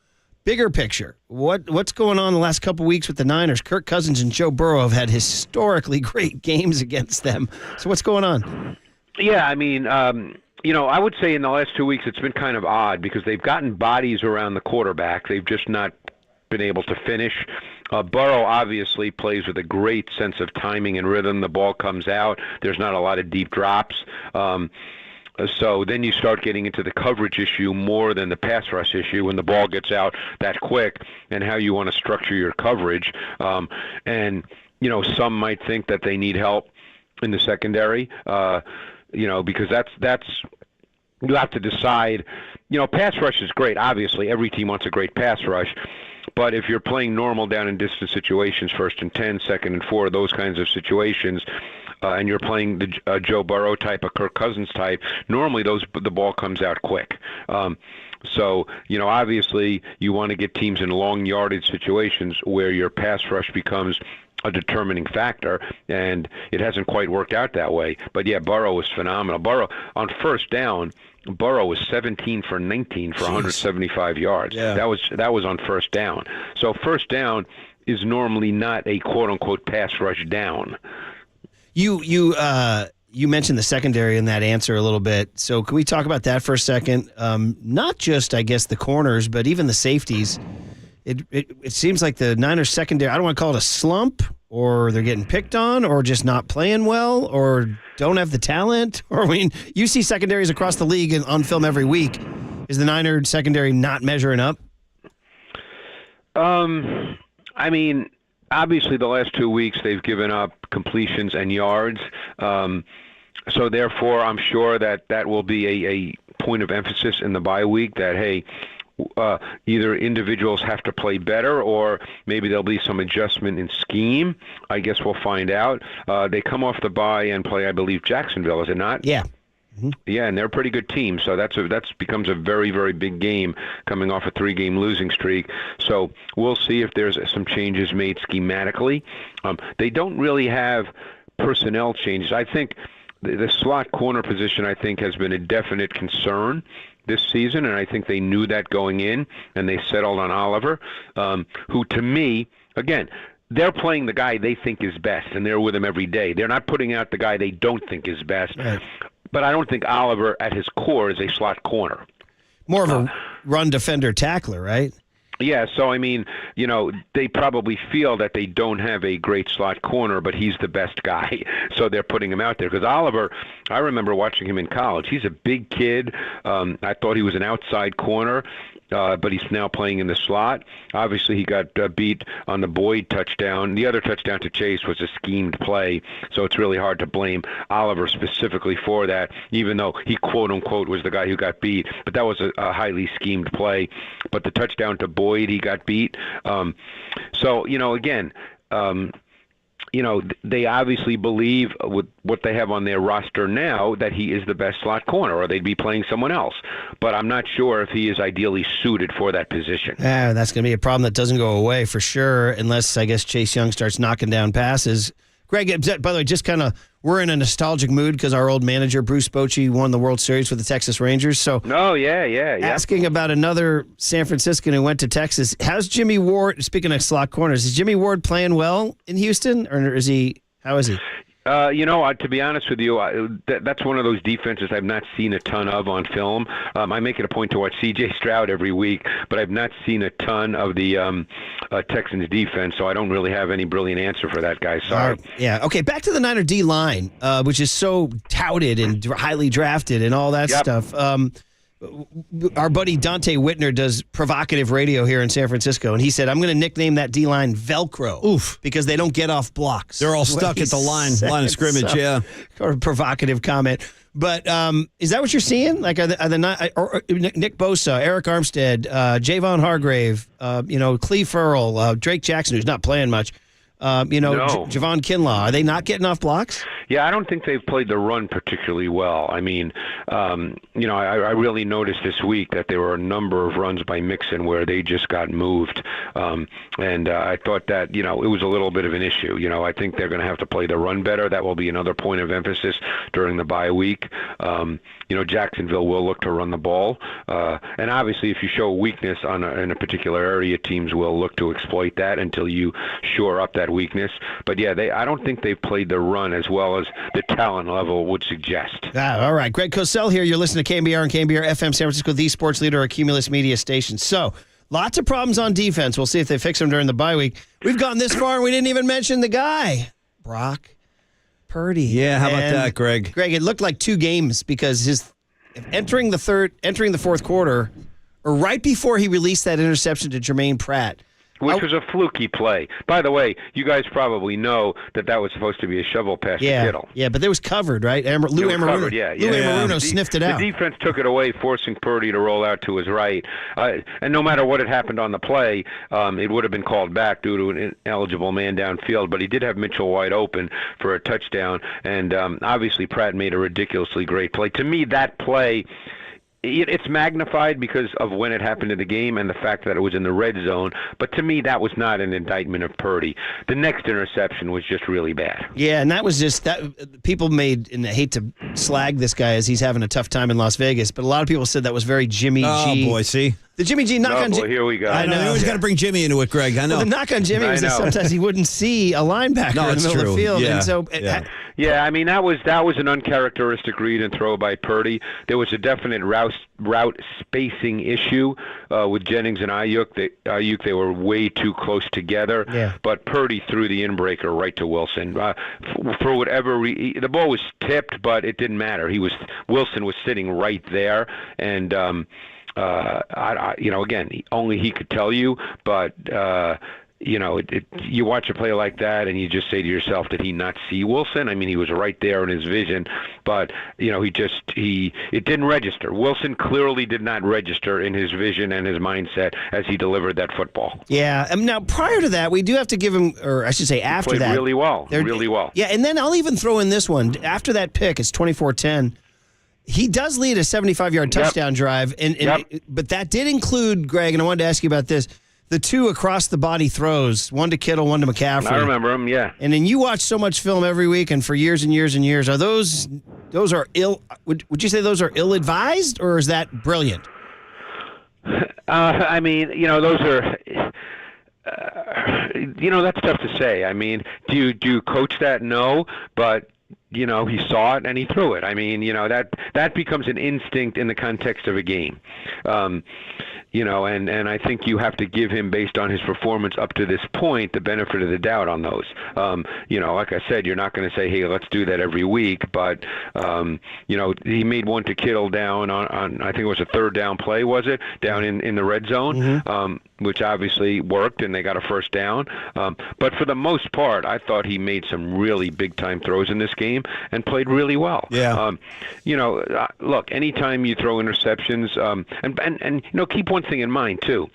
bigger picture, what's going on the last couple weeks with the Niners? Kirk Cousins and Joe Burrow have had historically great games against them. So what's going on? Yeah, I would say in the last 2 weeks it's been kind of odd because they've gotten bodies around the quarterback. They've just not been able to finish. Burrow obviously plays with a great sense of timing and rhythm. The ball comes out. There's not a lot of deep drops. So then you start getting into the coverage issue more than the pass rush issue when the ball gets out that quick and how you want to structure your coverage. Some might think that they need help in the secondary, because that's you have to decide. Pass rush is great. Obviously, every team wants a great pass rush. But if you're playing normal down and distance situations, 1st and 10, 2nd and 4, those kinds of situations, and you're playing the Joe Burrow type, a Kirk Cousins type, normally the ball comes out quick. Obviously you want to get teams in long yardage situations where your pass rush becomes a determining factor, and it hasn't quite worked out that way. But yeah, Burrow was phenomenal. Burrow on first down. Burrow was 17 for 19 for 175 yards. Yeah. That was on first down. So first down is normally not a quote unquote pass rush down. You mentioned the secondary in that answer a little bit. So can we talk about that for a second? Not just, I guess, the corners, but even the safeties. It seems like the Niners secondary, I don't want to call it a slump, or they're getting picked on, or just not playing well, or don't have the talent. Or you see secondaries across the league on film every week. Is the Niners secondary not measuring up? Obviously the last 2 weeks they've given up completions and yards. So therefore, I'm sure that will be a point of emphasis in the bye week that, hey, either individuals have to play better or maybe there'll be some adjustment in scheme. I guess we'll find out. They come off the bye and play, I believe, Jacksonville, is it not? Yeah. Mm-hmm. Yeah, and they're a pretty good team, so that's becomes a very, very big game coming off a 3-game losing streak. So we'll see if there's some changes made schematically. They don't really have personnel changes. I think the slot corner position, I think, has been a definite concern this season, and I think they knew that going in, and they settled on Oliver, who to me, again, they're playing the guy they think is best, and they're with him every day. They're not putting out the guy they don't think is best. Right. But I don't think Oliver, at his core, is a slot corner. More of a run defender tackler, right? Yeah, so they probably feel that they don't have a great slot corner, but he's the best guy, so they're putting him out there. Because Oliver, I remember watching him in college. He's a big kid. I thought he was an outside corner, but he's now playing in the slot. Obviously, he got beat on the Boyd touchdown. The other touchdown to Chase was a schemed play, so it's really hard to blame Oliver specifically for that, even though he quote-unquote was the guy who got beat. But that was a highly schemed play. But the touchdown to Boyd, he got beat. So, again, they obviously believe with what they have on their roster now that he is the best slot corner, or they'd be playing someone else. But I'm not sure if he is ideally suited for that position. That's going to be a problem that doesn't go away for sure, unless, I guess, Chase Young starts knocking down passes. Greg, by the way, just kind of, we're in a nostalgic mood because our old manager, Bruce Bochy, won the World Series with the Texas Rangers. So, asking about another San Franciscan who went to Texas, how's Jimmy Ward, speaking of slot corners, is Jimmy Ward playing well in Houston, or how is he? To be honest with you, that's one of those defenses I've not seen a ton of on film. I make it a point to watch C.J. Stroud every week, but I've not seen a ton of the Texans defense, so I don't really have any brilliant answer for that guy. Sorry. Okay, back to the Niner D-line, which is so touted and highly drafted and all that stuff. Our buddy Dante Whitner does provocative radio here in San Francisco, and he said, I'm going to nickname that D-line Velcro. Because they don't get off blocks. They're all stuck at the line of scrimmage, Or provocative comment. But is that what you're seeing? Like, are the Nick Bosa, Eric Armstead, Javon Hargrave, Cleve Ferrell, Drake Jackson, who's not playing much, Javon Kinlaw, are they not getting off blocks? Yeah, I don't think they've played the run particularly well. I mean, I really noticed this week that there were a number of runs by Mixon where they just got moved. And I thought that, it was a little bit of an issue. I think they're going to have to play the run better. That will be another point of emphasis during the bye week. Jacksonville will look to run the ball. And obviously, if you show weakness in a particular area, teams will look to exploit that until you shore up that weakness. But, I don't think they've played the run as well as the talent level would suggest. All right. Greg Cosell here. You're listening to KNBR and KNBR FM San Francisco, the sports leader, a Cumulus media station. So, lots of problems on defense. We'll see if they fix them during the bye week. We've gone this far and we didn't even mention the guy, Brock Purdy. Yeah, how about that, Greg? Greg, it looked like 2 games because entering the fourth quarter, or right before he released that interception to Jermaine Pratt, which was a fluky play. By the way, you guys probably know that was supposed to be a shovel pass to Kittle. Yeah, but it was covered, right? Lou Anaruno sniffed it out. The defense took it away, forcing Purdy to roll out to his right. And no matter what had happened on the play, it would have been called back due to an ineligible man downfield. But he did have Mitchell wide open for a touchdown. And obviously Pratt made a ridiculously great play. To me, that play... It's magnified because of when it happened in the game and the fact that it was in the red zone. But to me, that was not an indictment of Purdy. The next interception was just really bad. Yeah, and that was just that. People made, and I hate to slag this guy as he's having a tough time in Las Vegas, but a lot of people said that was very Jimmy G. Oh, boy, see? The Jimmy G knock on Jimmy. Here we go. I know. You always got to bring Jimmy into it, Greg. I know. Well, the knock on Jimmy was that sometimes he wouldn't see a linebacker in the middle of the field. Yeah. And so, I mean, that was an uncharacteristic read and throw by Purdy. There was a definite route spacing issue with Jennings and Ayuk. They were way too close together. Yeah. But Purdy threw the inbreaker right to Wilson. For whatever the ball was tipped, but it didn't matter. Wilson was sitting right there, and again, only he could tell you, but you watch a play like that and you just say to yourself, did he not see Wilson? I mean, he was right there in his vision, but it didn't register. Wilson clearly did not register in his vision and his mindset as he delivered that football. Yeah. Now, prior to that, we do have to give him, or I should say after he played that. really well. Yeah, and then I'll even throw in this one. After that pick, it's 24-10. He does lead a 75-yard touchdown drive, but that did include, Greg, and I wanted to ask you about this, the 2 across-the-body throws, one to Kittle, one to McCaffrey. I remember them, yeah. And then you watch so much film every week and for years and years and years. Are those are would you say those are ill-advised, or is that brilliant? I mean, those are... that's tough to say. I mean, do you coach that? No, but... he saw it and he threw it. I mean, that becomes an instinct in the context of a game. And I think you have to give him, based on his performance up to this point, the benefit of the doubt on those. Like I said, you're not going to say, hey, let's do that every week. But, he made one to Kittle down on I think it was a third down play, was it? Down in the red zone, which obviously worked, and they got a first down. But for the most part, I thought he made some really big-time throws in this game and played really well. Yeah. Look, anytime you throw interceptions, and keep one thing in mind, too.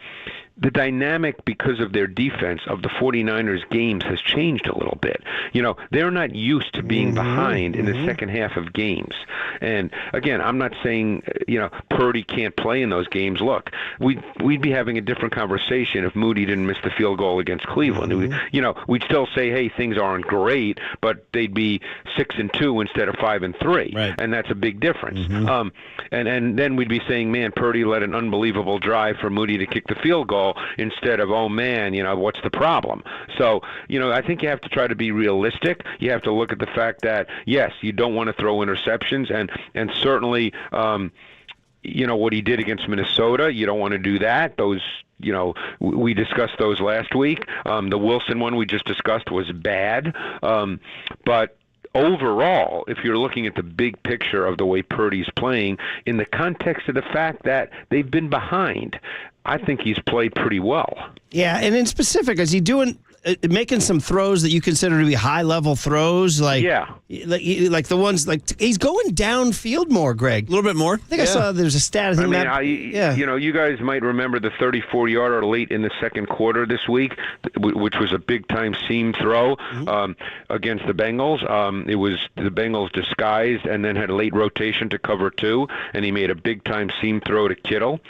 The dynamic, because of their defense, of the 49ers games has changed a little bit. They're not used to being behind in the second half of games. And, again, I'm not saying, Purdy can't play in those games. Look, we'd be having a different conversation if Moody didn't miss the field goal against Cleveland. We'd still say, hey, things aren't great, but they'd be 6-2 instead of 5-3. Right. And that's a big difference. And then we'd be saying, man, Purdy led an unbelievable drive for Moody to kick the field goal, instead of, oh man, what's the problem? So, I think you have to try to be realistic. You have to look at the fact that, yes, you don't want to throw interceptions, and certainly, what he did against Minnesota, you don't want to do that. Those, we discussed those last week. The Wilson one we just discussed was bad, but overall, if you're looking at the big picture of the way Purdy's playing, in the context of the fact that they've been behind, I think he's played pretty well. Yeah, and in specific, is he making some throws that you consider to be high-level throws? Like the ones, like he's going downfield more, Greg. A little bit more. I think I saw there's a stat. You guys might remember the 34-yarder late in the second quarter this week, which was a big-time seam throw against the Bengals. It was the Bengals disguised and then had a late rotation to cover 2, and he made a big-time seam throw to Kittle.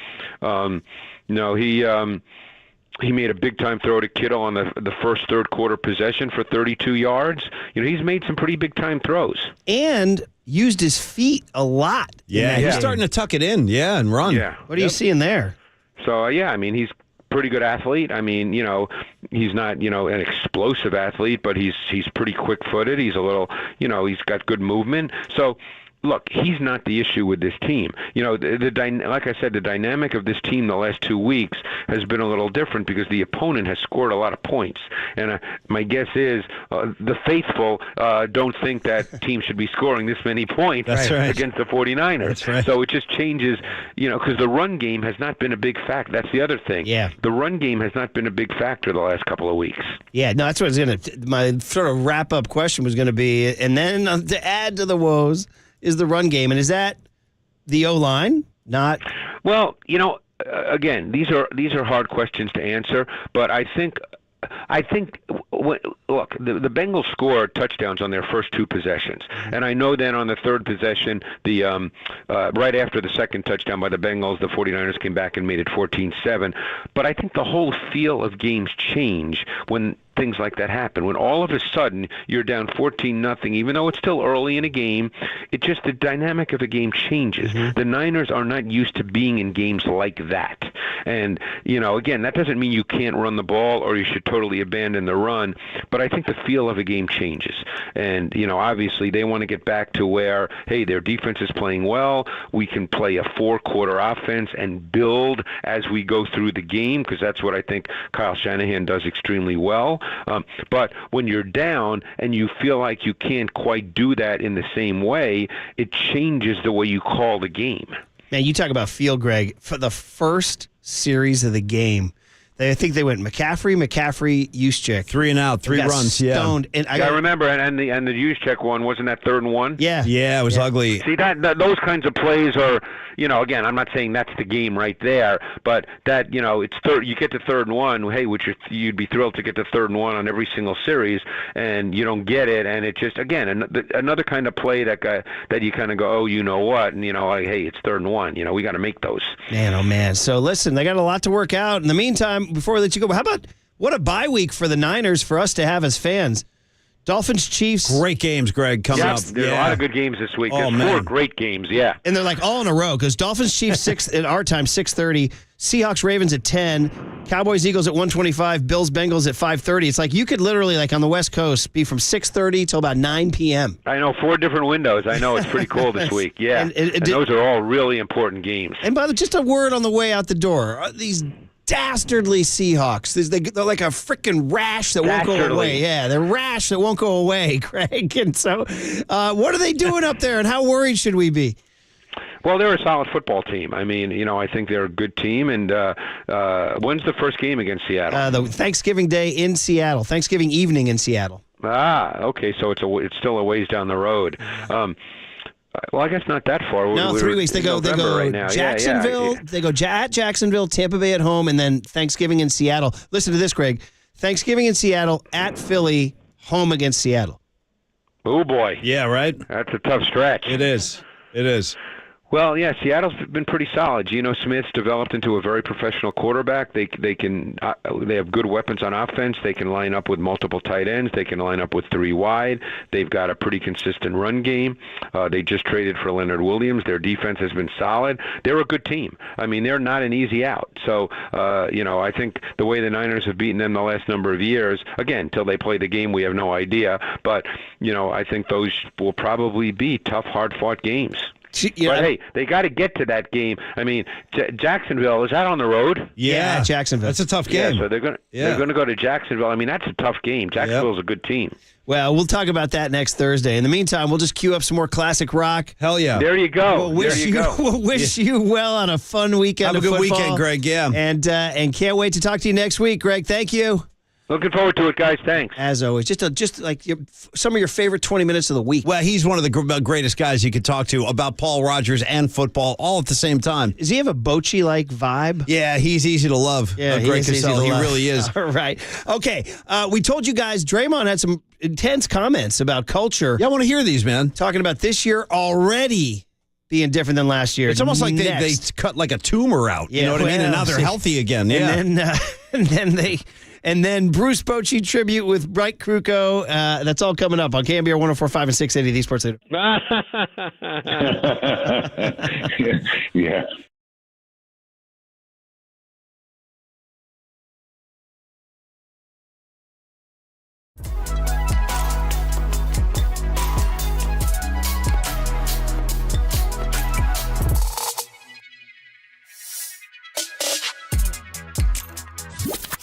He made a big-time throw to Kittle on the first third-quarter possession for 32 yards. He's made some pretty big-time throws. And used his feet a lot. Yeah, he's starting to tuck it in, and run. Yeah. What are you seeing there? So, he's a pretty good athlete. He's not, an explosive athlete, but he's pretty quick-footed. He's a little, he's got good movement. So, look, he's not the issue with this team. Like I said, the dynamic of this team the last 2 weeks has been a little different because the opponent has scored a lot of points. And my guess is the faithful don't think that team should be scoring this many points against the 49ers. That's right. So it just changes, because the run game has not been a big factor. That's the other thing. Yeah. The run game has not been a big factor the last couple of weeks. Yeah, no, that's what my sort of wrap-up question was going to be. And then to add to the woes is the run game, and is that the O-line? Not well. Again, these are hard questions to answer, but I think look, the Bengals scored touchdowns on their first 2 possessions, and I know then on the third possession, the right after the second touchdown by the Bengals, the 49ers came back and made it 14-7. But I think the whole feel of games change when things like that happen. When all of a sudden you're down 14-0, even though it's still early in a game, the dynamic of a game changes. The Niners are not used to being in games like that. And, again, that doesn't mean you can't run the ball or you should totally abandon the run, but I think the feel of a game changes. And, obviously they want to get back to where, hey, their defense is playing well, we can play a 4-quarter offense and build as we go through the game, because that's what I think Kyle Shanahan does extremely well. But when you're down and you feel like you can't quite do that in the same way, it changes the way you call the game. Man, you talk about feel, Greg. For the first series of the game, I think they went McCaffrey, Juszczyk. 3 and out, 3 runs, stoned. yeah. And I remember, and the Juszczyk one, wasn't that 3rd and 1? Yeah. Yeah, it was ugly. See, that those kinds of plays are, again, I'm not saying that's the game right there, but that, it's third. You get to 3rd and 1, hey, you'd be thrilled to get to 3rd and 1 on every single series, and you don't get it, and it just, again, another kind of play that you kind of go, oh, you know what, and like, hey, it's 3rd and 1, we got to make those. Man, oh man. So listen, they got a lot to work out. In the meantime, before we let you go, how about what a bye week for the Niners for us to have as fans? Dolphins, Chiefs. Great games, Greg, coming up. There's a lot of good games this week. There's 4 great games, And they're like all in a row because Dolphins, Chiefs, 6 at our time, 6:30. Seahawks, Ravens at 10. Cowboys, Eagles at 1:25. Bills, Bengals at 5:30. It's like you could literally, like on the West Coast, be from 6:30 till about 9 p.m. I know, 4 different windows. I know, it's pretty cool this week. Yeah, and those are all really important games. And by the way, just a word on the way out the door. These dastardly Seahawks. They're like a freaking rash that won't go away. Yeah, they're rash that won't go away, Craig. And so what are they doing up there, and how worried should we be? Well, they're a solid football team. I mean, I think they're a good team. And when's the first game against Seattle? The Thanksgiving Day in Seattle. Thanksgiving evening in Seattle. Okay. So it's still a ways down the road. Well, I guess not that far. No, 3 weeks. They go right now. Jacksonville. Yeah. They go at Jacksonville, Tampa Bay at home, and then Thanksgiving in Seattle. Listen to this, Greg. Thanksgiving in Seattle, at Philly, home against Seattle. Oh, boy. Yeah, right? That's a tough stretch. It is. Well, yeah, Seattle's been pretty solid. Geno Smith's developed into a very professional quarterback. They have good weapons on offense. They can line up with multiple tight ends. They can line up with 3 wide. They've got a pretty consistent run game. They just traded for Leonard Williams. Their defense has been solid. They're a good team. I mean, they're not an easy out. So, I think the way the Niners have beaten them the last number of years, again, till they play the game, we have no idea. But, I think those will probably be tough, hard-fought games. But hey, they got to get to that game. I mean, Jacksonville, is that on the road? Yeah, Jacksonville. That's a tough game. Yeah, so they're going to go to Jacksonville. I mean, that's a tough game. Jacksonville's a good team. Well, we'll talk about that next Thursday. In the meantime, we'll just queue up some more classic rock. Hell yeah. There you go. We'll wish you well on a fun weekend. Have a good football. weekend, Greg. Yeah. And can't wait to talk to you next week, Greg. Thank you. Looking forward to it, guys. Thanks. As always, just like some of your favorite 20 minutes of the week. Well, he's one of the greatest guys you could talk to about Paul Rogers and football all at the same time. Does he have a Bochy-like vibe? Yeah, he's easy to love. Yeah, Greg Cosell. He really is. All right. Okay. We told you guys Draymond had some intense comments about culture. Yeah, I want to hear these, man. Talking about this year already being different than last year. It's almost like they cut like a tumor out. You know what I mean? And now they're healthy again. Yeah. And then Bruce Bochy tribute with Bright Kruko. That's all coming up on KNBR 104.5 and 680, the Sports Leader. Yeah.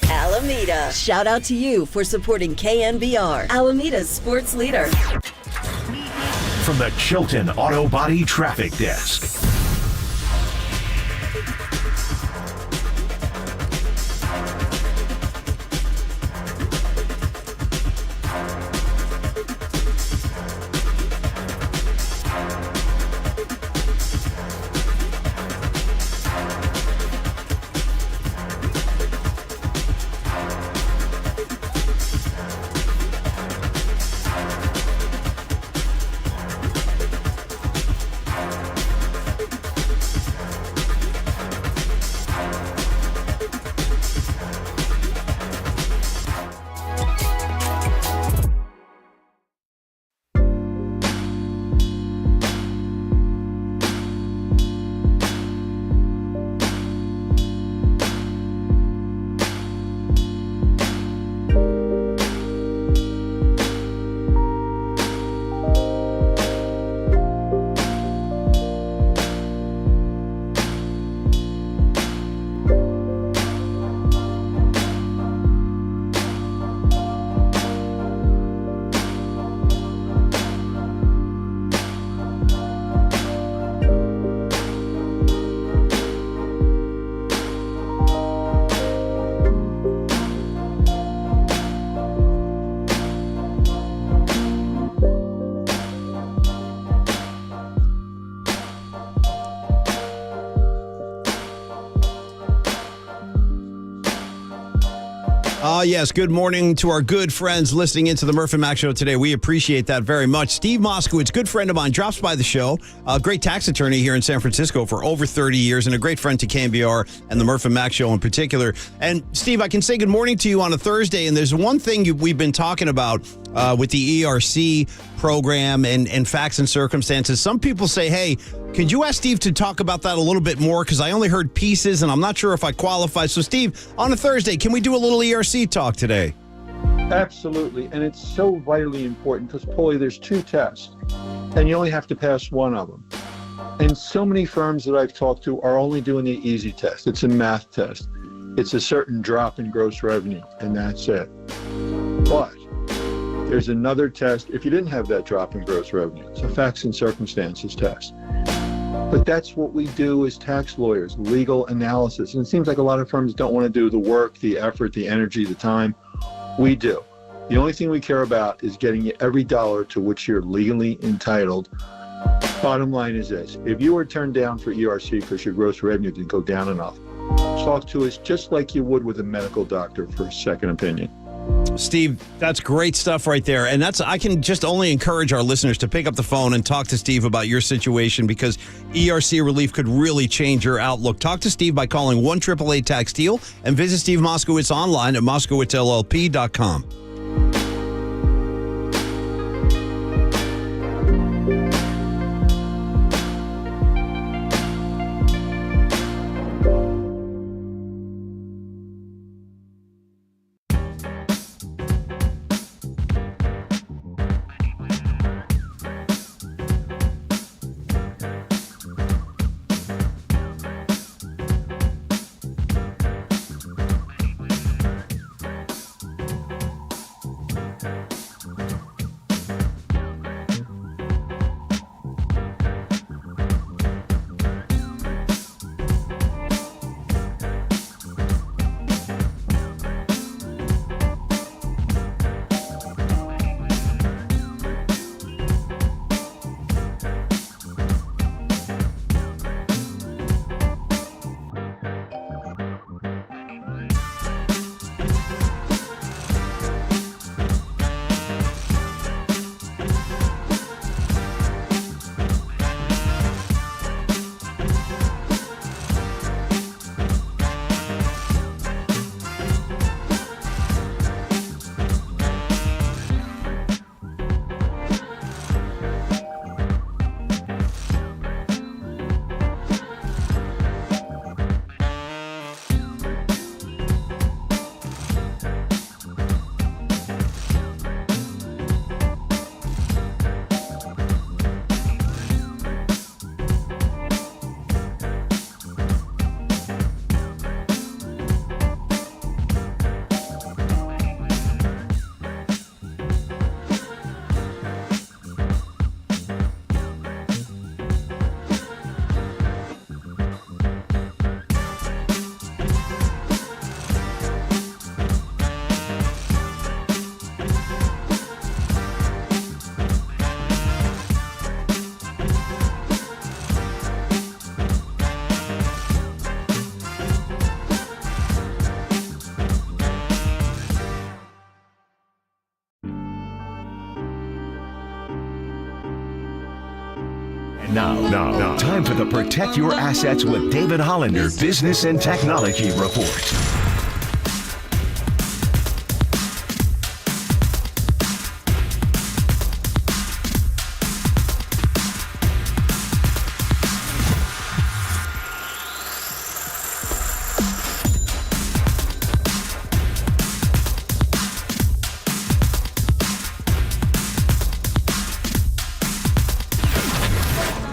Alameda. Shout out to you for supporting KNBR, Alameda's sports leader. From the Chilton Auto Body Traffic Desk. Yes, good morning to our good friends listening into the Murph and Mac Show today. We appreciate that very much. Steve Moscowitz, good friend of mine, drops by the show. A great tax attorney here in San Francisco for over 30 years and a great friend to KNBR and the Murph and Mac Show in particular. And Steve, I can say good morning to you on a Thursday, and there's one thing we've been talking about with the ERC program and facts and circumstances. Some people say, hey, could you ask Steve to talk about that a little bit more? Because I only heard pieces, and I'm not sure if I qualify. So, Steve, on a Thursday, can we do a little ERC talk today? Absolutely, and it's so vitally important because, Paulie, there's 2 tests, and you only have to pass one of them. And so many firms that I've talked to are only doing the easy test. It's a math test. It's a certain drop in gross revenue, and that's it. But there's another test if you didn't have that drop in gross revenue. It's a facts and circumstances test. But that's what we do as tax lawyers, legal analysis. And it seems like a lot of firms don't want to do the work, the effort, the energy, the time. We do. The only thing we care about is getting you every dollar to which you're legally entitled. Bottom line is this. If you were turned down for ERC because your gross revenue didn't go down enough, talk to us just like you would with a medical doctor for a second opinion. Steve, that's great stuff right there. And I can just only encourage our listeners to pick up the phone and talk to Steve about your situation because ERC relief could really change your outlook. Talk to Steve by calling 1-888-TAX-TEAL and visit Steve Moscowitz online at MoscowitzLLP.com. Now, time for the Protect Your Assets with David Hollander Business and Technology Report.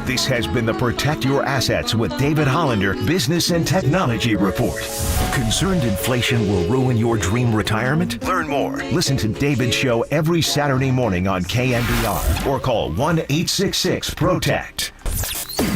This has been the Protect Your Assets with David Hollander Business and Technology Report. Concerned inflation will ruin your dream retirement? Learn more. Listen to David's show every Saturday morning on KNBR or call 1-866-PROTECT.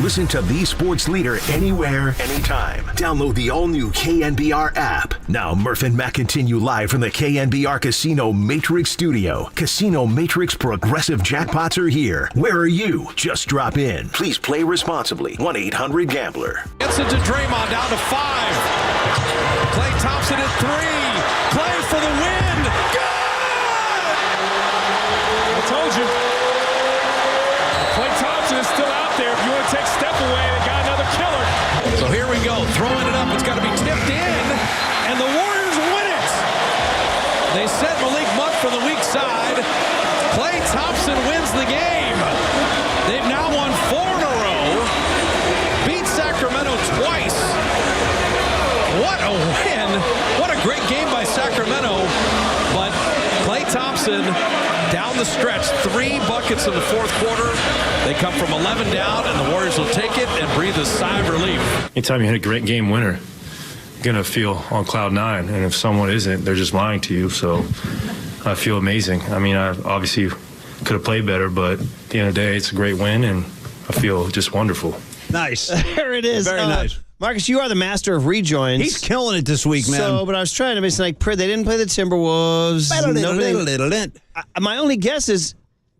Listen to the sports leader anywhere, anytime. Download the all-new KNBR app. Now, Murph and Matt continue live from the KNBR Casino Matrix Studio. Casino Matrix progressive jackpots are here. Where are you? Just drop in. Please play responsibly. 1-800-GAMBLER. Gets it to Draymond, down to 5. Klay Thompson at 3. Klay for the win. Good! I told you. Klay Thompson is still out there. If you want to take step away, they got another killer. So here we go. Throwing it up. It's got to be tipped in. And the Warriors win it. They set Malik Monk for the weak side. Klay Thompson wins the game. They've now won 4 in a row. Beat Sacramento twice. What a win. What a great game by Sacramento. But Klay Thompson down the stretch, 3 buckets in the fourth quarter. They come from 11 down, and the Warriors will take it and breathe a sigh of relief. Anytime you hit a great game winner, you're going to feel on cloud 9. And if someone isn't, they're just lying to you. So I feel amazing. I mean, I obviously could have played better, but at the end of the day, it's a great win, and I feel just wonderful. Nice. There it is. Very nice. Marcus, you are the master of rejoins. He's killing it this week, man. So, but I was trying to miss, like, they didn't play the Timberwolves. My only guess is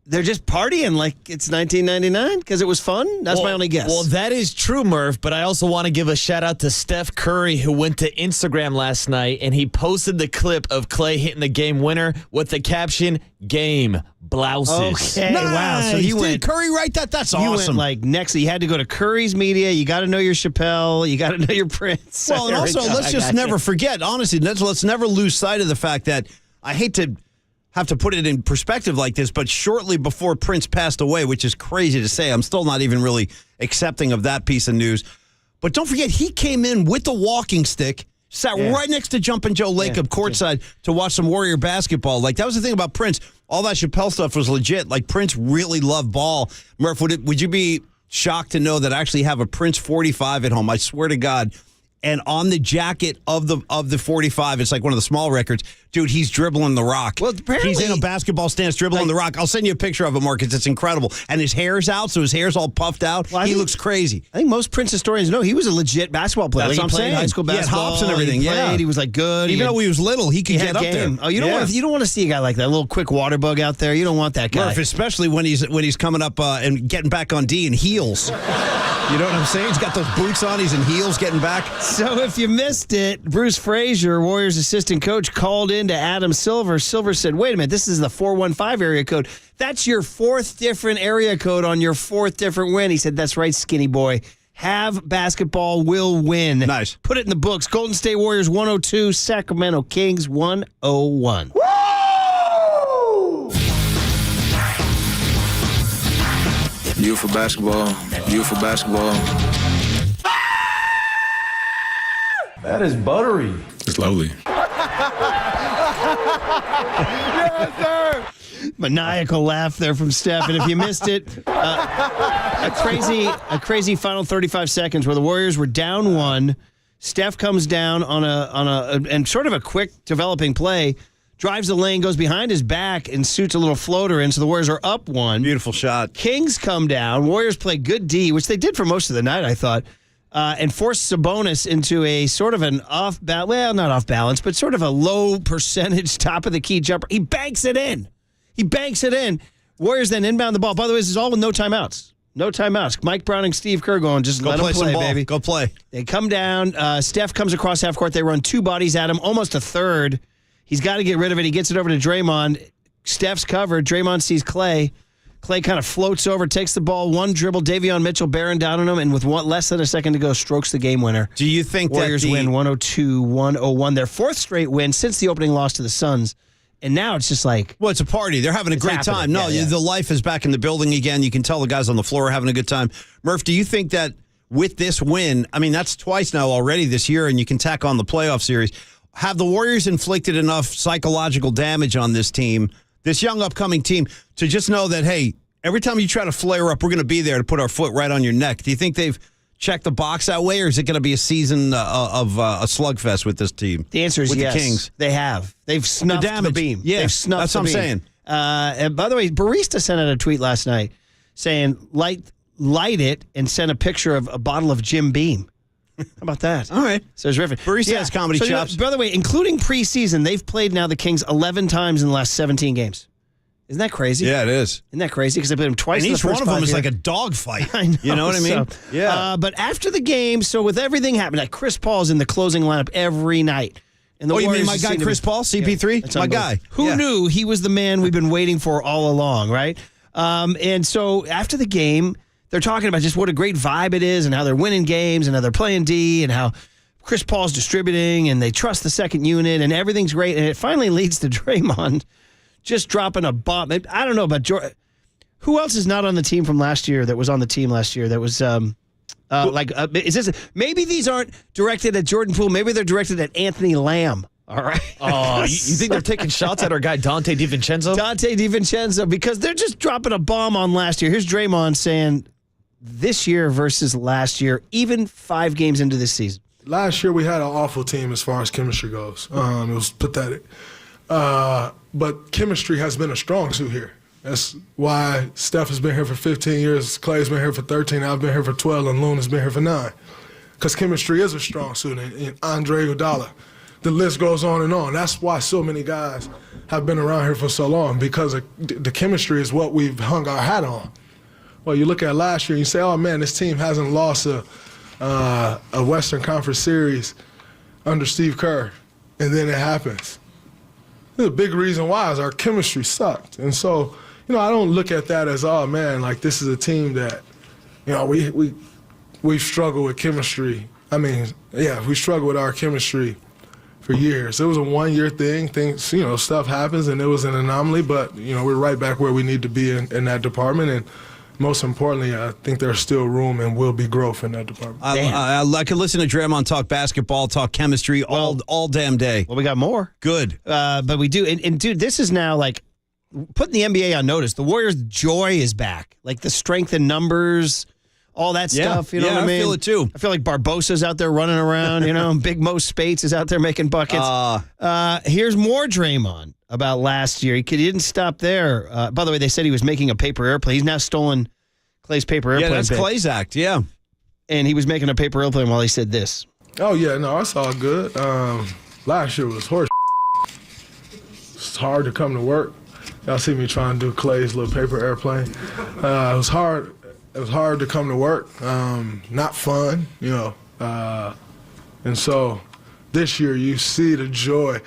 they're just partying like it's 1999 because it was fun. That's my only guess. Well, that is true, Murph, but I also want to give a shout out to Steph Curry, who went to Instagram last night, and he posted the clip of Klay hitting the game winner with the caption, "Game Blouses." Okay, nice. wow. So you went Curry write that? That's you awesome. went like next. You had to go to Curry's media. You got to know your Chappelle. You got to know your Prince. Well, and There we also, go. let's I just gotcha. never forget, honestly, let's never lose sight of the fact that I hate to have to put it in perspective like this, but shortly before Prince passed away, which is crazy to say, I'm still not even really accepting of that piece of news. But don't forget, he came in with the walking stick, sat right next to Jumpin' Joe Lacob courtside to watch some Warrior basketball. Like, that was the thing about Prince. All that Chappelle stuff was legit. Like, Prince really loved ball. Murph, would you be shocked to know that I actually have a Prince 45 at home? I swear to God. And on the jacket of the 45, it's like one of the small records. Dude, he's dribbling the rock. Well, apparently, he's in a basketball stance dribbling the rock. I'll send you a picture of it, Marcus. It's incredible. And his hair's out, so his hair's all puffed out. He looks crazy. I think most Prince historians know he was a legit basketball player. That's Like, what I'm he played saying. high school He had basketball. hops and everything, He played, he was like good. Even though he was little, he could had get up there. game. Oh, you don't want to see a guy like that. A little quick water bug out there. You don't want that guy. Murph, especially when he's coming up and getting back on D in heels. You know what I'm saying? He's got those boots on. He's in heels getting back. So if you missed it, Bruce Frazier, Warriors assistant coach, called in to Adam Silver. Silver said, wait a minute, this is the 415 area code. That's your 4th different area code on your 4th different win. He said, that's right, skinny boy. Have basketball will win. Nice. Put it in the books. Golden State Warriors 102, Sacramento Kings 101. Beautiful basketball. Beautiful basketball. That is buttery. It's lovely. Yes, sir. Maniacal laugh there from Steph. And if you missed it, a crazy final 35 seconds where the Warriors were down 1. Steph comes down on a sort of a quick developing play, drives the lane, goes behind his back, and shoots a little floater in. So the Warriors are up 1. Beautiful shot. Kings come down. Warriors play good D, which they did for most of the night, I thought, and force Sabonis into a sort of an not off balance, but sort of a low percentage top of the key jumper. He banks it in. Warriors then inbound the ball. By the way, this is all with no timeouts. No timeouts. Mike Brown and Steve Kerr going, just let them play, baby. Go play. They come down. Steph comes across half court. They run 2 bodies at him, almost a third. He's got to get rid of it. He gets it over to Draymond. Steph's covered. Draymond sees Klay. Klay kind of floats over, takes the ball, 1 dribble. Davion Mitchell bearing down on him, and with less than a second to go, strokes the game winner. Do you think Warriors win 102-101, their 4th straight win since the opening loss to the Suns? And now it's just like... Well, it's a party. They're having a great time. No, the life is back in the building again. You can tell the guys on the floor are having a good time. Murph, do you think that with this win, I mean, that's twice now already this year, and you can tack on the playoff series, have the Warriors inflicted enough psychological damage on this team, this young upcoming team, to just know that, hey, every time you try to flare up, we're going to be there to put our foot right on your neck? Do you think they've checked the box that way, or is it going to be a season of a slugfest with this team? The answer is with yes. The Kings. They have. They've snuffed the beam. Yeah, They've snuffed that's the what I'm beam. saying. And by the way, Barista sent out a tweet last night saying, light it, and sent a picture of a bottle of Jim Beam. How about that? All right. So it's terrific. Barista has comedy chops. By the way, including preseason, they've played now the Kings 11 times in the last 17 games. Isn't that crazy? Yeah, it is. Isn't that crazy? Because they played them twice And in the each first one of them 5 is years. like a dog fight. I know. You know what I mean? So, yeah. But after the game, so with everything happening, like Chris Paul's in the closing lineup every night. And the You mean Warriors my just guy seem to Chris be- Paul, CP3? That's My guy. unbelievable. Who knew he was the man we've been waiting for all along, right? And so after the game, they're talking about just what a great vibe it is and how they're winning games and how they're playing D and how Chris Paul's distributing and they trust the second unit and everything's great. And it finally leads to Draymond just dropping a bomb. I don't know about Jordan. Who else is not on the team from last year that was on the team last year that was is this maybe these aren't directed at Jordan Poole, maybe they're directed at Anthony Lamb. All right. Oh, you think they're taking shots at our guy Dante DiVincenzo? Dante DiVincenzo, because they're just dropping a bomb on last year. Here's Draymond saying this year versus last year, even 5 games into this season. Last year we had an awful team as far as chemistry goes. It was pathetic. But chemistry has been a strong suit here. That's why Steph has been here for 15 years, Klay's been here for 13, I've been here for 12, and Luna's been here for 9. Because chemistry is a strong suit, and Andre Iguodala. The list goes on and on. That's why so many guys have been around here for so long, because the chemistry is what we've hung our hat on. Well, you look at last year and you say, oh man, this team hasn't lost a Western Conference series under Steve Kerr, and then it happens. The big reason why is our chemistry sucked. And so, I don't look at that as, oh man, like this is a team that, we've struggled with chemistry. I mean, yeah, we struggled with our chemistry for years. It was a one-year thing. Things, stuff happens, and it was an anomaly, but, we're right back where we need to be in that department. And most importantly, I think there's still room and will be growth in that department. I could listen to Draymond talk basketball, talk chemistry all damn day. Well, we got more. Good. But we do. And dude, this is now like putting the NBA on notice. The Warriors' joy is back. Like the strength in numbers, all that stuff. You know what I mean? I feel it too. I feel like Barbosa's out there running around. Big Mo Spates is out there making buckets. Here's more Draymond about last year. He didn't stop there. By the way, they said he was making a paper airplane. He's now stolen Klay's paper airplane. Yeah, that's Klay's act, yeah. And he was making a paper airplane while he said this. Oh, yeah, no, that's all good. Last year was horse. It's hard to come to work. Y'all see me trying to do Klay's little paper airplane. It was hard. It was hard to come to work. Not fun, and so this year you see the joy,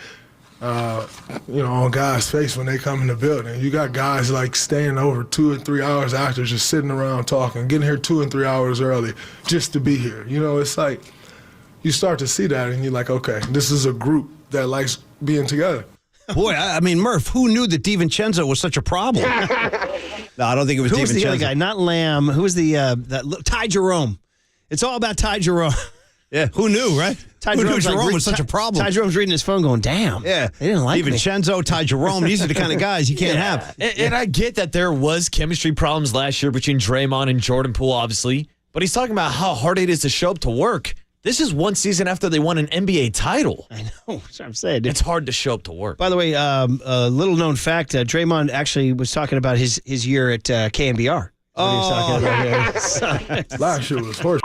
on guys' face when they come in the building. You got guys like staying over 2 and 3 hours after, just sitting around talking, getting here 2 and 3 hours early just to be here. It's like you start to see that and you're like, okay, this is a group that likes being together. Boy, I mean, Murph, who knew that DiVincenzo was such a problem? No, I don't think it was DiVincenzo. Who was the other guy? Not Lamb. Who was the Ty Jerome? It's all about Ty Jerome. Yeah, who knew, right? Who knew Jerome was such a problem? Ty Jerome's reading his phone going, damn. Yeah. They didn't like DiVincenzo, Ty Jerome, these are the kind of guys you can't have. And I get that there was chemistry problems last year between Draymond and Jordan Poole, obviously. But he's talking about how hard it is to show up to work. This is one season after they won an NBA title. I know. That's what I'm saying. It's hard to show up to work. By the way, a little known fact, Draymond actually was talking about his year at KNBR. Last year was horse.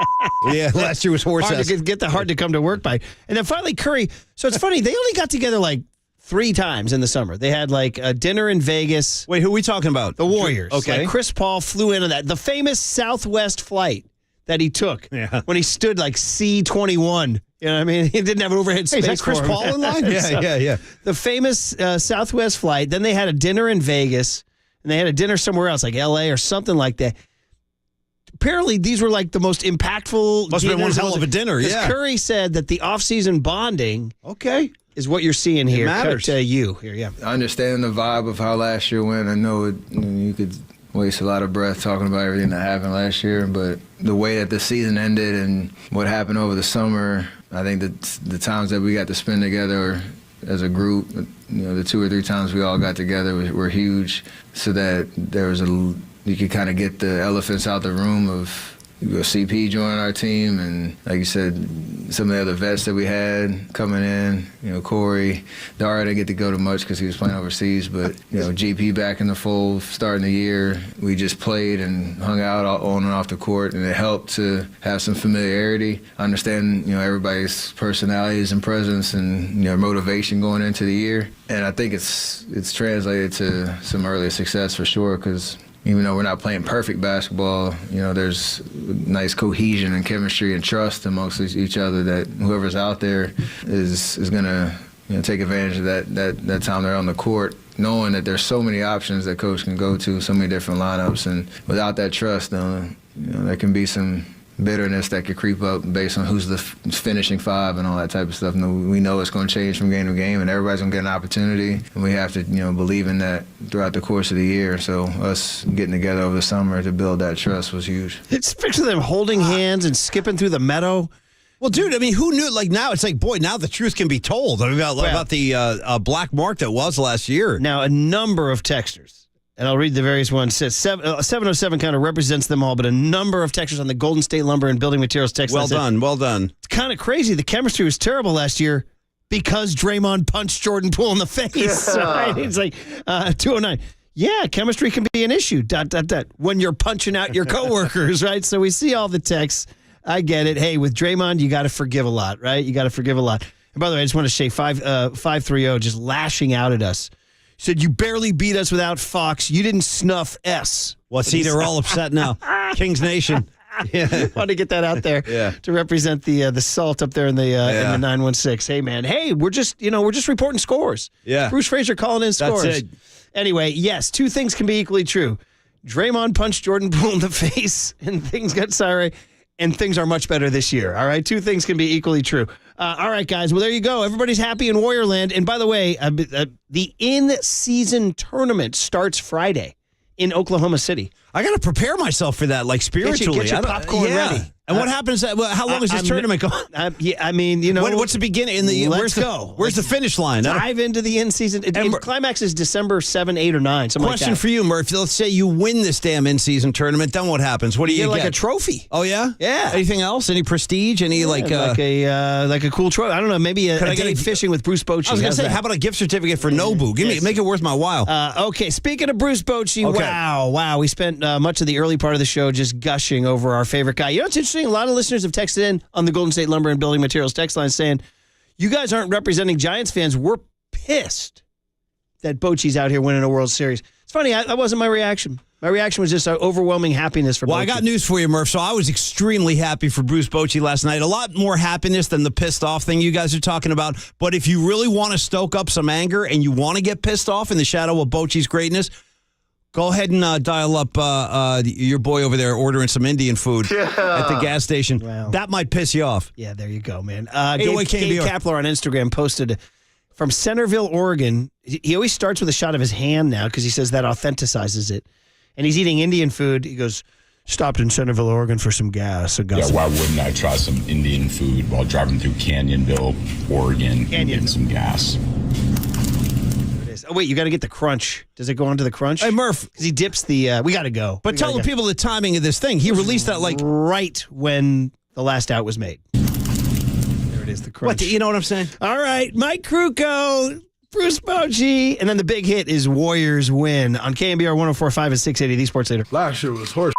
Yeah, last year was horse. Hard to get the hard to come to work by. And then finally Curry. So it's funny, they only got together like 3 times in the summer. They had like a dinner in Vegas. Wait, who are we talking about? The Warriors. Okay. Like Chris Paul flew in on that. The famous Southwest flight that he took when he stood like C-21. You know what I mean? He didn't have overhead space. Is that Chris for him. Paul in line? Yeah. The famous Southwest flight. Then they had a dinner in Vegas, and they had a dinner somewhere else, like L.A. or something like that. Apparently, these were like the most impactful. Must have been one hell of a dinner, yeah. Curry said that the offseason bonding is what you're seeing here. It matters. To you here, yeah. I understand the vibe of how last year went. I know you could waste a lot of breath talking about everything that happened last year, but the way that the season ended and what happened over the summer, I think that the times that we got to spend together as a group, the 2 or 3 times we all got together were huge, so that there was you could kind of get the elephants out the room of CP joining our team, and like you said, some of the other vets that we had coming in, Corey, Dara didn't get to go to much because he was playing overseas, but GP back in the fold, starting the year, we just played and hung out on and off the court, and it helped to have some familiarity, understand everybody's personalities and presence and motivation going into the year, and I think it's translated to some early success for sure, because even though we're not playing perfect basketball, there's nice cohesion and chemistry and trust amongst each other that whoever's out there is going to take advantage of that time they're on the court, knowing that there's so many options that coach can go to, so many different lineups, and without that trust, there can be some bitterness that could creep up based on who's the finishing five and all that type of stuff. And we know it's going to change from game to game, and everybody's going to get an opportunity. And we have to, believe in that throughout the course of the year. So us getting together over the summer to build that trust was huge. It's picture them holding hands and skipping through the meadow. Well, dude, I mean, who knew? Like, now it's like, boy, now the truth can be told about the black mark that was last year. Now, a number of texters, and I'll read the various ones. 707 kind of represents them all, but a number of texters on the Golden State Lumber and Building Materials text line well done. It's kind of crazy. The chemistry was terrible last year because Draymond punched Jordan Poole in the face. Right? It's like 209. Yeah, chemistry can be an issue, ... when you're punching out your coworkers, right? So we see all the texts. I get it. Hey, with Draymond, you got to forgive a lot, right? You got to forgive a lot. And by the way, I just want to say 530 just lashing out at us. Said, you barely beat us without Fox. You didn't snuff S. Well, see, they're all upset now. Kings Nation. Yeah, want to get that out there to represent the salt up there in the 916. Hey, man. Hey, we're just reporting scores. Yeah. Bruce Frazier calling in scores. That's it. Anyway, yes, two things can be equally true. Draymond punched Jordan Poole in the face, and things got sorry. And things are much better this year, all right? Two things can be equally true. All right, guys. Well, there you go. Everybody's happy in Warriorland. And by the way, the in-season tournament starts Friday in Oklahoma City. I got to prepare myself for that, like spiritually. Get your popcorn ready. And what happens? How long is this tournament going? What's the beginning? Where's the finish line? Dive into the in-season. Climax is December 7, 8, or 9. Something Question like that. for you, Murph. Let's say you win this damn in-season tournament. Then what happens? What do you get? Like a trophy. Oh yeah, yeah. Anything else? Any prestige? Any like a cool trophy? I don't know. Maybe a day fishing with Bruce Bochy. I was gonna say, how about a gift certificate for Nobu? Make it worth my while. Okay. Speaking of Bruce Bochy, wow. We spent much of the early part of the show just gushing over our favorite guy. You know what's interesting? A lot of listeners have texted in on the Golden State Lumber and Building Materials text line saying, you guys aren't representing Giants fans. We're pissed that Bochy's out here winning a World Series. It's funny, that wasn't my reaction. My reaction was just overwhelming happiness for Bochy. Well, I got news for you, Murph. So I was extremely happy for Bruce Bochy last night. A lot more happiness than the pissed off thing you guys are talking about. But if you really want to stoke up some anger and you want to get pissed off in the shadow of Bochy's greatness, go ahead and dial up your boy over there ordering some Indian food at the gas station. Wow. That might piss you off. Yeah, there you go, man. Gabe Kapler on Instagram posted from Centerville, Oregon. He always starts with a shot of his hand now because he says that authenticizes it. And he's eating Indian food. He goes, stopped in Centerville, Oregon for some gas. Why wouldn't I try some Indian food while driving through Canyonville, Oregon, and getting some gas? Oh, wait, you got to get the crunch. Does it go onto the crunch? Hey, Murph. Because he dips the, we got to go. But tell the people the timing of this thing. He released that like right when the last out was made. There it is, the crunch. You know what I'm saying? All right, Mike Krukow, Bruce Bochy, and then the big hit is Warriors win on KNBR 104.5 and 680, the Sports Leader. Last year was horse.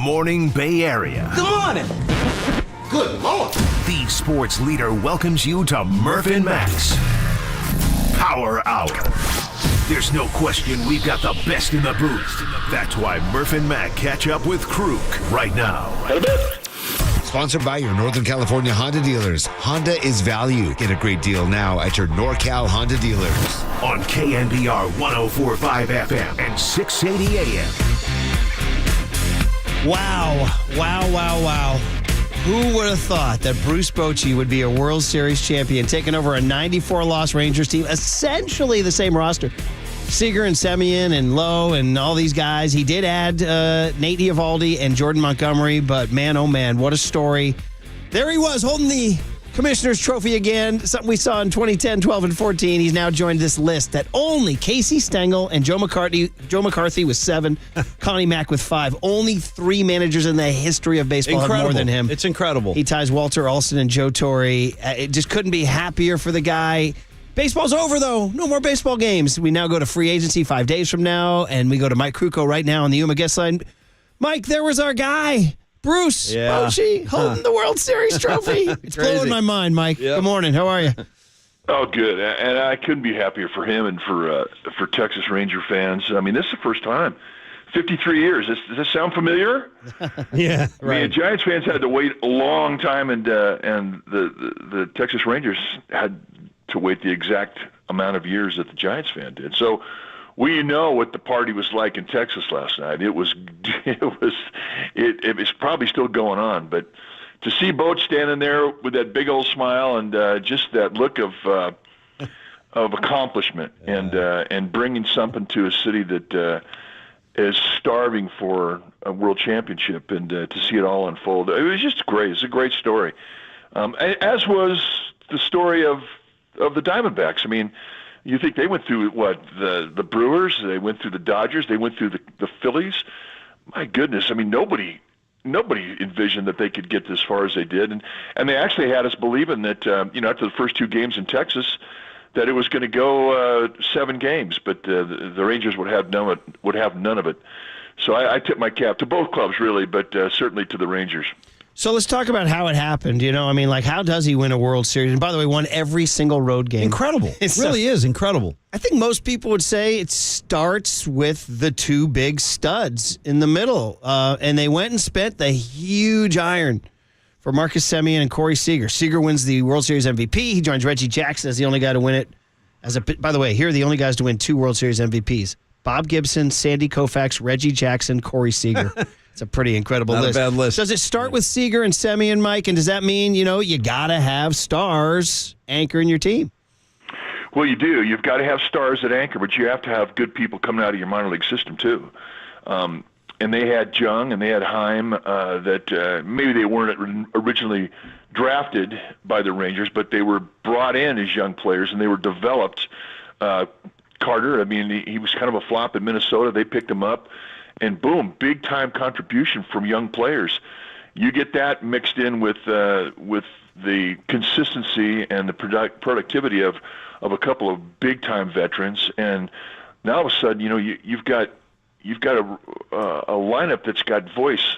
morning Bay Area. Good morning. Good Lord. The sports leader welcomes you to Murph and Max Power Hour. There's no question we've got the best in the booth. That's why Murph and Mac catch up with Kruk right now. Sponsored by your Northern California Honda dealers. Honda is value. Get a great deal now at your NorCal Honda dealers. On KNBR 104.5 FM and 680 AM. Wow. Who would have thought that Bruce Bochy would be a World Series champion, taking over a 94-loss Rangers team, essentially the same roster. Seager and Semien and Lowe and all these guys. He did add Nate Eovaldi and Jordan Montgomery, but man, oh man, what a story. There he was holding the Commissioner's Trophy again, something we saw in 2010, 12, and 14. He's now joined this list that only Casey Stengel and Joe McCarthy with 7, Connie Mack with 5. Only 3 managers in the history of baseball have more than him. It's incredible. He ties Walter Alston and Joe Torre. It just couldn't be happier for the guy. Baseball's over, though. No more baseball games. We now go to free agency 5 days from now, and we go to Mike Krukow right now on the Yuma guest line. Mike, there was our guy, Bruce Bochy, holding the World Series trophy. It's blowing my mind, Mike. Yep. Good morning. How are you? Oh, good. And I couldn't be happier for him and for Texas Ranger fans. I mean, this is the first time. 53 years. Does this sound familiar? Yeah, right. I mean, Giants fans had to wait a long time, and the Texas Rangers had to wait the exact amount of years that the Giants fan did. So we know what the party was like in Texas last night. It was probably still going on, but to see Boch standing there with that big old smile and just that look of accomplishment and bringing something to a city that is starving for a world championship, and to see it all unfold, it was just great. It's a great story, as was the story of the Diamondbacks. I mean, you think they went through the Brewers, they went through the Dodgers, they went through the Phillies. My goodness, I mean, nobody envisioned that they could get as far as they did, and they actually had us believing that after the first 2 games in Texas, that it was going to go 7 games, but the Rangers would have none of it. So I tip my cap to both clubs, really, but certainly to the Rangers. So let's talk about how it happened. I mean, like, how does he win a World Series? And by the way, won every single road game. Incredible. It really is incredible. I think most people would say it starts with the 2 big studs in the middle. And they went and spent the huge iron for Marcus Semien and Corey Seager. Seager wins the World Series MVP. He joins Reggie Jackson as the only guy to win it. By the way, here are the only guys to win 2 World Series MVPs. Bob Gibson, Sandy Koufax, Reggie Jackson, Corey Seager. It's a pretty incredible list. Not a bad list. Does it start with Seager and Semien, Mike? And does that mean, you got to have stars anchoring your team? Well, you do. You've got to have stars that anchor, but you have to have good people coming out of your minor league system, too. And they had Jung and they had Heim that maybe they weren't originally drafted by the Rangers, but they were brought in as young players, and they were developed. Carter, I mean, he was kind of a flop in Minnesota. They picked him up. And boom, big-time contribution from young players. You get that mixed in with the consistency and the productivity of a couple of big-time veterans, and now all of a sudden, you've got a lineup that's got voice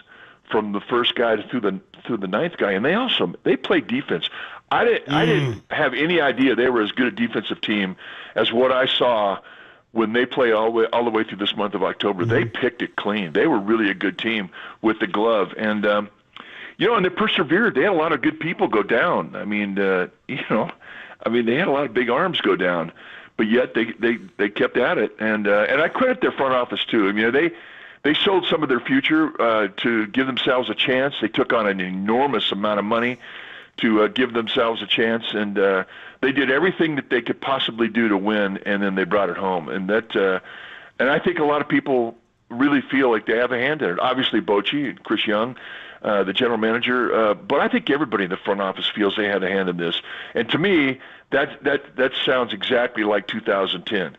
from the first guy through the ninth guy, and they play defense. I didn't have any idea they were as good a defensive team as what I saw. When they play all the way through this month of October, they picked it clean. They were really a good team with the glove, and and they persevered. They had a lot of good people go down. I mean, they had a lot of big arms go down, but yet they kept at it. And I credit their front office too. I mean, they sold some of their future to give themselves a chance. They took on an enormous amount of money to give themselves a chance, and they did everything that they could possibly do to win, and then they brought it home. And and I think a lot of people really feel like they have a hand in it. Obviously, Bochy and Chris Young, the general manager, but I think everybody in the front office feels they had a hand in this. And to me, that sounds exactly like 2010,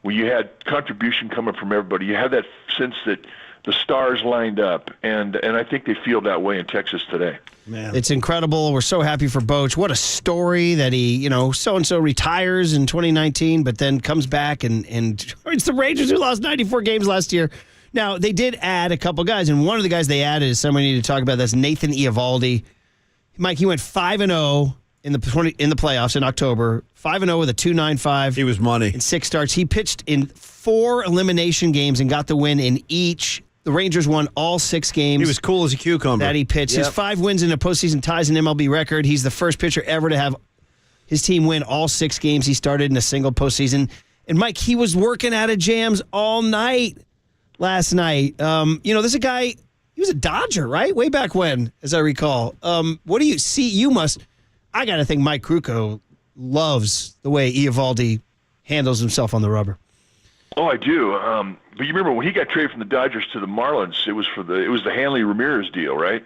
where you had contribution coming from everybody. You had that sense that the stars lined up, and I think they feel that way in Texas today. Man. It's incredible. We're so happy for Boch. What a story that he, so-and-so retires in 2019, but then comes back and it's the Rangers who lost 94 games last year. Now, they did add a couple guys, and one of the guys they added is someone we need to talk about. That's Nathan Eovaldi. Mike, he went 5-0 in the playoffs in October. 5-0 with a 2.95. He was money. In 6 starts. He pitched in 4 elimination games and got the win in each. The Rangers won all 6 games. He was cool as a cucumber. That he pitched. His 5 wins in a postseason ties an MLB record. He's the first pitcher ever to have his team win all 6 games he started in a single postseason. And, Mike, he was working out of jams all night last night. This is a guy, he was a Dodger, right? Way back when, as I recall. What do you see? I got to think Mike Krukow loves the way Eovaldi handles himself on the rubber. Oh, I do. But you remember when he got traded from the Dodgers to the Marlins, it was the Hanley Ramirez deal, right?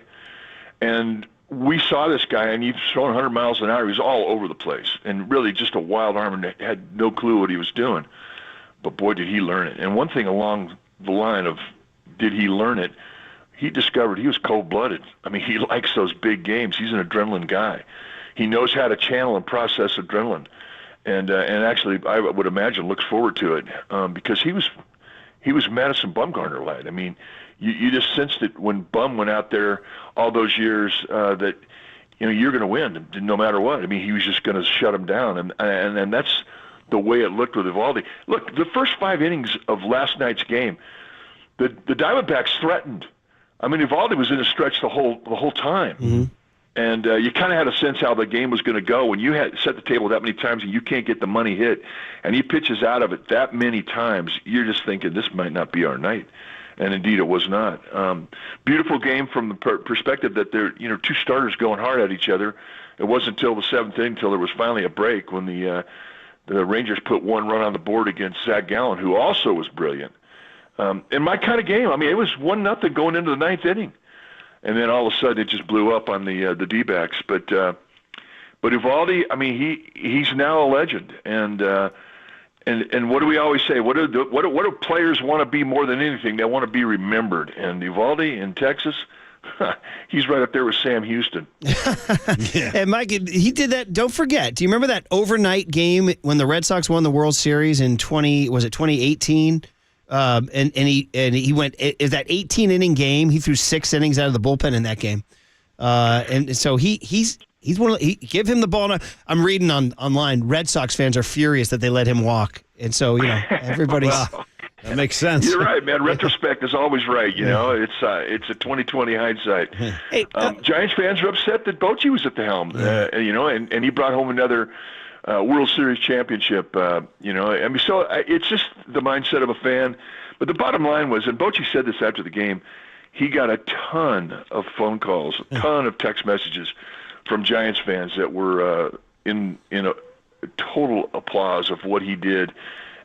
And we saw this guy, and he's throwing 100 miles an hour. He was all over the place, and really just a wild arm, and had no clue what he was doing. But boy, did he learn it! And one thing along the line of did he learn it, he discovered he was cold-blooded. I mean, he likes those big games. He's an adrenaline guy. He knows how to channel and process adrenaline. And actually, I would imagine looks forward to it because he was Madison Bumgarner lad. I mean, you just sensed it when Bum went out there all those years that you're going to win no matter what. I mean, he was just going to shut him down, and that's the way it looked with Eovaldi. Look, the first 5 innings of last night's game, the Diamondbacks threatened. I mean, Eovaldi was in a stretch the whole time. Mm-hmm. And you kind of had a sense how the game was going to go when you had set the table that many times and you can't get the money hit, and he pitches out of it that many times. You're just thinking this might not be our night, and indeed it was not. Beautiful game from the perspective that they're 2 starters going hard at each other. It wasn't until the 7th inning until there was finally a break when the Rangers put 1 run on the board against Zach Gallen, who also was brilliant. In my kind of game, I mean, it was 1-0 going into the 9th inning. And then all of a sudden it just blew up on the D-backs. But Eovaldi, I mean, he's now a legend. And what do we always say? What do players want to be more than anything? They want to be remembered. And Eovaldi in Texas, he's right up there with Sam Houston. And Mike, he did that. Don't forget. Do you remember that overnight game when the Red Sox won the World Series in 2018? And he went that 18-inning game. He threw 6 innings out of the bullpen in that game, and so he's one. Give him the ball. Now, I'm reading online. Red Sox fans are furious that they let him walk, and so everybody's. Well, that makes sense. You're right, man. Retrospect is always right. It's a 20/20 hindsight. Hey, Giants fans are upset that Bochy was at the helm. And he brought home another World Series championship. I mean, so it's just the mindset of a fan. But the bottom line was, and Bochy said this after the game, he got a ton of phone calls, a ton of text messages from Giants fans that were in a total applause of what he did.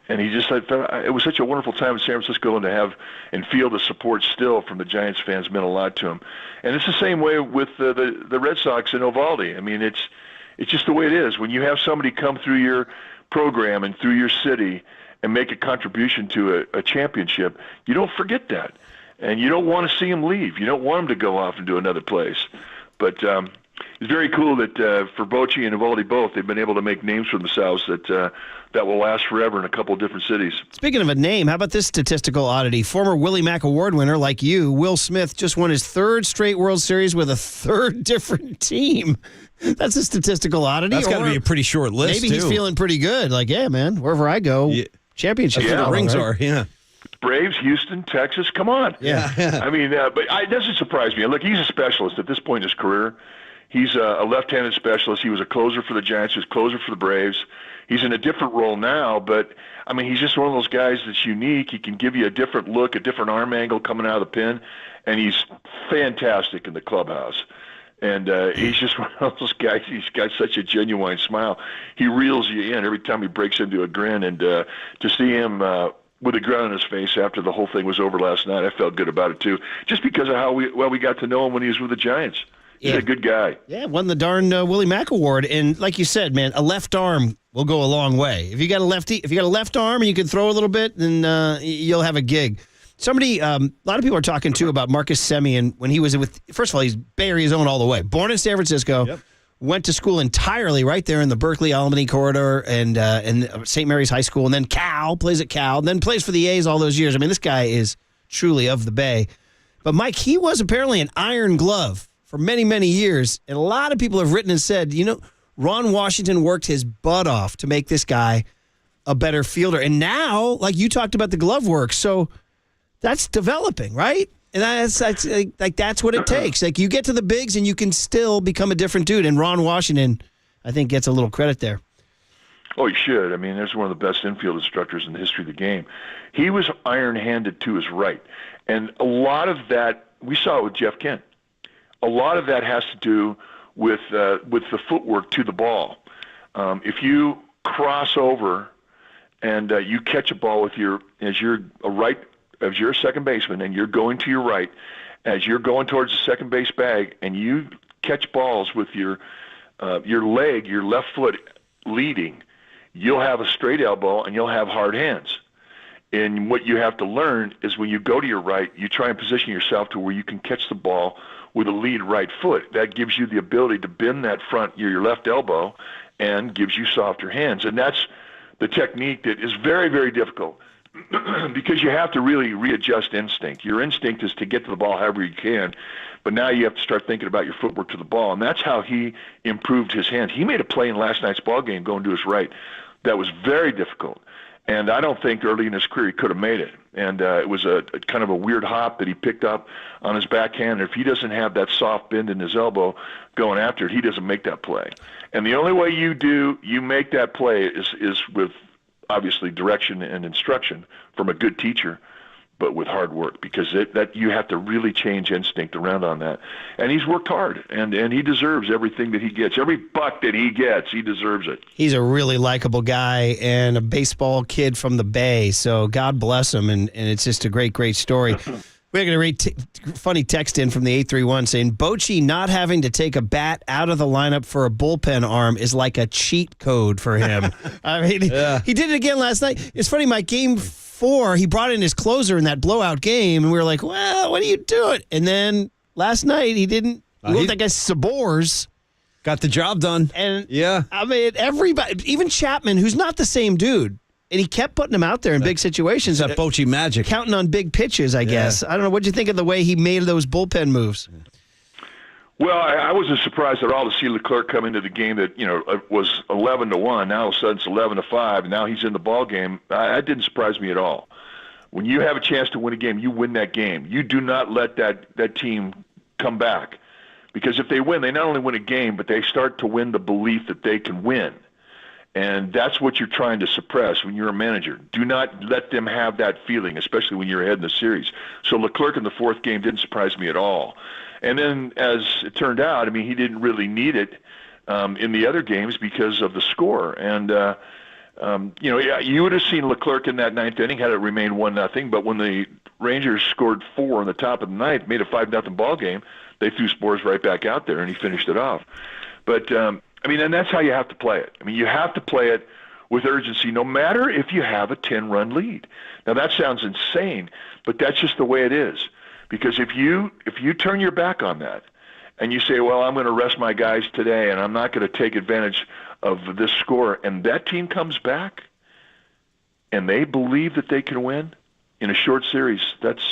And he just said it was such a wonderful time in San Francisco, and to have and feel the support still from the Giants fans meant a lot to him. And it's the same way with the Red Sox and Eovaldi. I mean, it's just the way it is. When you have somebody come through your program and through your city and make a contribution to a championship, you don't forget that. And you don't want to see him leave. You don't want him to go off and do another place. But it's very cool that for Bochy and Eovaldi both, they've been able to make names for themselves that will last forever in a couple of different cities. Speaking of a name, how about this statistical oddity? Former Willie Mack Award winner like you, Will Smith, just won his 3rd straight World Series with a 3rd different team. That's a statistical oddity. That's got to be a pretty short list, Maybe he's feeling pretty good. Like, yeah, man, wherever I go, championship. That's where the rings are, yeah. Braves, Houston, Texas, come on. Yeah. I mean, but it doesn't surprise me. Look, he's a specialist at this point in his career. He's a left-handed specialist. He was a closer for the Giants. He was a closer for the Braves. He's in a different role now, but, I mean, he's just one of those guys that's unique. He can give you a different look, a different arm angle coming out of the pen, and he's fantastic in the clubhouse. And he's just one of those guys. He's got such a genuine smile. He reels you in every time he breaks into a grin. And to see him with a grin on his face after the whole thing was over last night, I felt good about it, too, just because of how we got to know him when he was with the Giants. He's a good guy. Yeah, won the darn Willie Mack Award. And like you said, man, a left arm will go a long way. If you got a left arm and you can throw a little bit, then you'll have a gig. Somebody, a lot of people are talking, too, about Marcus Semien when he was with, first of all, he's Bay Area's own all the way. Born in San Francisco, went to school entirely right there in the Berkeley-Albany corridor and St. Mary's High School, and then plays at Cal, and then plays for the A's all those years. I mean, this guy is truly of the Bay. But, Mike, he was apparently an iron glove for many, many years. And a lot of people have written and said, Ron Washington worked his butt off to make this guy a better fielder. And now, like you talked about the glove work, so that's developing, right? And that's what it takes. Like, you get to the bigs and you can still become a different dude. And Ron Washington, I think, gets a little credit there. Oh, he should. I mean, there's one of the best infield instructors in the history of the game. He was iron-handed to his right. And a lot of that, we saw it with Jeff Kent. A lot of that has to do with the footwork to the ball. If you cross over and you catch a ball with as you're a second baseman and you're going to your right, as you're going towards the second base bag, and you catch balls with your leg, your left foot leading, you'll have a straight elbow and you'll have hard hands. And what you have to learn is when you go to your right, you try and position yourself to where you can catch the ball with a lead right foot. That gives you the ability to bend that your left elbow and gives you softer hands. And that's the technique that is very, very difficult because you have to really readjust instinct. Your instinct is to get to the ball however you can, but now you have to start thinking about your footwork to the ball, and that's how he improved his hand. He made a play in last night's ball game going to his right that was very difficult, and I don't think early in his career he could have made it. And it was a kind of a weird hop that he picked up on his backhand. If he doesn't have that soft bend in his elbow going after it, he doesn't make that play. And the only way you make that play is with obviously direction and instruction from a good teacher, but with hard work, because that you have to really change instinct around on that. And he's worked hard, and he deserves everything that he gets. Every buck that he gets, he deserves it. He's a really likable guy and a baseball kid from the Bay, so God bless him, and it's just a great, great story. We're going to read funny text in from the 831 saying, Bochy not having to take a bat out of the lineup for a bullpen arm is like a cheat code for him. I mean, he did it again last night. It's funny, my game 4, he brought in his closer in that blowout game, and we were like, well, what are you doing? And then last night, he didn't. He looked like a Sabors. Got the job done. And I mean, everybody, even Chapman, who's not the same dude, and he kept putting him out there in big situations. That Bochy magic. Counting on big pitches, I guess. I don't know. What do you think of the way he made those bullpen moves? Well, I wasn't surprised at all to see Leclerc come into the game that, was 11-1. Now all of a sudden it's 11-5, and now he's in the ball game. That didn't surprise me at all. When you have a chance to win a game, you win that game. You do not let that team come back. Because if they win, they not only win a game, but they start to win the belief that they can win. And that's what you're trying to suppress when you're a manager. Do not let them have that feeling, especially when you're ahead in the series. So Leclerc in the 4th game didn't surprise me at all. And then, as it turned out, I mean, he didn't really need it in the other games because of the score. And, you would have seen Leclerc in that 9th inning had it remained 1-0. But when the Rangers scored 4 in the top of the 9th, made a 5-0 ball game, they threw Spores right back out there, and he finished it off. But, and that's how you have to play it. I mean, you have to play it with urgency, no matter if you have a 10-run lead. Now, that sounds insane, but that's just the way it is. Because if you turn your back on that and you say, well, I'm going to rest my guys today and I'm not going to take advantage of this score, and that team comes back and they believe that they can win in a short series, that's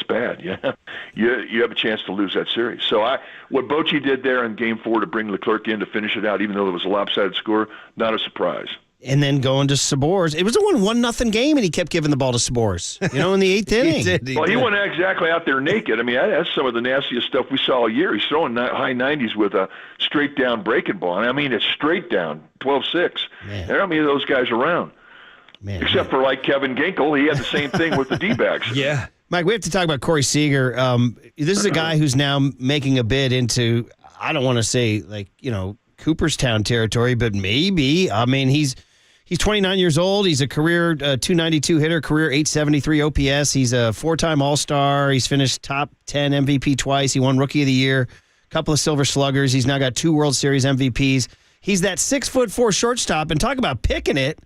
bad. Yeah, you have a chance to lose that series. So what Bochy did there in Game 4 to bring Leclerc in to finish it out, even though it was a lopsided score, not a surprise. And then going to Sabors. It was a 1-0 game, and he kept giving the ball to Sabors, in the 8th inning. He went exactly out there naked. I mean, that's some of the nastiest stuff we saw all year. He's throwing high 90s with a straight-down breaking ball. I mean, it's straight down, 12-6. There aren't many of those guys around. Except for, like, Kevin Ginkel. He had the same thing with the D-backs. Yeah. Mike, we have to talk about Corey Seager. This is a guy who's now making a bid into, I don't want to say, Cooperstown territory, but maybe. I mean, he's 29 years old. He's a career 292 hitter, career 873 OPS. He's a 4-time All-Star. He's finished top 10 MVP twice. He won Rookie of the Year, a couple of Silver Sluggers. He's now got 2 World Series MVPs. He's that 6'4" shortstop, and talk about picking it.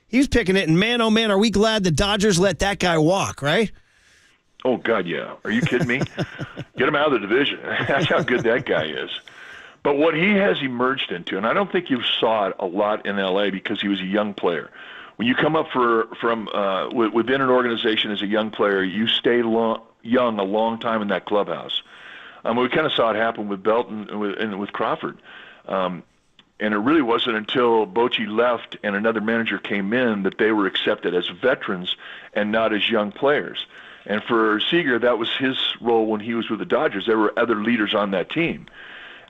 He was picking it, and man, oh man, are we glad the Dodgers let that guy walk, right? Oh, God, yeah. Are you kidding me? Get him out of the division. That's how good that guy is. But what he has emerged into, and I don't think you saw it a lot in L.A. because he was a young player, when you come up from within an organization as a young player, you stay young a long time in that clubhouse. We kind of saw it happen with Belton and with Crawford. And it really wasn't until Bochy left and another manager came in that they were accepted as veterans and not as young players. And for Seager, that was his role when he was with the Dodgers. There were other leaders on that team.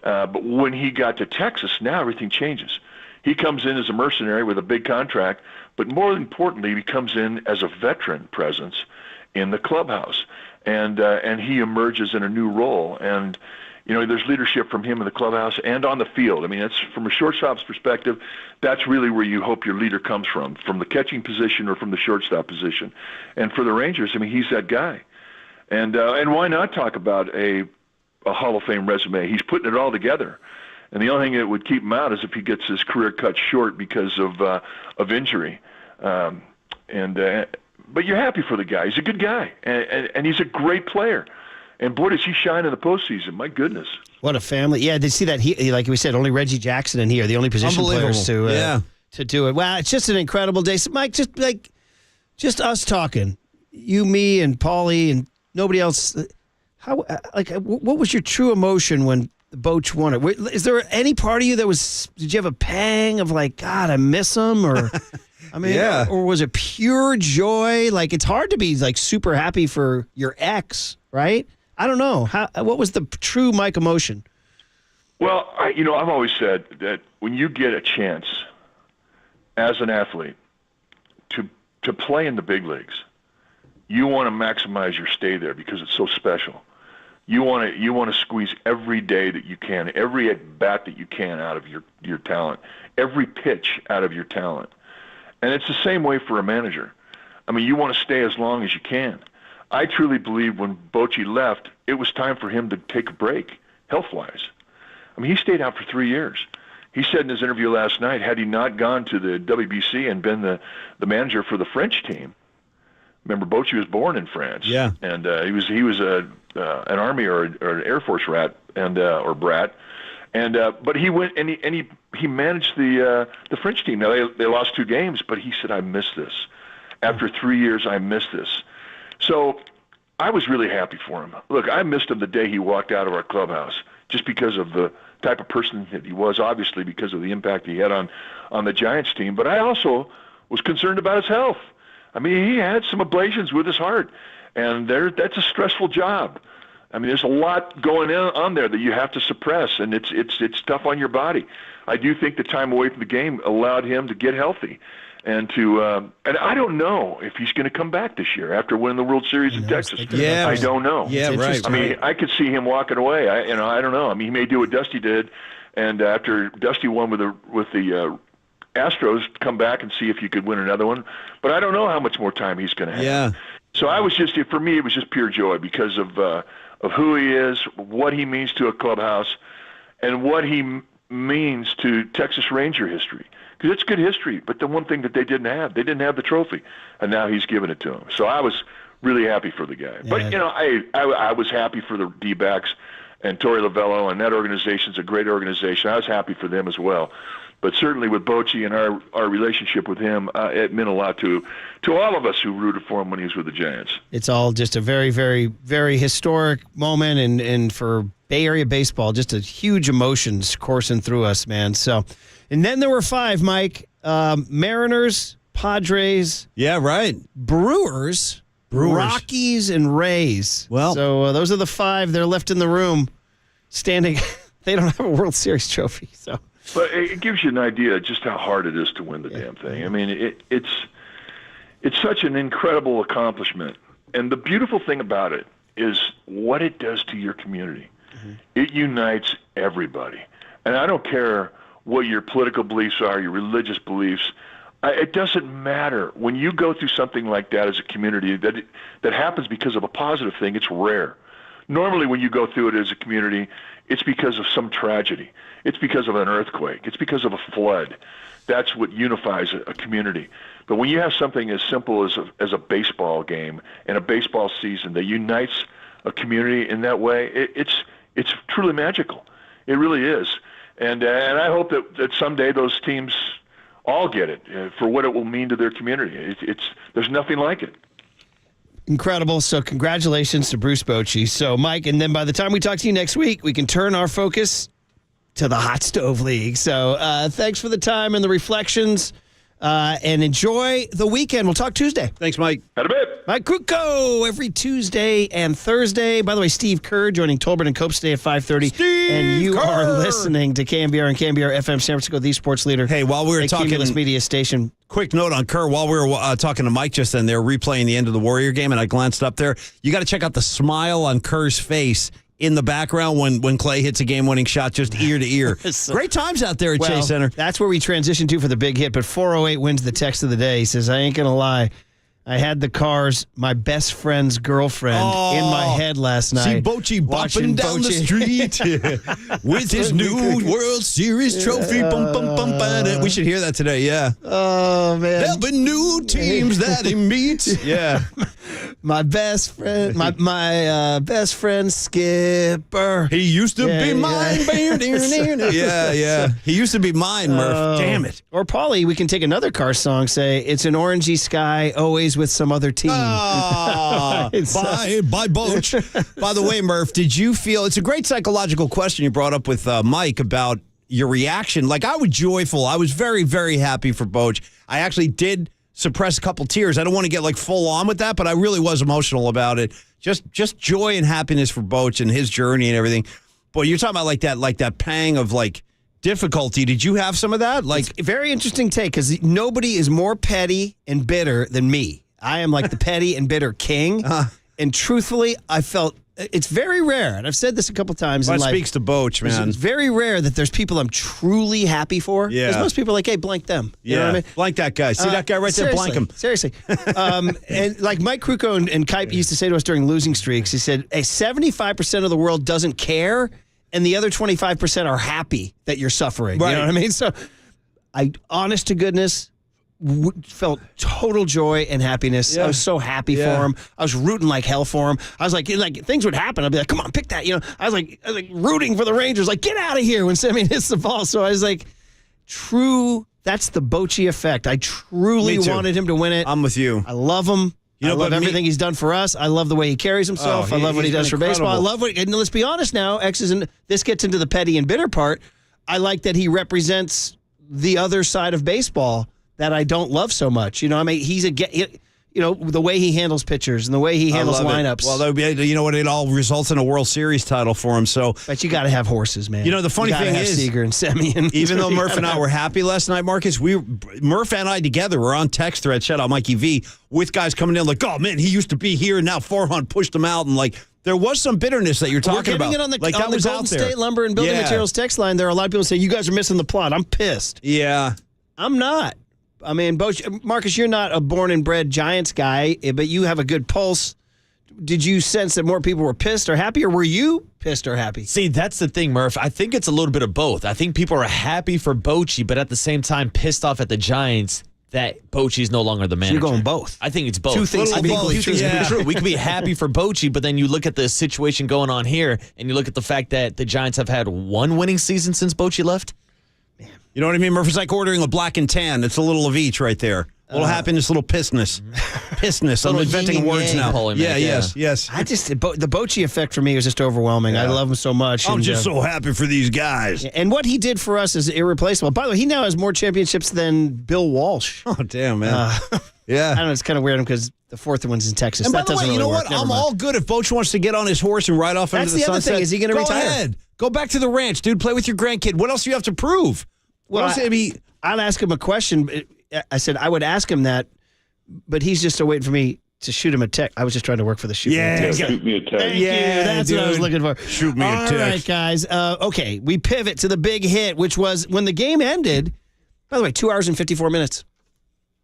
But when he got to Texas, now everything changes. He comes in as a mercenary with a big contract, but more importantly, he comes in as a veteran presence in the clubhouse. And he emerges in a new role. And, there's leadership from him in the clubhouse and on the field. I mean, that's from a shortstop's perspective, that's really where you hope your leader comes from the catching position or from the shortstop position. And for the Rangers, I mean, he's that guy. And why not talk about a Hall of Fame resume? He's putting it all together. And the only thing that would keep him out is if he gets his career cut short because of injury. But you're happy for the guy. He's a good guy, and he's a great player. And boy, does he shine in the postseason! My goodness, what a family! Yeah, they see that he, like we said, only Reggie Jackson and he are the only position players to do it. Wow, it's just an incredible day. So, Mike, just us talking, you, me, and Paulie, and nobody else. What was your true emotion when the Boch won it? Is there any part of you that was? Did you have a pang of like, God, I miss him, or? I mean, or was it pure joy? Like, it's hard to be like super happy for your ex, right? I don't know. What was the true Mike emotion? Well, I've always said that when you get a chance as an athlete to play in the big leagues, you want to maximize your stay there because it's so special. You want to squeeze every day that you can, every at bat that you can out of your talent, every pitch out of your talent. And it's the same way for a manager. I mean, you want to stay as long as you can. I truly believe when Bochy left, it was time for him to take a break, health-wise. I mean, he stayed out for 3 years. He said in his interview last night, had he not gone to the WBC and been the manager for the French team, remember Bochy was born in France. Yeah. And he was an Army or an Air Force rat or brat. But he went and he managed the French team. Now they lost 2 games, but he said, I miss this. After 3 years, I miss this. So I was really happy for him. Look, I missed him the day he walked out of our clubhouse just because of the type of person that he was, obviously because of the impact he had on the Giants team. But I also was concerned about his health. I mean, he had some ablations with his heart, and that's a stressful job. I mean, there's a lot going on there that you have to suppress, and it's tough on your body. I do think the time away from the game allowed him to get healthy, and I don't know if he's going to come back this year after winning the World Series in Texas. Yeah, I don't know. Yeah, right. I mean, I could see him walking away. I don't know. I mean, he may do what Dusty did, and after Dusty won with the Astros, come back and see if you could win another one. But I don't know how much more time he's going to have. Yeah. So for me, it was just pure joy because of who he is, what he means to a clubhouse, and what he means to Texas Ranger history. Because it's good history, but the one thing that they didn't have the trophy, and now he's giving it to him. So I was really happy for the guy. Yeah. But, I was happy for the D-backs and Torey Lovello, and that organization's a great organization. I was happy for them as well. But certainly with Bochy and our relationship with him, it meant a lot to all of us who rooted for him when he was with the Giants. It's all just a very, very, very historic moment, and for Bay Area baseball, just a huge emotions coursing through us, man. So, and then there were 5, Mike. Mariners, Padres. Yeah, right. Brewers, Rockies, and Rays. Well, so those are the 5. They're left in the room standing. They don't have a World Series trophy, so. But it gives you an idea just how hard it is to win the damn thing. I mean, it's such an incredible accomplishment. And the beautiful thing about it is what it does to your community. Mm-hmm. It unites everybody. And I don't care what your political beliefs are, your religious beliefs. It doesn't matter. When you go through something like that as a community, that happens because of a positive thing, it's rare. Normally when you go through it as a community, it's because of some tragedy. It's because of an earthquake. It's because of a flood. That's what unifies a community. But when you have something as simple as a baseball game and a baseball season that unites a community in that way, it's truly magical. It really is. And I hope that someday those teams all get it for what it will mean to their community. There's nothing like it. Incredible. So congratulations to Bruce Bochy. So, Mike, and then by the time we talk to you next week, we can turn our focus to the Hot Stove League. So thanks for the time and the reflections, and enjoy the weekend. We'll talk Tuesday. Thanks, Mike. Had a bit. Mike Kruko every Tuesday and Thursday. By the way, Steve Kerr joining Tolbert and Cope today at 5:30. And you are listening to KNBR and KNBR FM San Francisco, the sports leader. Hey, while we were talking, Cumulus Media Station. Quick note on Kerr. While we were talking to Mike just then, they were replaying the end of the Warrior game, and I glanced up there. You got to check out the smile on Kerr's face in the background when Klay hits a game-winning shot, just ear to ear. Great times out there at Chase Center. That's where we transition to for the big hit, but 408 wins the text of the day. He says, I ain't going to lie. I had the Cars, my best friend's girlfriend, in my head last night. See Bochy bopping down the street with his new World Series trophy. Bum, bum, bum, bum. We should hear that today, yeah. Oh, man. There'll be new teams that he meets. Yeah. My best friend, my best friend Skipper. He used to be mine. Yeah. He used to be mine, Murph. Damn it. Or Paulie, we can take another Cars song, say, it's an orangey sky, always with some other team. By Boch. By the way, Murph, did you feel, it's a great psychological question you brought up with Mike about your reaction. Like, I was joyful. I was very, very happy for Boch. I actually did suppress a couple tears. I don't want to get like full on with that, but I really was emotional about it. Just joy and happiness for Boch and his journey and everything. But you're talking about like that pang of like difficulty. Did you have some of that? Like, it's a very interesting take, because nobody is more petty and bitter than me. I am like the petty and bitter king. And truthfully, I felt it's very rare, and I've said this a couple times in life. That speaks to Boch, man. It's very rare that there's people I'm truly happy for. Yeah. Because most people are like, hey, blank them. You know what I mean? Blank that guy. See that guy right there? Blank him. Seriously. And like Mike Kruko and Kipe used to say to us during losing streaks, he said, hey, 75% of the world doesn't care, and the other 25% are happy that you're suffering. Right. You know what I mean? So honest to goodness, felt total joy and happiness. I was so happy for him. I was rooting like hell for him. I was like things would happen. I'd be like, come on, pick that. You know, I was like rooting for the Rangers. Like, get out of here when Semien hits the ball. So I was like, that's the Bochy effect. I truly wanted him to win it. I'm with you. I love him. I love everything he's done for us. I love the way he carries himself. I love what he does for baseball. I love and let's be honest now, this gets into the petty and bitter part. I like that he represents the other side of baseball that I don't love so much. You know, I mean, the way he handles pitchers and the way he handles lineups. Well, you know what? It all results in a World Series title for him. So, but you got to have horses, man. You know, the funny thing is, Seager and Semien. Even though Murph and I were happy last night, Marcus, Murph and I together were on text thread. Shout out Mikey V with guys coming in like, oh man, he used to be here and now Farhan pushed him out, and like there was some bitterness that you're talking about. We're getting it on like on the Golden State Lumber and Building Materials text line. There are a lot of people say you guys are missing the plot. I'm pissed. Yeah, I'm not. I mean, Marcus, you're not a born and bred Giants guy, but you have a good pulse. Did you sense that more people were pissed or happy, or were you pissed or happy? See, that's the thing, Murph. I think it's a little bit of both. I think people are happy for Bochy, but at the same time pissed off at the Giants that Bochy's no longer the manager. So you're going both. I think it's both. Two things can be true. We can be happy for Bochy, but then you look at the situation going on here, and you look at the fact that the Giants have had one winning season since Bochy left. You know what I mean, Murph? It's like ordering a black and tan. It's a little of each right there. A little happiness, a little pissness. Pissness. I'm inventing words now. Yes. The Bochy effect for me was just overwhelming. I love him so much. I'm just so happy for these guys. And what he did for us is irreplaceable. By the way, he now has more championships than Bill Walsh. Oh, damn, man. Yeah. I don't know. It's kind of weird because the fourth one's in Texas. And that by the way, really you know work. what? Never I'm mind. all good if Boch wants to get on his horse and ride off into the sunset. That's the other thing. Is he going to retire? Go ahead. Go back to the ranch, dude. Play with your grandkid. What else do you have to prove? Well, I'll ask him a question. I said I would ask him that, but he's just still waiting for me to shoot him a text. I was just trying to work for the shoot. Shoot me a text. Thank you. That's what I was looking for. Shoot me a text. All right, guys. Okay, we pivot to the big hit, which was when the game ended. By the way, 2 hours and 54 minutes.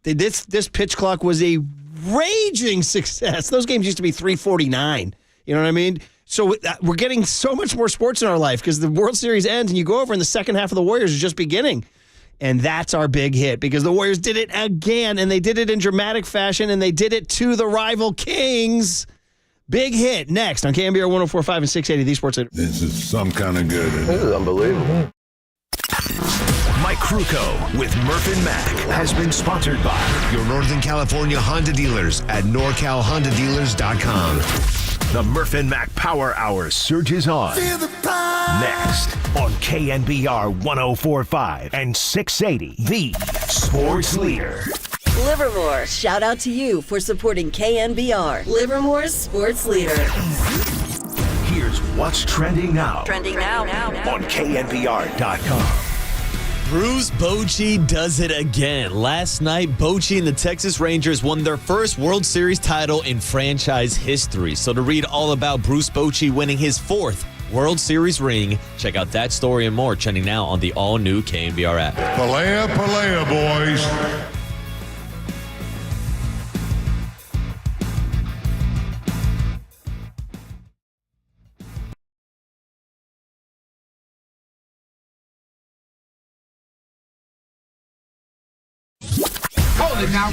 This pitch clock was a raging success. Those games used to be 3:49. You know what I mean? So we're getting so much more sports in our life because the World Series ends and you go over and the second half of the Warriors is just beginning. And that's our big hit because the Warriors did it again, and they did it in dramatic fashion, and they did it to the rival Kings. Big hit next on KNBR 104.5 and 680, the Sports Leader. This is some kind of good. This is unbelievable. Mike Krukow with Murph and Mac has been sponsored by your Northern California Honda dealers at NorCalHondaDealers.com. The Murph and Mac Power Hour surges on. Next on KNBR 104.5 and 680, the sports leader. Livermore, shout out to you for supporting KNBR, Livermore's sports leader. Here's what's trending now. Trending now. On KNBR.com. Bruce Bochy does it again. Last night, Bochy and the Texas Rangers won their first World Series title in franchise history. So to read all about Bruce Bochy winning his fourth World Series ring, check out that story and more trending now on the all-new KNBR app. Palea, boys. Now.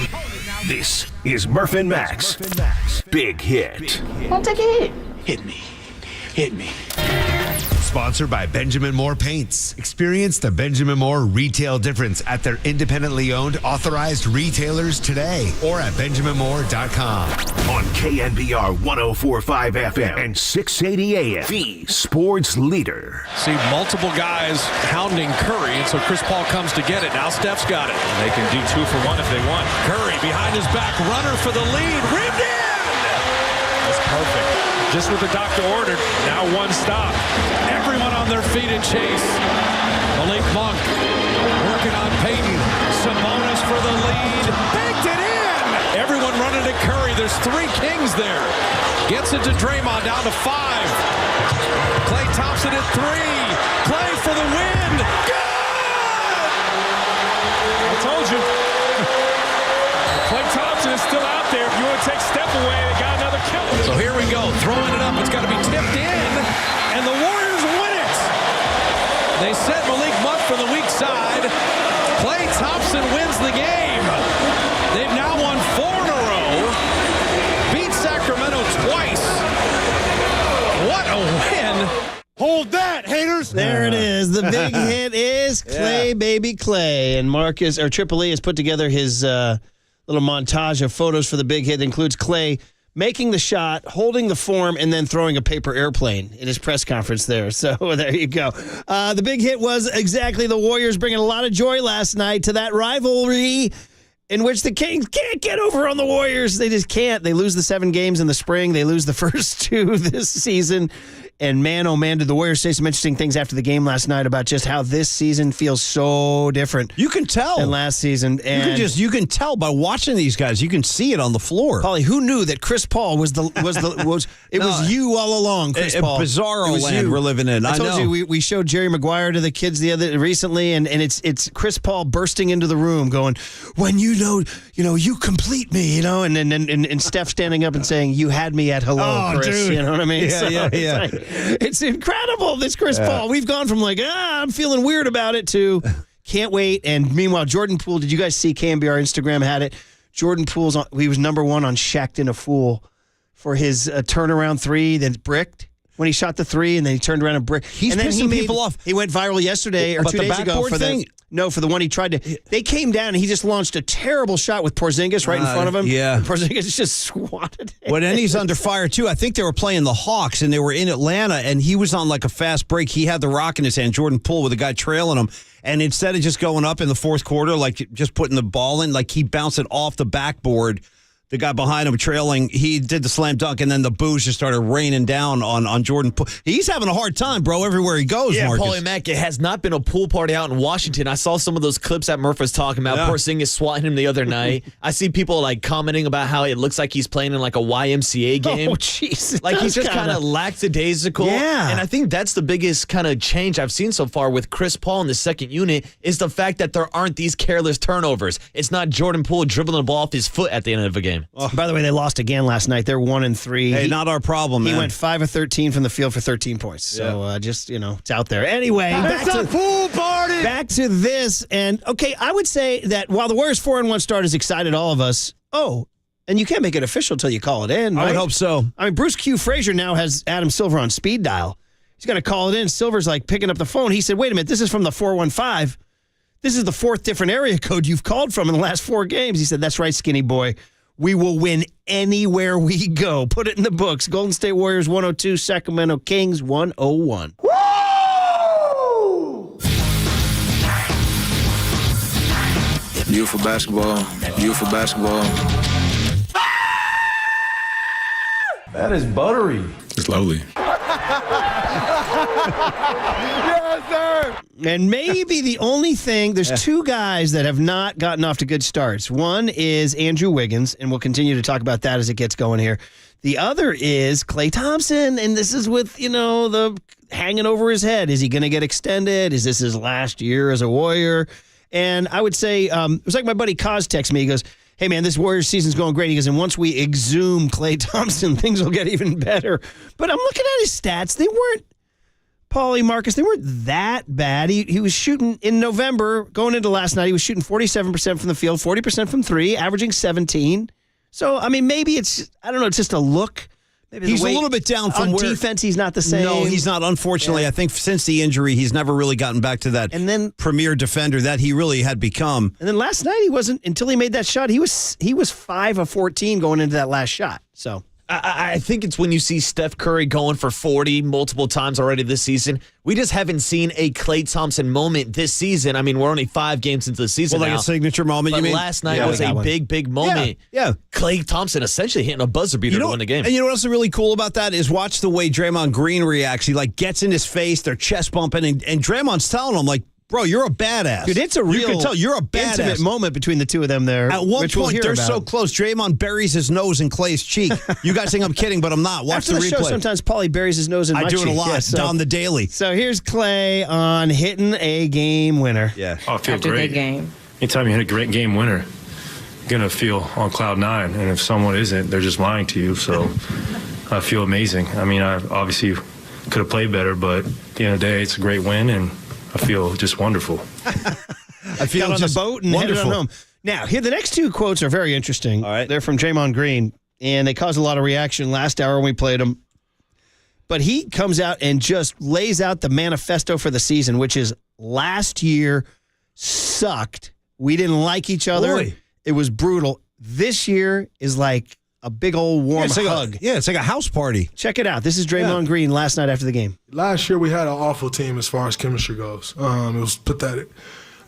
This is Murph and Mac's Big Hit. I'll take a hit. Hit me. Sponsored by Benjamin Moore Paints. Experience the Benjamin Moore retail difference at their independently owned, authorized retailers today or at benjaminmoore.com. On KNBR 104.5 FM and 680 AM, the sports leader. See multiple guys hounding Curry, and so Chris Paul comes to get it. Now Steph's got it. And they can do 2 for 1 if they want. Curry behind his back, runner for the lead. Ripped in! That's perfect. Just what the doctor ordered. Now 1 stop. Everyone on their feet in chase. Malik Monk working on Payton. Sabonis for the lead. Baked it in! Everyone running to Curry. There's 3 Kings there. Gets it to Draymond, down to 5. Klay Thompson at 3. Klay for the win. Good! I told you. Klay Thompson is still out there. If you want to take Steph away, they got another kill. So here we go. Throwing it up. It's got to be tipped in. And the Warriors win it. They set Malik Monk for the weak side. Klay Thompson wins the game. They've now won 4 in a row. Beat Sacramento twice. What a win. Hold that, haters. There it is. The big hit is Klay, baby Klay. And Marcus, or Triple E, has put together his little montage of photos for the big hit that includes Klay making the shot, holding the form, and then throwing a paper airplane in his press conference there. So there you go. The big hit was exactly the Warriors bringing a lot of joy last night to that rivalry in which the Kings can't get over on the Warriors. They just can't. They lose the 7 games in the spring. They lose the first 2 this season. And man, oh man, did the Warriors say some interesting things after the game last night about just how this season feels so different. You can tell than last season. And you can tell by watching these guys. You can see it on the floor. Paulie, who knew that Chris Paul was was you all along, Chris Paul? Bizarro land we're living in. I told you we showed Jerry Maguire to the kids recently, and it's Chris Paul bursting into the room going, when you complete me, and Steph standing up and saying, you had me at hello, Chris. Dude. You know what I mean? Yeah. It's incredible, this Chris Paul. We've gone from I'm feeling weird about it to can't wait. And meanwhile, Jordan Poole, did you guys see KNBR Instagram had it? Jordan Poole's he was number 1 on Shacked in a Fool for his turnaround 3 that bricked. When he shot the 3 and then he turned around and bricked. He's pissing people off. He went viral yesterday or 2 days ago for for the one he tried to. They came down and he just launched a terrible shot with Porzingis right in front of him. Yeah. Porzingis just swatted it. Well, and he's under fire too. I think they were playing the Hawks and they were in Atlanta and he was on like a fast break. He had the rock in his hand, Jordan Poole, with a guy trailing him. And instead of just going up in the fourth quarter, like just putting the ball in, like he bounced it off the backboard. The guy behind him trailing, he did the slam dunk, and then the boos just started raining down on Jordan Poole. He's having a hard time, bro, everywhere he goes, Yeah, Marcus. Paulie Mack, it has not been a pool party out in Washington. I saw some of those clips that Murph was talking about. Yeah. Porzingis swatting him the other night. I see people commenting about how it looks like he's playing in like a YMCA game. Oh, jeez. Like he's just kind of lackadaisical. Yeah. And I think that's the biggest kind of change I've seen so far with Chris Paul in the second unit is the fact that there aren't these careless turnovers. It's not Jordan Poole dribbling the ball off his foot at the end of a game. Oh, by the way, they lost again last night. They're 1-3. Hey, not our problem, man. He went 5 of 13 from the field for 13 points. So it's out there. Anyway, it's a pool party. Back to this. And okay, I would say that while the Warriors 4-1 start has excited all of us. Oh, and you can't make it official until you call it in. Right? I would hope so. I mean, Bruce Q. Frazier now has Adam Silver on speed dial. He's going to call it in. Silver's like picking up the phone. He said, "Wait a minute, this is from the 415." This is the 4th different area code you've called from in the last 4 games. He said, that's right, skinny boy. We will win anywhere we go. Put it in the books. Golden State Warriors 102, Sacramento Kings 101. Beautiful basketball. Beautiful basketball. That is buttery. It's lovely. Yes, sir. And maybe the only thing, there's 2 guys that have not gotten off to good starts. One is Andrew Wiggins, and we'll continue to talk about that as it gets going here. The other is Klay Thompson, and this is with, the hanging over his head. Is he going to get extended? Is this his last year as a Warrior? And I would say, it was like my buddy Cos texted me. He goes, hey, man, this Warriors season's going great. He goes, and once we exhume Klay Thompson, things will get even better. But I'm looking at his stats. They weren't, Paulie, Marcus, they weren't that bad. He was shooting in November, going into last night, he was shooting 47% from the field, 40% from 3, averaging 17. So, I mean, maybe it's, I don't know, it's just a look. Maybe he's a little bit down from where defense. He's not the same. No, he's not. Unfortunately, I think since the injury, he's never really gotten back to that premier defender that he really had become. And then last night, he wasn't until he made that shot. He was 5 of 14 going into that last shot. So I think it's when you see Steph Curry going for 40 multiple times already this season. We just haven't seen a Klay Thompson moment this season. I mean, we're only 5 games into the season like now. A signature moment, but you mean? Last night was a big moment. Yeah. Klay Thompson essentially hitting a buzzer beater to win the game. And you know what's really cool about that is watch the way Draymond Green reacts. He gets in his face, they're chest bumping, and Draymond's telling him bro, you're a badass. Dude, it's a real you can tell you're a badass. Intimate moment between the two of them there. At one point, they're so close. Draymond buries his nose in Klay's cheek. You guys think I'm kidding, but I'm not. Watch After the the replay. show, sometimes Paulie buries his nose in my cheek. I do it a lot on the daily. So here's Klay on hitting a game winner. Yeah. Oh, I feel After great. the game. Anytime you hit a great game winner, you're going to feel on cloud 9. And if someone isn't, they're just lying to you. So I feel amazing. I mean, I obviously could have played better, but at the end of the day, it's a great win, and I feel just wonderful. I feel on the boat and headed on home. Now, here the next 2 quotes are very interesting. All right. They're from Draymond Green, and they caused a lot of reaction last hour when we played them. But he comes out and just lays out the manifesto for the season, which is last year sucked. We didn't like each other. Boy. It was brutal. This year is like a big old warm hug. It's like a house party. Check it out. This is Draymond Green last night after the game. Last year we had an awful team as far as chemistry goes. It was pathetic.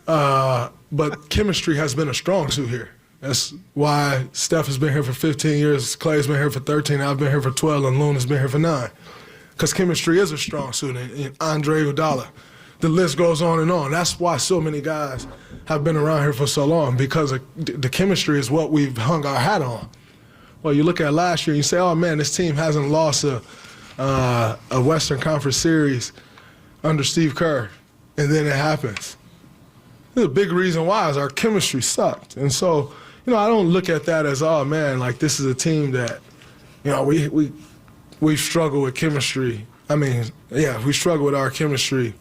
But chemistry has been a strong suit here. That's why Steph has been here for 15 years, Klay's been here for 13, I've been here for 12, and Luna's been here for 9. Because chemistry is a strong suit, and Andre Iguodala. The list goes on and on. That's why so many guys have been around here for so long, because the chemistry is what we've hung our hat on. Well, you look at last year and you say, oh, man, this team hasn't lost a Western Conference series under Steve Kerr, and then it happens. The big reason why is our chemistry sucked. And so, I don't look at that as, oh, man, like this is a team that, we've struggled with chemistry. I mean, we struggled with our chemistry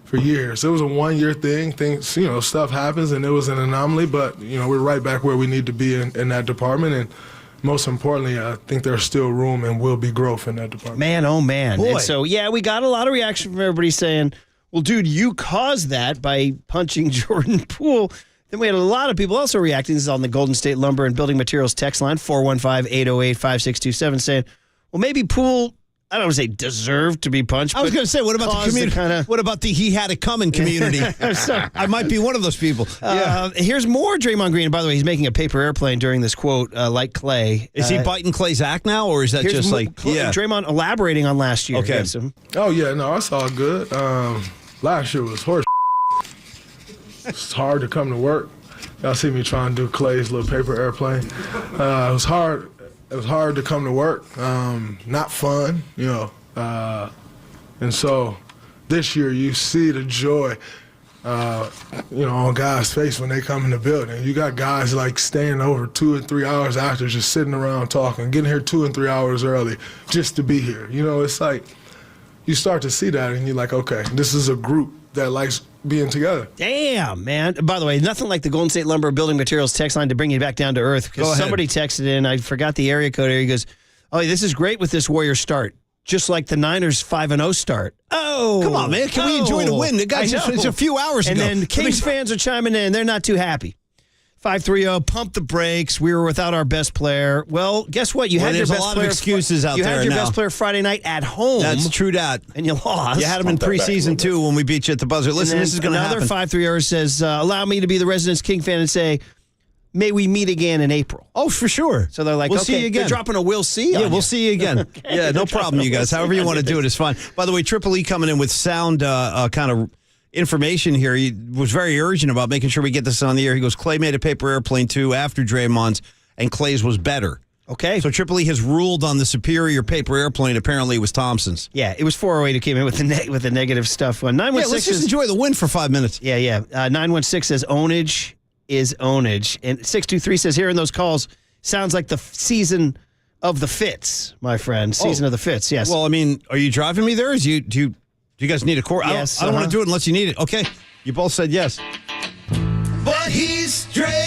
for years. It was a one-year thing. Things, stuff happens, and it was an anomaly, but, we're right back where we need to be in that department. And most importantly, I think there's still room and will be growth in that department. Man, oh, man. Boy. And so, we got a lot of reaction from everybody saying, well, dude, you caused that by punching Jordan Poole. Then we had a lot of people also reacting. This is on the Golden State Lumber and Building Materials text line, 415-808-5627, saying, well, maybe Poole, I don't want to say deserved to be punched. I was going to say, what about the community? What about the he had it coming community? I might be one of those people. Here's more Draymond Green. By the way, he's making a paper airplane during this quote, like Klay. Is he biting Klay's act now, or is that just Draymond elaborating on last year? Okay. Oh, yeah, no, that's all good. Last year was horse. It's hard to come to work. Y'all see me trying to do Klay's little paper airplane. It was hard. It was hard to come to work. Not fun, and so this year you see the joy, on guys' face when they come in the building. You got guys like staying over 2 and 3 hours after, just sitting around talking, getting here 2 and 3 hours early just to be here. It's like you start to see that, and you're like, okay, this is a group that likes being together. Damn, man. By the way, nothing like the Golden State Lumber Building Materials text line to bring you back down to earth. Because somebody texted in, I forgot the area code here. He goes, oh, this is great with this Warrior start. just like the Niners 5-0 start. Oh, come on, man! Can we enjoy the win? The guy just it's a few hours and ago. And then Kings fans are chiming in. They're not too happy. 5-3-0, pump the brakes. We were without our best player. Well, guess what? You had your best a lot player. Of excuses out you there had your now. best player Friday night at home. That's true. That and you lost. You had him in preseason too when we beat you at the buzzer. Listen, this is going to happen. Another 5-3-0 says, "Allow me to be the Residence King fan and say, may we meet again in April." Oh, for sure. So they're like, we'll okay, see you again. They're dropping a "we'll see." Yeah, on we'll you. see you again. Okay. Yeah, no problem, you guys. However you want to do it is fine. By the way, Triple E coming in with sound kind of information here. He was very urgent about making sure we get this on the air. He goes, Klay made a paper airplane too after Draymond's, and Klay's was better. Okay. So Triple E has ruled on the superior paper airplane. Apparently it was Thompson's. Yeah, it was 408 who came in with the negative stuff. 916 yeah, let's just enjoy the win for 5 minutes. Yeah. 916 says ownage is ownage. And 623 says hearing those calls sounds like the season of the fits, my friend. Season of the fits, yes. Well, I mean, are you driving me there? Do you guys need a court? Yes, I don't want to do it unless you need it. Okay. You both said yes. But he's strange.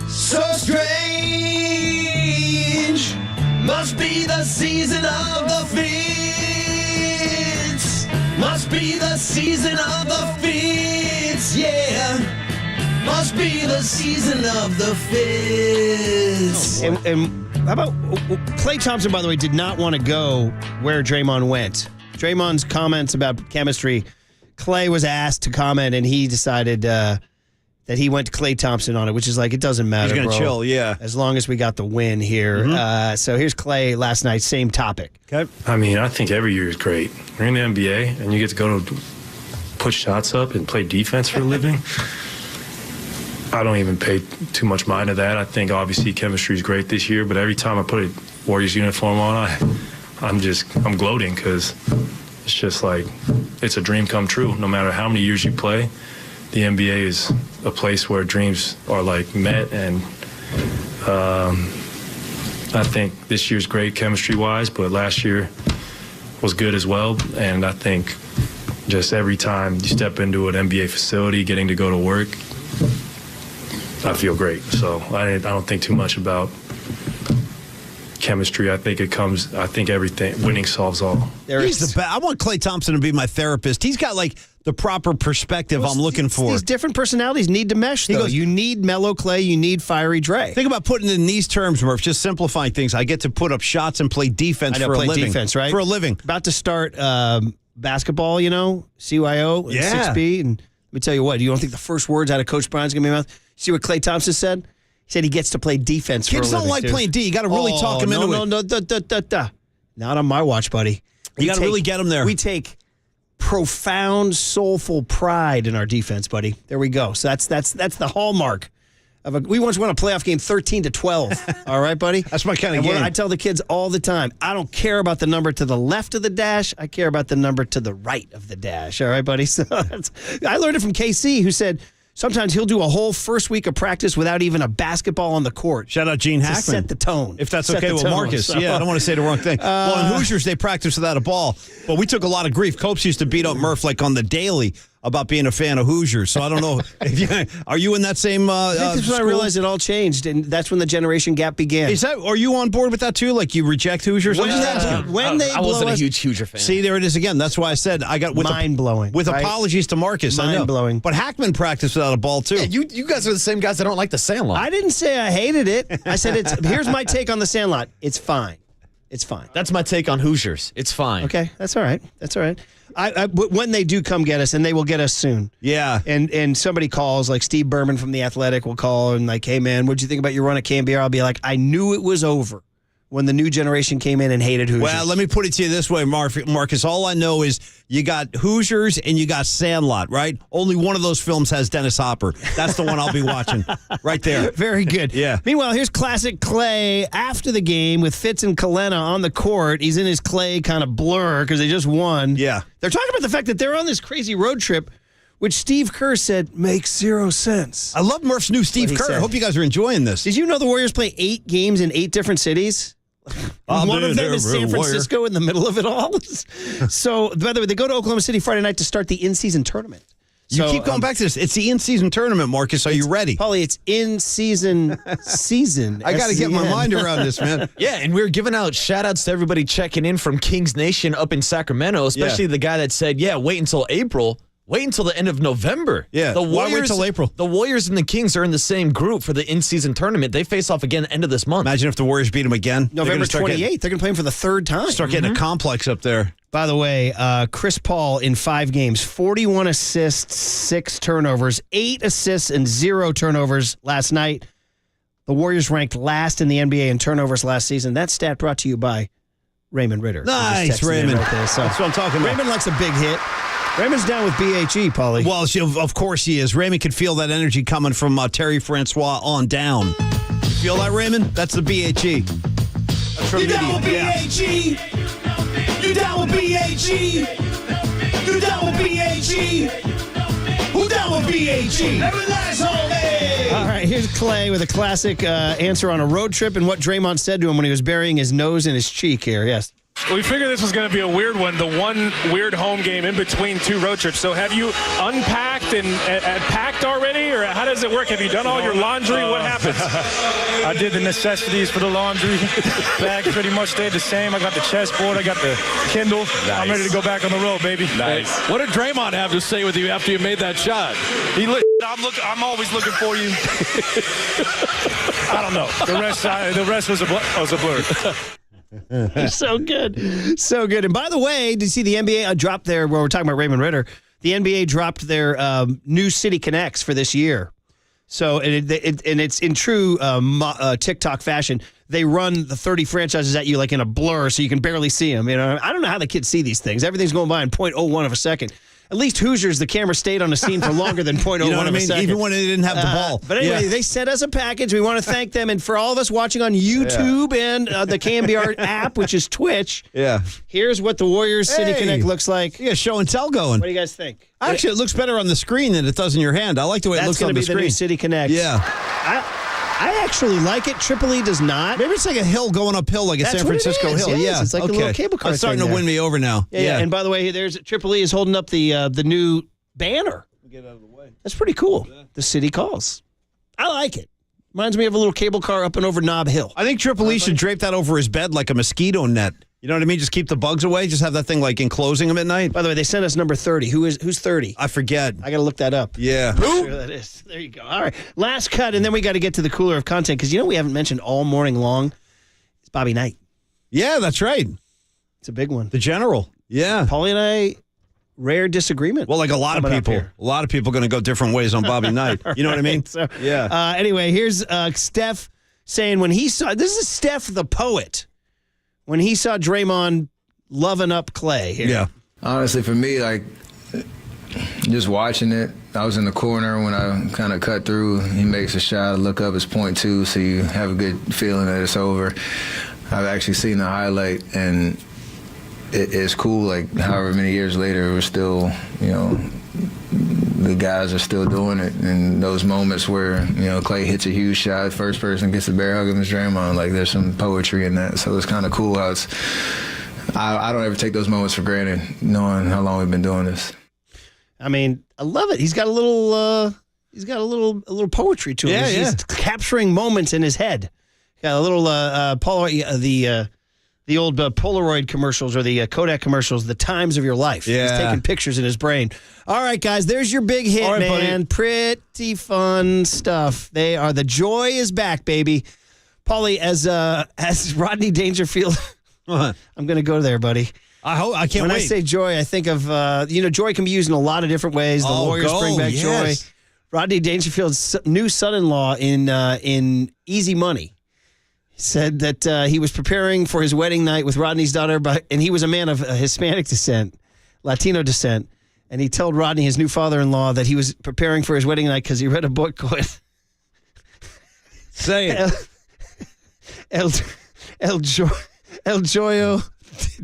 So strange. Must be the season of the fits. Must be the season of the fits. Yeah. Must be the season of the fits. And how about Klay Thompson, by the way, did not want to go where Draymond went. Draymond's comments about chemistry, Klay was asked to comment, and he decided that he went to Klay Thompson on it, which is like, it doesn't matter, He's going to chill, yeah. As long as we got the win here. Mm-hmm. So here's Klay last night, same topic. Okay. I mean, I think every year is great. You're in the NBA, and you get to go to put shots up and play defense for a living. I don't even pay too much mind to that. I think obviously chemistry is great this year, but every time I put a Warriors uniform on, I'm gloating because it's just like it's a dream come true. No matter how many years you play, the NBA is a place where dreams are like met, and I think this year's great chemistry-wise, but last year was good as well, and I think just every time you step into an NBA facility, getting to go to work, I feel great. So I don't think too much about chemistry. I think everything, winning solves all. He's the best. I want Klay Thompson to be my therapist. He's got like the proper perspective I'm looking for. These different personalities need to mesh, though. You need mellow Klay, you need fiery Dre. Think about putting it in these terms, Murph, just simplifying things. I get to put up shots and play defense for a living. Defense, right? For a living. About to start basketball, CYO, and 6B. And let me tell you what, you don't think the first words out of Coach Bryant's going to be in my mouth? See what Klay Thompson said? He said he gets to play defense for a living. Kids don't like playing D. You got to really talk them into it. No. Not on my watch, buddy. You got to really get them there. We take profound, soulful pride in our defense, buddy. There we go. So that's the hallmark of we once won a playoff game 13-12. All right, buddy? That's my kind of game. I tell the kids all the time, I don't care about the number to the left of the dash. I care about the number to the right of the dash. All right, buddy? So I learned it from KC, who said, sometimes he'll do a whole first week of practice without even a basketball on the court. Shout out Gene Hackman. To set the tone. If that's okay with Marcus. So, yeah, I don't want to say the wrong thing. Well, in Hoosiers, they practice without a ball. But we took a lot of grief. Copes used to beat up Murph like on the daily about being a fan of Hoosiers. So I don't know. Are you in that same that's when I realized it all changed, and that's when the generation gap began. Are you on board with that too? Like you reject Hoosiers? I wasn't a huge Hoosier fan. See, there it is again. That's why I said I got mind-blowing. With apologies to Marcus. Mind-blowing. But Hackman practiced without a ball too. Yeah, you guys are the same guys that don't like the Sandlot. I didn't say I hated it. I said here's my take on the Sandlot. It's fine. It's fine. That's my take on Hoosiers. It's fine. Okay, that's all right. That's all right. When they do come get us, and they will get us soon. Yeah. And somebody calls, like Steve Berman from The Athletic will call and like, hey, man, what'd you think about your run at KNBR? I'll be like, I knew it was over when the new generation came in and hated Hoosiers. Well, let me put it to you this way, Marcus. All I know is you got Hoosiers and you got Sandlot, right? Only one of those films has Dennis Hopper. That's the one I'll be watching right there. Very good. Yeah. Meanwhile, here's classic Klay after the game with Fitz and Kalena on the court. He's in his Klay kind of blur because they just won. Yeah. They're talking about the fact that they're on this crazy road trip, which Steve Kerr said makes zero sense. I love Murph's new Steve Kerr. I hope you guys are enjoing this. Did you know the Warriors play 8 games in 8 different cities? One of them is San Francisco in the middle of it all. So, by the way, they go to Oklahoma City Friday night to start the in-season tournament. You keep going back to this. It's the in-season tournament, Marcus. Are you ready? Paulie, it's in-season season. I got to get my mind around this, man. Yeah, and we're giving out shout-outs to everybody checking in from Kings Nation up in Sacramento, especially the guy that said, wait until April. Wait until the end of November. Yeah, why wait till April? The Warriors and the Kings are in the same group for the in-season tournament. They face off again end of this month. Imagine if the Warriors beat them again. November 28th. They're going to play him for the third time. Start getting a complex up there. By the way, Chris Paul in 5 games, 41 assists, 6 turnovers, 8 assists and 0 turnovers last night. The Warriors ranked last in the NBA in turnovers last season. That stat brought to you by Raymond Ritter. Nice, Raymond. Right there, so. That's what I'm talking about. Raymond likes a big hit. Raymond's down with BHE, Paulie. Well, of course he is. Raymond could feel that energy coming from Terry Francois on down. You feel that, Raymond? That's the BHE. That's from You down with BHE? You down with BHE? You down with BHE? Who down with BHE? Every last homie! All right, here's Klay with a classic answer on a road trip and what Draymond said to him when he was burying his nose in his cheek here. Yes. We figured this was going to be a weird one, the one weird home game in between 2 road trips. So have you unpacked and packed already, or how does it work? Have you done all your laundry? What happens? I did the necessities for the laundry. Bag pretty much stayed the same. I got the chessboard. I got the Kindle. Nice. I'm ready to go back on the road, baby. Nice. Hey, what did Draymond have to say with you after you made that shot? I'm always looking for you. I don't know. The rest was a blur. So good. So good. And by the way, did you see the NBA dropped their, where we're talking about Raymond Ritter, the NBA dropped their new City Connects for this year. So, and it's in true TikTok fashion. They run the 30 franchises at you like in a blur so you can barely see them. You know, I don't know how the kids see these things. Everything's going by in 0.01 of a second. At least Hoosiers, the camera stayed on the scene for longer than 0.01 you know what of I mean? a second. Even when they didn't have the ball. But anyway, they sent us a package. We want to thank them. And for all of us watching on YouTube and the KNBR app, which is Twitch, here's what the Warriors City Connect looks like. You got show and tell going. What do you guys think? Actually, it looks better on the screen than it does in your hand. I like the way it looks on the screen. That's going to be the new City Connect. Yeah. I actually like it. Triple E does not. Maybe it's like a hill going uphill, like a San Francisco hill. Yes, Yeah, it's like a little cable car. It's starting to win me over now. Yeah. And by the way, there's Triple E is holding up the new banner. Get out of the way. That's pretty cool. Yeah. The city calls. I like it. Reminds me of a little cable car up and over Nob Hill. I think Triple E should drape that over his bed like a mosquito net. You know what I mean? Just keep the bugs away. Just have that thing like enclosing him at night. By the way, they sent us number 30. Who's 30? I forget. I got to look that up. Yeah. Who? I'm sure that is. There you go. All right. Last cut, and then we got to get to the cooler of content because we haven't mentioned all morning long. It's Bobby Knight. Yeah, that's right. It's a big one. The general. Yeah. Paulie and I, rare disagreement. Well, like a lot of people going to go different ways on Bobby Knight. You know what I mean? So, anyway, here's Steph saying when he saw, this is Steph the poet, when he saw Draymond loving up Klay here. Yeah. Honestly, for me, like, just watching it, I was in the corner when I kind of cut through. He makes a shot, I look up, it's 0.2, so you have a good feeling that it's over. I've actually seen the highlight, and it's cool, like, however many years later, we're still, the guys are still doing it. And those moments where, Klay hits a huge shot, first person gets the bear hug of his Draymond, like, there's some poetry in that. So it's kind of cool how it's, I don't ever take those moments for granted, knowing how long we've been doing this. I mean, I love it. He's got a little poetry to him. Yeah, He's capturing moments in his head. Got a little the old Polaroid commercials or the Kodak commercials, the times of your life. Yeah. He's taking pictures in his brain. All right, guys, there's your big hit, right, man. buddy. Pretty fun stuff. They are, the joy is back, baby. Paulie, as Rodney Dangerfield, I'm going to go there, buddy. I can't wait. When I say joy, I think of, joy can be used in a lot of different ways. The Warriors bring back joy. Rodney Dangerfield's new son-in-law in Easy Money said that he was preparing for his wedding night with Rodney's daughter, and he was a man of Hispanic descent, Latino descent, and he told Rodney, his new father-in-law, that he was preparing for his wedding night because he read a book called Say it. El Joyo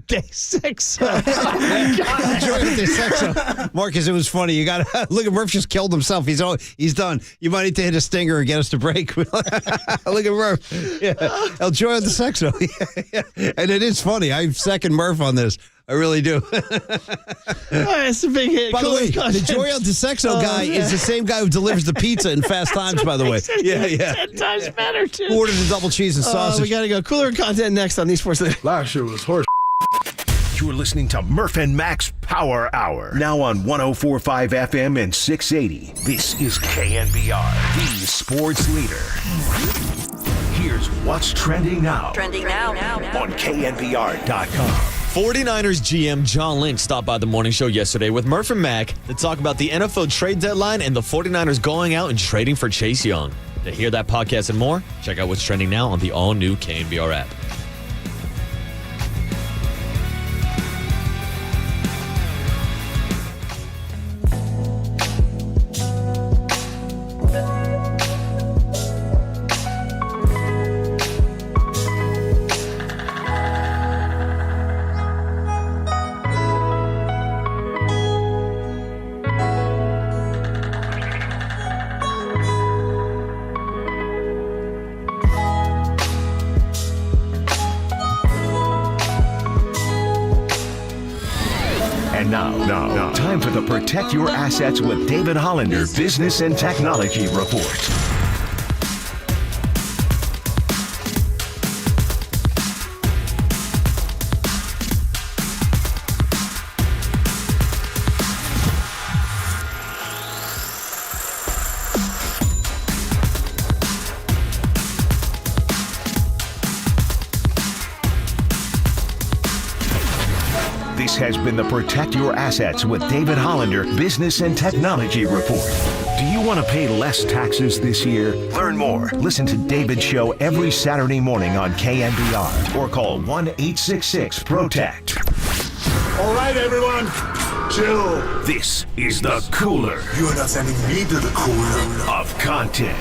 de Sexo. El Joyo de Sexo. Marcus, it was funny. You got to look at Murph just killed himself. He's done. You might need to hit a stinger and get us to break. Look at Murph. Yeah. El Joyo de Sexo. And it is funny. I second Murph on this. I really do. It's a big hit. By the way, the Jorio DeSexo guy is the same guy who delivers the pizza in Fast Times, by the way. Yeah. 10 times better, too. Who ordered the double cheese and sausage? We got to go. Cooler content next on these sports. Last year was horse. You're listening to Murph and Max Power Hour. Now on 104.5 FM and 680. This is KNBR, the sports leader. Here's what's trending now. Trending now. On KNBR.com. 49ers GM John Lynch stopped by the morning show yesterday with Murph and Mac to talk about the NFL trade deadline and the 49ers going out and trading for Chase Young. To hear that podcast and more, check out what's trending now on the all-new KNBR app. Now, time for the Protect Your Assets with David Hollander Business and Technology Report. This has been the Protect Your Assets with David Hollander Business and Technology Report. Do you want to pay less taxes this year? Learn more. Listen to David's show every Saturday morning on KNBR or call 1-866-PROTECT. All right, everyone, chill. This is the Cooler. You are not sending me to the cooler of content.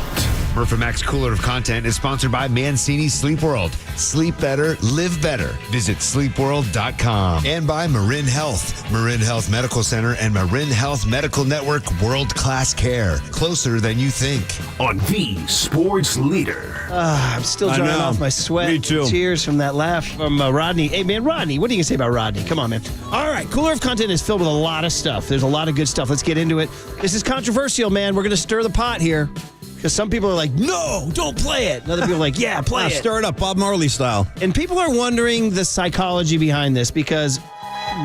Murph and Max Cooler of Content is sponsored by Mancini Sleep World. Sleep better, live better. Visit sleepworld.com. And by Marin Health. Marin Health Medical Center and Marin Health Medical Network world-class care. Closer than you think. On the sports leader. I'm still drying off my sweat. Me too. Tears from that laugh from Rodney. Hey, man, Rodney, what are you going to say about Rodney? Come on, man. All right, Cooler of Content is filled with a lot of stuff. There's a lot of good stuff. Let's get into it. This is controversial, man. We're going to stir the pot here. Because some people are like, no, don't play it. And other people are like, yeah, play it. Stir it up, Bob Marley style. And people are wondering the psychology behind this because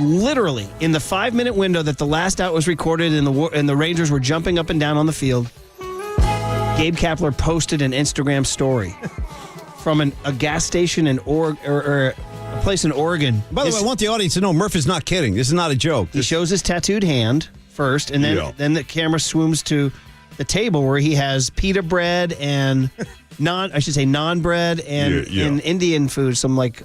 literally in the 5-minute window that the last out was recorded and the Rangers were jumping up and down on the field, Gabe Kapler posted an Instagram story from a gas station in or a place in Oregon. By the way, I want the audience to know Murph is not kidding. This is not a joke. He shows his tattooed hand first, and then the camera swooms to the table where he has pita bread and non-bread and Indian food, some like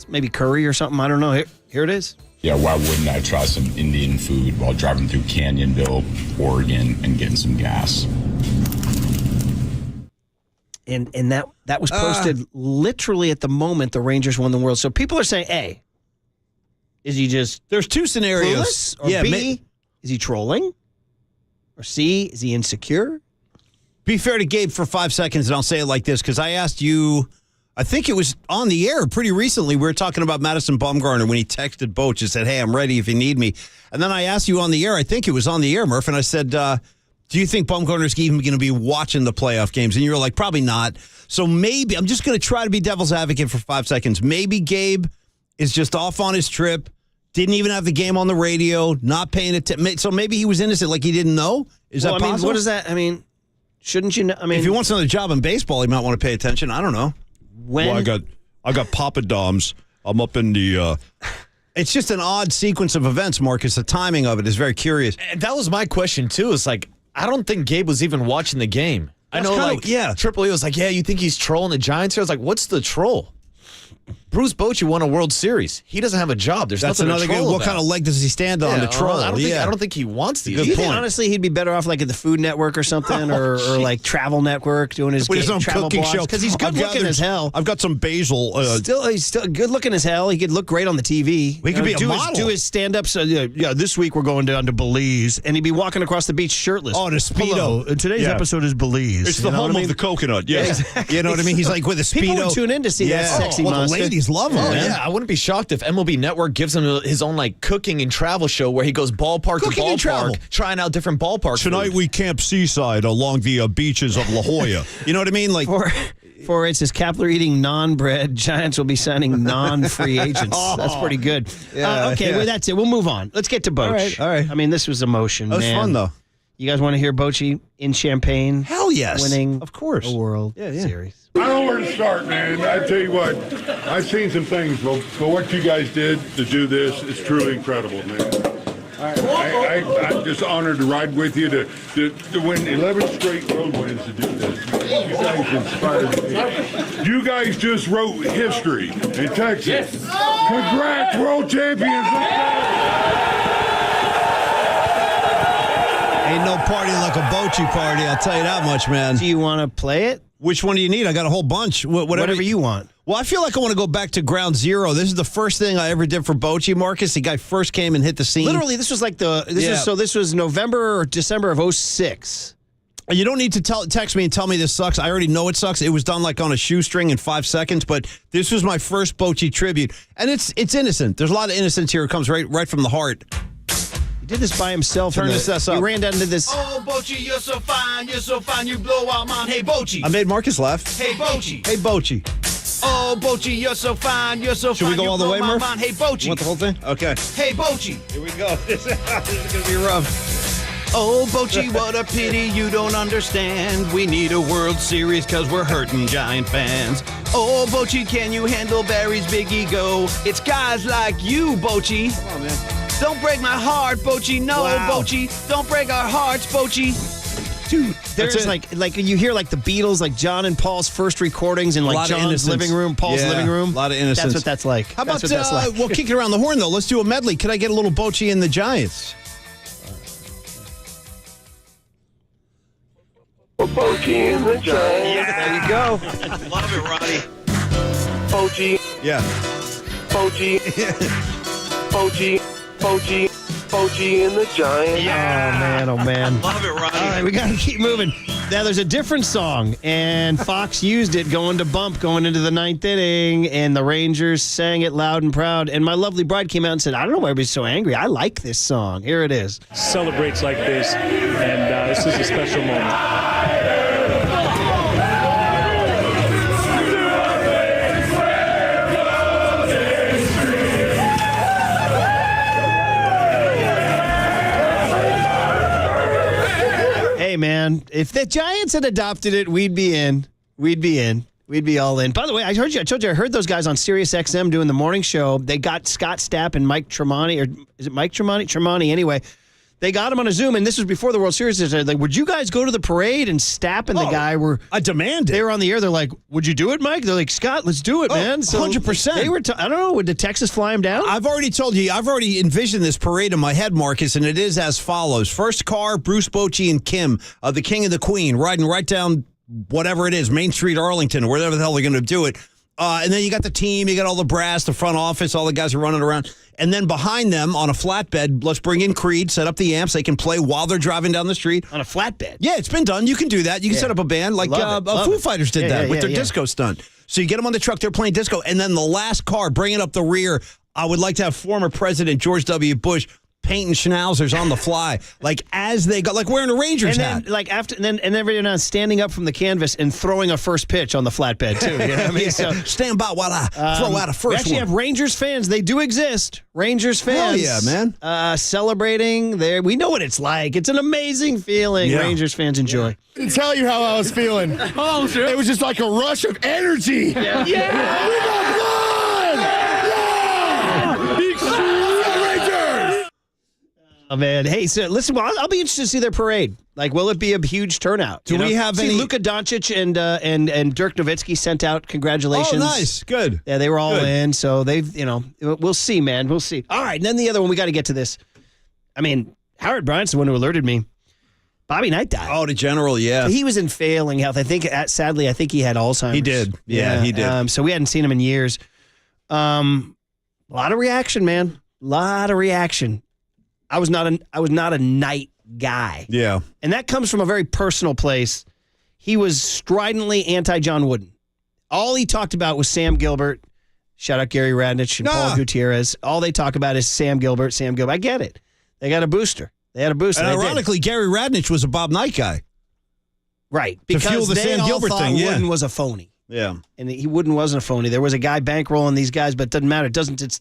maybe curry or something. I don't know. Here it is. Yeah, why wouldn't I try some Indian food while driving through Canyonville, Oregon, and getting some gas? And that was posted literally at the moment the Rangers won the World. So people are saying, A, is he just There's two scenarios. Or B, is he trolling? Or C, is he insecure? Be fair to Gabe for 5 seconds, and I'll say it like this, because I asked you, I think it was on the air pretty recently. We were talking about Madison Bumgarner when he texted Bochy and said, hey, I'm ready if you need me. And then I asked you on the air, I think it was on the air, Murph, and I said, do you think Bumgarner's even going to be watching the playoff games? And you were like, probably not. So maybe, I'm just going to try to be devil's advocate for 5 seconds. Maybe Gabe is just off on his trip. Didn't even have the game on the radio, not paying attention. So maybe he was innocent, like he didn't know? Is that possible? What is that? I mean, shouldn't you know? I mean, if he wants another job in baseball, he might want to pay attention. I don't know. When? Well, I got Papa Doms. I'm up in the... It's just an odd sequence of events, Marcus. The timing of it is very curious. And that was my question, too. It's like, I don't think Gabe was even watching the game. I know, Triple E was like, yeah, you think he's trolling the Giants here? I was like, what's the troll? Bruce Bochy won a World Series. He doesn't have a job. That's another good. What kind of leg does he stand on to troll? I don't think he wants these. Good point. Honestly, he'd be better off like at the Food Network or something, or like Travel Network doing his travel cooking show. Because he's good looking as hell. I've got some basil. He's still good looking as hell. He could look great on the TV. He could be a model. Do his stand up. So this week we're going down to Belize, and he'd be walking across the beach shirtless. Oh, the Speedo. Hello. Today's episode is Belize. It's the home of the coconut. Yeah, exactly. You know what I mean. He's like with a Speedo. People would tune in to see that sexy monster. The ladies buddies love him, man. Yeah, I wouldn't be shocked if MLB Network gives him his own like cooking and travel show where he goes ballpark Cooking to and travel. ballpark, trying out different ballparks. Tonight we camp seaside along the beaches of La Jolla. You know what I mean? Like, For it says Kapler eating non-bread. Giants will be signing non-free agents. That's pretty good. Okay, well, that's it. We'll move on. Let's get to Boch. All right. I mean, this was emotion. That was fun, though. You guys want to hear Bochy in Champaign? Hell yes. Winning, of course, a World Series. I don't know where to start, man. I tell you what, I've seen some things, but what you guys did to do this is truly incredible, man. I'm just honored to ride with you to win 11 straight road wins to do this. You guys inspired me. You guys just wrote history in Texas. Yes. Congrats, world champions. Ain't no party like a Bochy party, I'll tell you that much, man. Do you want to play it? Which one do you need? I got a whole bunch. Whatever you want. Well, I feel like I want to go back to ground zero. This is the first thing I ever did for Bochy, Marcus. The guy first came and hit the scene. Literally, this was like this was November or December of 2006. You don't need to text me and tell me this sucks. I already know it sucks. It was done like on a shoestring in 5 seconds, but this was my first Bochy tribute. And it's innocent. There's a lot of innocence here. It comes right from the heart. He did this by himself. Turn this up. He ran down to this. Oh, Bochy, you're so fine, you blow out mine. Hey, Bochy. I made Marcus laugh. Hey, Bochy. Hey, Bochy. Oh, Bochy, you're so fine, Should we go all the way, Murph? Hey, Bochy. You want the whole thing? Okay. Hey, Bochy. Here we go. This is going to be rough. Oh, Bochy, what a pity you don't understand. We need a World Series because we're hurting Giant fans. Oh, Bochy, can you handle Barry's big ego? It's guys like you, Bochy. Come on, man. Don't break my heart, Bochy. No, Bochy. Don't break our hearts, Bochy. Dude, there's like you hear like the Beatles, like John and Paul's first recordings in like John's living room, Paul's living room. A lot of innocence. That's what that's like. How about we'll kick it around the horn though? Let's do a medley. Can I get a little Bochy in the Giants? Bochy in the Giants. Yeah, there you go. Love it, Ronnie. Bochy. Yeah. Bochy. Bochy. Bochy. Bochy in the Giants. Yeah. Oh, man. Love it, Ronnie. All right, we got to keep moving. Now, there's a different song, and Fox used it going to bump, going into the ninth inning, and the Rangers sang it loud and proud. And my lovely bride came out and said, I don't know why everybody's so angry. I like this song. Here it is. Celebrates like this, and this is a special moment. Hey, man, if the Giants had adopted it, we'd be in. We'd be in. We'd be all in. By the way, I told you I heard those guys on Sirius XM doing the morning show. They got Scott Stapp and Mike Tremonti, or is it Mike Tremonti? Tremonti, anyway. They got him on a Zoom, and this was before the World Series. They said, like, would you guys go to the parade? And Stapp and the guy were... I demand it. They were on the air. They're like, would you do it, Mike? They're like, Scott, let's do it, man. So 100%. They were... I don't know. Would the Texas fly him down? I've already told you. I've already envisioned this parade in my head, Marcus, and it is as follows. First car, Bruce Bochy and Kim, the King and the Queen, riding right down whatever it is, Main Street, Arlington, or whatever the hell they're going to do it. And then you got the team, you got all the brass, the front office, all the guys are running around. And then behind them on a flatbed, let's bring in Creed, set up the amps. They can play while they're driving down the street. On a flatbed? Yeah, it's been done. You can do that. You can set up a band like Foo Fighters did that with their disco stunt. So you get them on the truck, they're playing disco. And then the last car, bringing up the rear, I would like to have former President George W. Bush painting schnauzers on the fly, like as they go, like wearing a Rangers hat. Like after, and then every now standing up from the canvas and throwing a first pitch on the flatbed too. You know what I mean? So stand by while I throw out a first. We actually one. have Rangers fans. They do exist. Rangers fans. Hell yeah, man. Celebrating there. We know what it's like. It's an amazing feeling. Yeah. Rangers fans enjoy. I didn't tell you how I was feeling. Oh, sure. It was just like a rush of energy. Yeah. We got blood! Yeah! Rangers! Oh, man. Hey, so listen, well, I'll be interested to see their parade. Like, will it be a huge turnout? Do we have any... Luka Doncic and Dirk Nowitzki sent out congratulations. Oh, nice. Good. Yeah, they were all Good. in, so they've, we'll see, man. We'll see. All right, and then the other one, we got to get to this. I mean, Howard Bryant's the one who alerted me. Bobby Knight died. Oh, the general, yeah. He was in failing health. Sadly, I think he had Alzheimer's. He did. Yeah, he did. So we hadn't seen him in years. A lot of reaction, man. A lot of reaction. I was not a Knight guy. Yeah. And that comes from a very personal place. He was stridently anti-John Wooden. All he talked about was Sam Gilbert, Shout out Gary Radnich and Paul Gutierrez. All they talk about is Sam Gilbert. I get it. They got a booster. And ironically, Gary Radnich was a Bob Knight guy. Right. To fuel the Sam Gilbert thing. Yeah. Wooden was a phony. Yeah. And Wooden wasn't a phony. There was a guy bankrolling these guys, but it doesn't matter. It's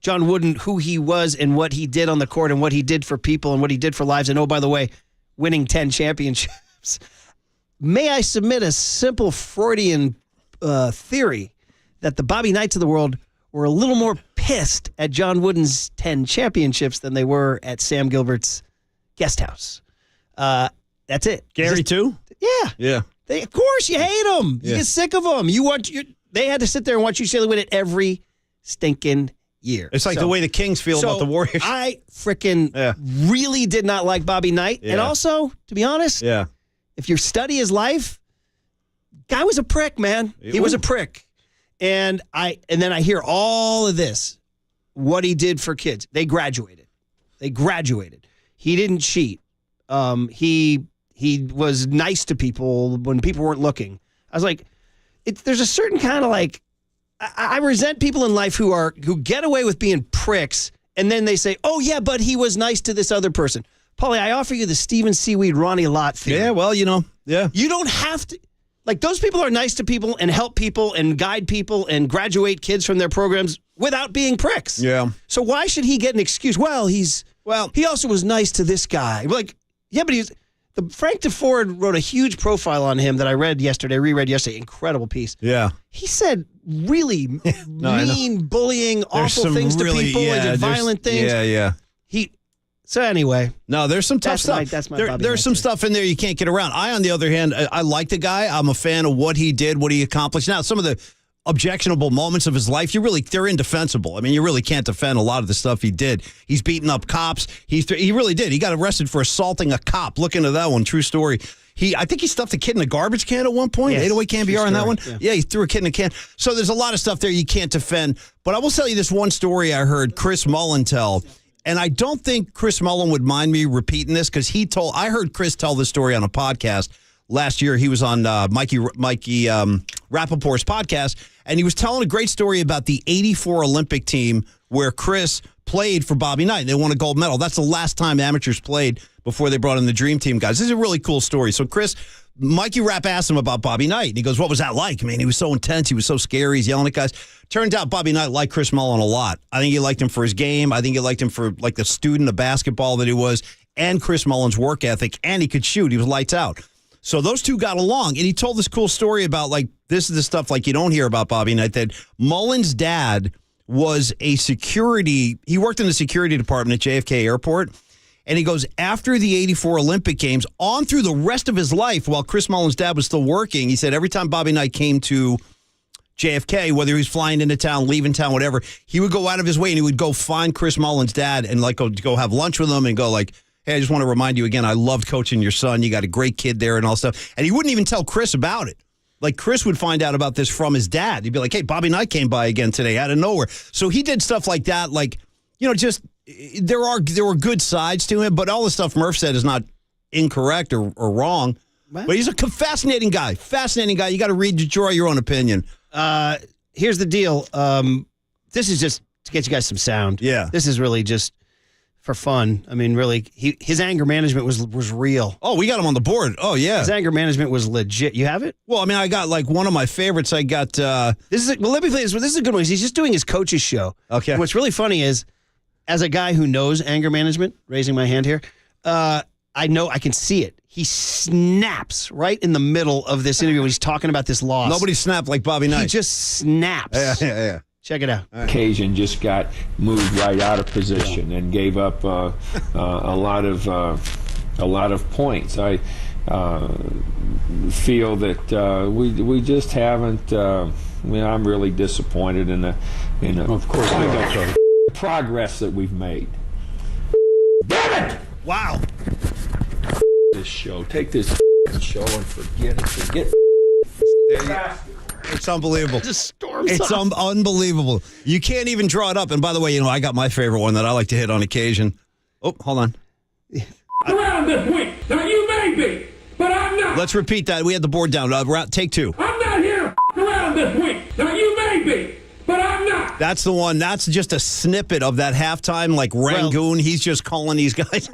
John Wooden, who he was and what he did on the court and what he did for people and what he did for lives. And, oh, by the way, winning 10 championships. May I submit a simple Freudian theory that the Bobby Knights of the world were a little more pissed at John Wooden's 10 championships than they were at Sam Gilbert's guest house. That's it. Gary, too? Yeah. Yeah. Of course, you hate them. You get sick of them. They had to sit there and watch UCLA win it every stinking year. It's like the way the Kings feel about the Warriors. I freaking really did not like Bobby Knight. Yeah. And also, to be honest, if you study his life, guy was a prick, man. He was a prick. And then I hear all of this, what he did for kids. They graduated. He didn't cheat. He was nice to people when people weren't looking. I was like, there's a certain kind of like, I resent people in life who get away with being pricks, and then they say, oh yeah, but he was nice to this other person. Paulie, I offer you the Steven Seaweed, Ronnie Lott theory. Yeah, well, you don't have to. Like, those people are nice to people and help people and guide people and graduate kids from their programs without being pricks. Yeah. So why should he get an excuse? Well, he also was nice to this guy. Like, yeah, but Frank DeFord wrote a huge profile on him that I reread yesterday. Incredible piece. Yeah. He said really mean, bullying, awful things to people and violent things. Yeah. So anyway. No, there's some tough stuff. There's some stuff in there you can't get around. On the other hand, I like the guy. I'm a fan of what he did, what he accomplished. Now, some of the objectionable moments of his life, they're indefensible. I mean, you really can't defend a lot of the stuff he did. He's beating up cops. He really did. He got arrested for assaulting a cop. Look into that one. True story. I think he stuffed a kid in a garbage can at one point. Yes, 808 KNBR on that one. Yeah, he threw a kid in a can. So there's a lot of stuff there you can't defend. But I will tell you this one story I heard Chris Mullen tell. And I don't think Chris Mullen would mind me repeating this because I heard Chris tell this story on a podcast last year. He was on Mikey Rappaport's podcast, and he was telling a great story about the 84 Olympic team where Chris played for Bobby Knight. They won a gold medal. That's the last time amateurs played before they brought in the Dream Team guys. This is a really cool story. So Mikey Rapp asked him about Bobby Knight, and he goes, what was that like? I mean, he was so intense. He was so scary. He's yelling at guys. Turns out Bobby Knight liked Chris Mullen a lot. I think he liked him for his game. I think he liked him for like the student of basketball that he was, and Chris Mullen's work ethic, and he could shoot. He was lights out. So those two got along, and he told this cool story about, like, this is the stuff like you don't hear about Bobby Knight, that Mullen's dad was he worked in the security department at JFK Airport. And he goes, after the 84 Olympic Games, on through the rest of his life, while Chris Mullen's dad was still working, he said every time Bobby Knight came to JFK, whether he was flying into town, leaving town, whatever, he would go out of his way and he would go find Chris Mullen's dad and like go have lunch with him and go like, hey, I just want to remind you again, I loved coaching your son. You got a great kid there and all stuff. And he wouldn't even tell Chris about it. Like, Chris would find out about this from his dad. He'd be like, hey, Bobby Knight came by again today out of nowhere. So he did stuff like that, like, just there were good sides to him, but all the stuff Murph said is not incorrect or wrong. What? But he's a fascinating guy. You got to read to draw your own opinion. Here's the deal. This is just to get you guys some sound. Yeah. This is really just for fun. I mean, really, his anger management was real. Oh, we got him on the board. Oh, yeah. His anger management was legit. You have it? Well, I mean, I got like one of my favorites. I got let me play this. This is a good one. He's just doing his coach's show. Okay. And what's really funny is, as a guy who knows anger management, raising my hand here, I can see it. He snaps right in the middle of this interview when he's talking about this loss. Nobody snapped like Bobby Knight. He just snaps. Yeah. Check it out. Occasion just got moved right out of position and gave up a lot of points. I feel that we just haven't. I'm really disappointed in the of course progress that we've made. Damn it! Wow. This show. Take this show and forget it. Forget. It's unbelievable. Just storms It's unbelievable. You can't even draw it up. And by the way, I got my favorite one that I like to hit on occasion. Oh, hold on. Around this week. Now, you may be, but I'm not. Let's repeat that. We had the board down. Take two. I'm not here around this week. Now, you may be, but I'm That's the one. That's just a snippet of that halftime, like Rangoon. He's just calling these guys.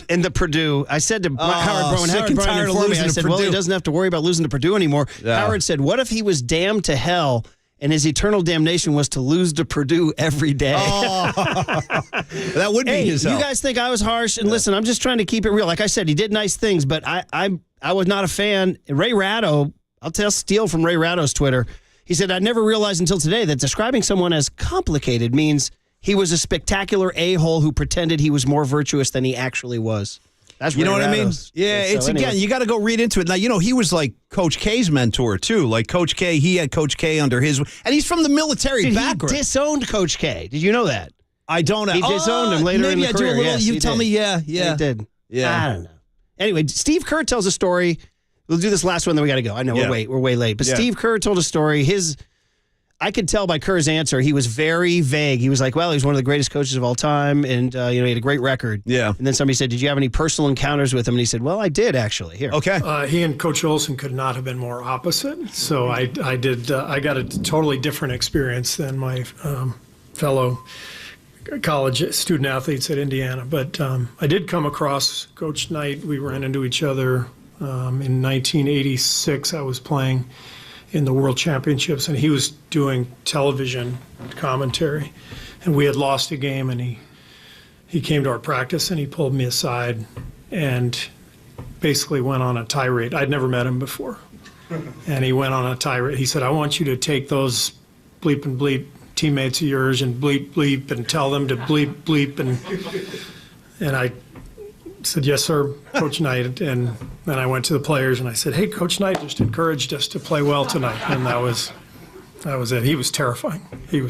in the Purdue, I said to Howard Brown, sick and tired of losing I to said, well, he Purdue. doesn't have to worry about losing to Purdue anymore. Yeah. Howard said, what if he was damned to hell and his eternal damnation was to lose to Purdue every day? That would be his hell. You guys think I was harsh? And listen, I'm just trying to keep it real. Like I said, he did nice things, but I was not a fan. Ray Ratto, I'll steal from Ray Ratto's Twitter. He said, I never realized until today that describing someone as complicated means he was a spectacular a-hole who pretended he was more virtuous than he actually was. That's You know Ray what I mean? Ratto's. Yeah, So it's anyway. again, you got to go read into it. Now, he was like Coach K's mentor, too. Like Coach K, he had Coach K under his, and he's from the military Dude, background. He disowned Coach K. Did you know that? I don't know. He disowned him later in the maybe career. I do a little, Yes, you he tell did. me, yeah. He did. Yeah. I don't know. Anyway, Steve Kerr tells a story. We'll do this last one, then we got to go. I know Yeah. we're way late. But Yeah. Steve Kerr told a story. I could tell by Kerr's answer, he was very vague. He was like, well, he's one of the greatest coaches of all time, and he had a great record. Yeah. And then somebody said, did you have any personal encounters with him? And he said, well, I did, actually. Here. Okay. He and Coach Olson could not have been more opposite. So I got a totally different experience than my fellow college student athletes at Indiana. But I did come across Coach Knight. We ran into each other in 1986. I was playing in the World Championships, and he was doing television commentary. And we had lost a game, and he came to our practice, and he pulled me aside and basically went on a tirade. I'd never met him before. And he went on a tirade. He said, I want you to take those bleep and bleep teammates of yours and bleep, bleep, and tell them to bleep, bleep. And I said, yes, sir, Coach Knight. And then I went to the players and I said, hey, Coach Knight just encouraged us to play well tonight. And that was it. He was terrifying. I'm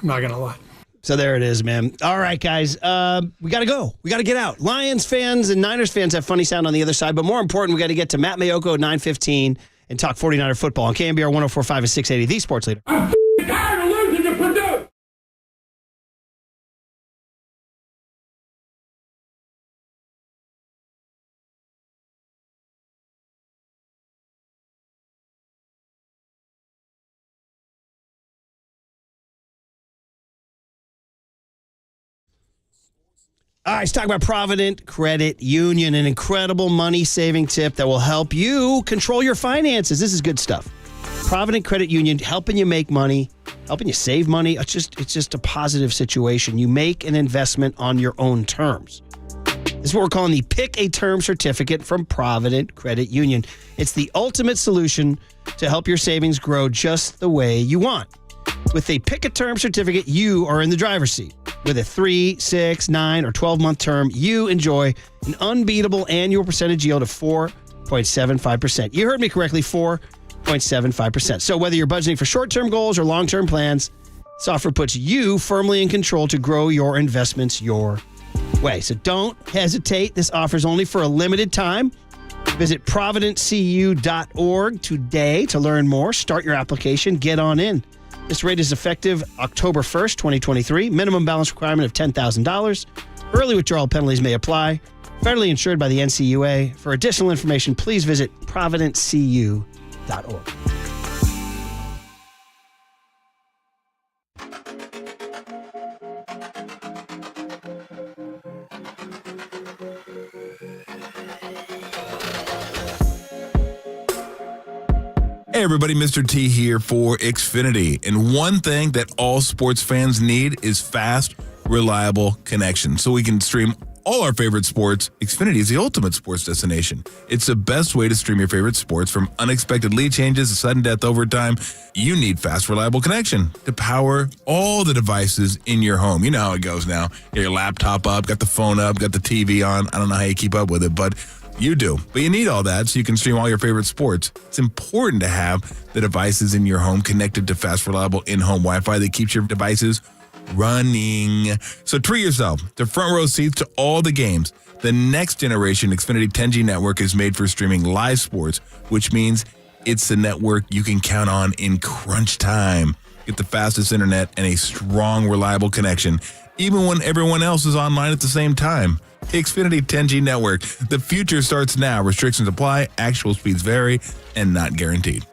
not going to lie. So there it is, man. All right, guys. We got to go. We got to get out. Lions fans and Niners fans have funny sound on the other side. But more important, we got to get to Matt Mayoko at 9:15 and talk 49er football on KNBR 104.5 and 680, the sports leader. I'm tired of losing to Purdue. All right, let's talk about Provident Credit Union, an incredible money-saving tip that will help you control your finances. This is good stuff. Provident Credit Union, helping you make money, helping you save money. It's just a positive situation. You make an investment on your own terms. This is what we're calling the Pick a Term Certificate from Provident Credit Union. It's the ultimate solution to help your savings grow just the way you want. With a Pick a Term Certificate, you are in the driver's seat. With a 3, 6, 9, or 12-month term, you enjoy an unbeatable annual percentage yield of 4.75%. You heard me correctly, 4.75%. So whether you're budgeting for short-term goals or long-term plans, this offer puts you firmly in control to grow your investments your way. So don't hesitate. This offer is only for a limited time. Visit providentcu.org today to learn more. Start your application. Get on in. This rate is effective October 1st, 2023. Minimum balance requirement of $10,000. Early withdrawal penalties may apply. Federally insured by the NCUA. For additional information, please visit providentcu.org. Hey everybody, Mr. T here for Xfinity. And one thing that all sports fans need is fast, reliable connection. So we can stream all our favorite sports. Xfinity is the ultimate sports destination. It's the best way to stream your favorite sports, from unexpected lead changes to sudden death overtime. You need fast, reliable connection to power all the devices in your home. You know how it goes now. Get your laptop up, got the phone up, got the TV on. I don't know how you keep up with it, but you do. But you need all that so you can stream all your favorite sports. It's important to have the devices in your home connected to fast, reliable in-home Wi-Fi that keeps your devices running. So treat yourself to front row seats to all the games. The next generation Xfinity 10G network is made for streaming live sports, which means it's the network you can count on in crunch time. Get the fastest internet and a strong, reliable connection, even when everyone else is online at the same time. Xfinity 10G network. The future starts now. Restrictions apply. Actual speeds vary and not guaranteed.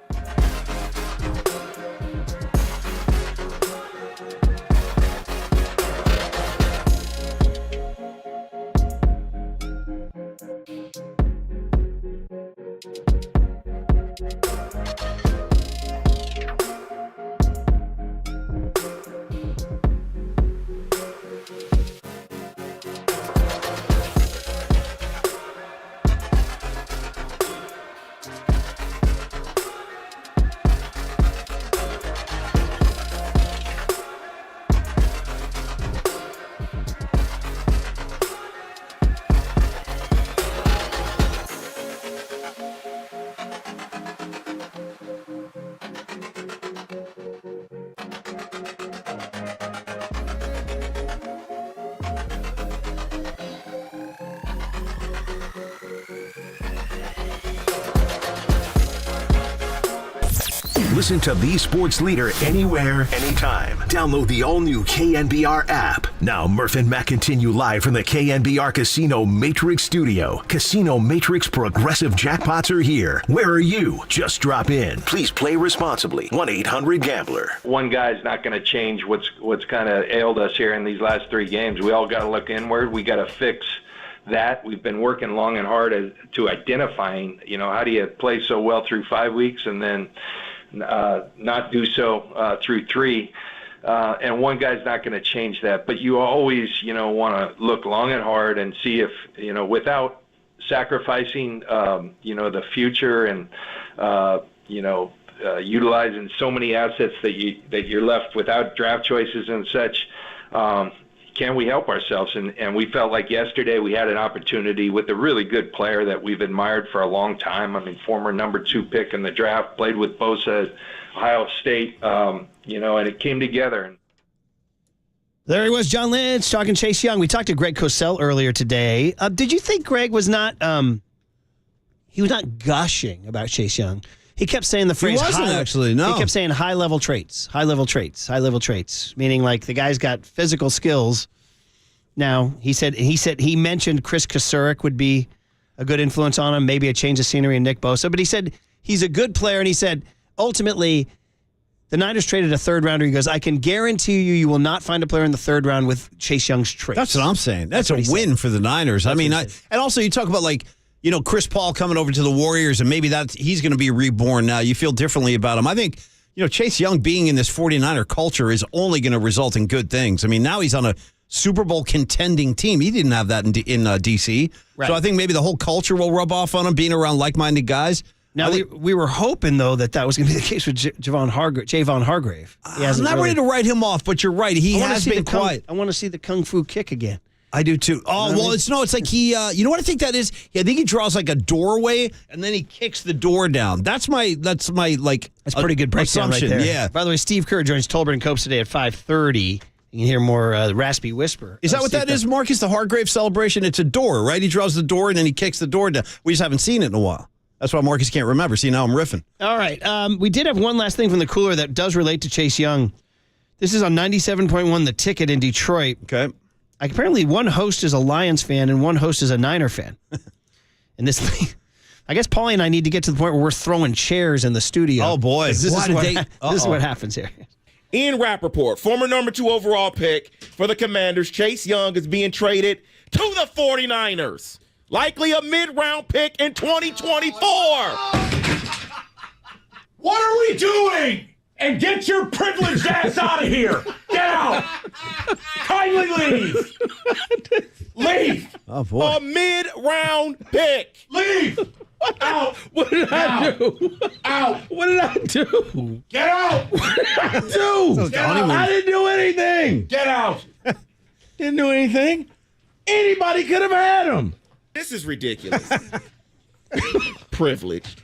Listen to the sports leader anywhere, anytime. Download the all-new KNBR app. Now, Murph and Matt continue live from the KNBR Casino Matrix Studio. Casino Matrix Progressive Jackpots are here. Where are you? Just drop in. Please play responsibly. 1-800-GAMBLER. One guy's not going to change what's kind of ailed us here in these last 3 games. We all got to look inward. We got to fix that. We've been working long and hard to identifying, how do you play so well through 5 weeks and then not do so through 3. And one guy's not going to change that. But you always, want to look long and hard and see if, without sacrificing, the future and, utilizing so many assets that you're left without draft choices and such, can we help ourselves? And we felt like yesterday we had an opportunity with a really good player that we've admired for a long time. I mean, former number 2 pick in the draft, played with Bosa at Ohio State, and it came together. There he was, John Lynch, talking Chase Young. We talked to Greg Cosell earlier today. Did you think Greg was not he was not gushing about Chase Young? He kept saying the phrase. He wasn't actually, no. He kept saying high-level traits, meaning like the guy's got physical skills. Now, he mentioned Chris Kasurik would be a good influence on him, maybe a change of scenery in Nick Bosa, but he said he's a good player, and he said ultimately the Niners traded a third-rounder. He goes, I can guarantee you will not find a player in the third round with Chase Young's traits. That's what I'm saying. That's a win for the Niners. And also you talk about Chris Paul coming over to the Warriors, and maybe he's going to be reborn now. You feel differently about him. I think, Chase Young being in this 49er culture is only going to result in good things. I mean, now he's on a Super Bowl contending team. He didn't have that in D.C. Right. So I think maybe the whole culture will rub off on him, being around like-minded guys. Now, we were hoping, though, that was going to be the case with Javon Hargrave. I'm not ready to write him off, but you're right. He has been quiet. I want to see the Kung Fu kick again. I do too. Oh, well, it's like he, you know what I think that is? I think he draws like a doorway and then he kicks the door down. That's pretty good breakdown right there. Yeah. By the way, Steve Kerr joins Tolbert and Copes today at 5:30. You can hear more raspy whisper. Is that what that is, Marcus? The Hargrave celebration? It's a door, right? He draws the door and then he kicks the door down. We just haven't seen it in a while. That's why Marcus can't remember. See, now I'm riffing. All right. We did have one last thing from the cooler that does relate to Chase Young. This is on 97.1 The Ticket in Detroit. Okay. Apparently, one host is a Lions fan and one host is a Niner fan. And this thing, I guess Paulie and I need to get to the point where we're throwing chairs in the studio. Oh, boy. This is what happens here. Ian Rappaport, former number 2 overall pick for the Commanders, Chase Young is being traded to the 49ers. Likely a mid-round pick in 2024. What are we doing? And get your privileged ass out of here. Get out. Kindly leave. Leave. Oh, boy. A mid-round pick. Leave. Out. What did I do? Out. What did I do? Get out. What did I do? Get out. I didn't do anything. Get out. Didn't do anything. Anybody could have had him. This is ridiculous. Privileged.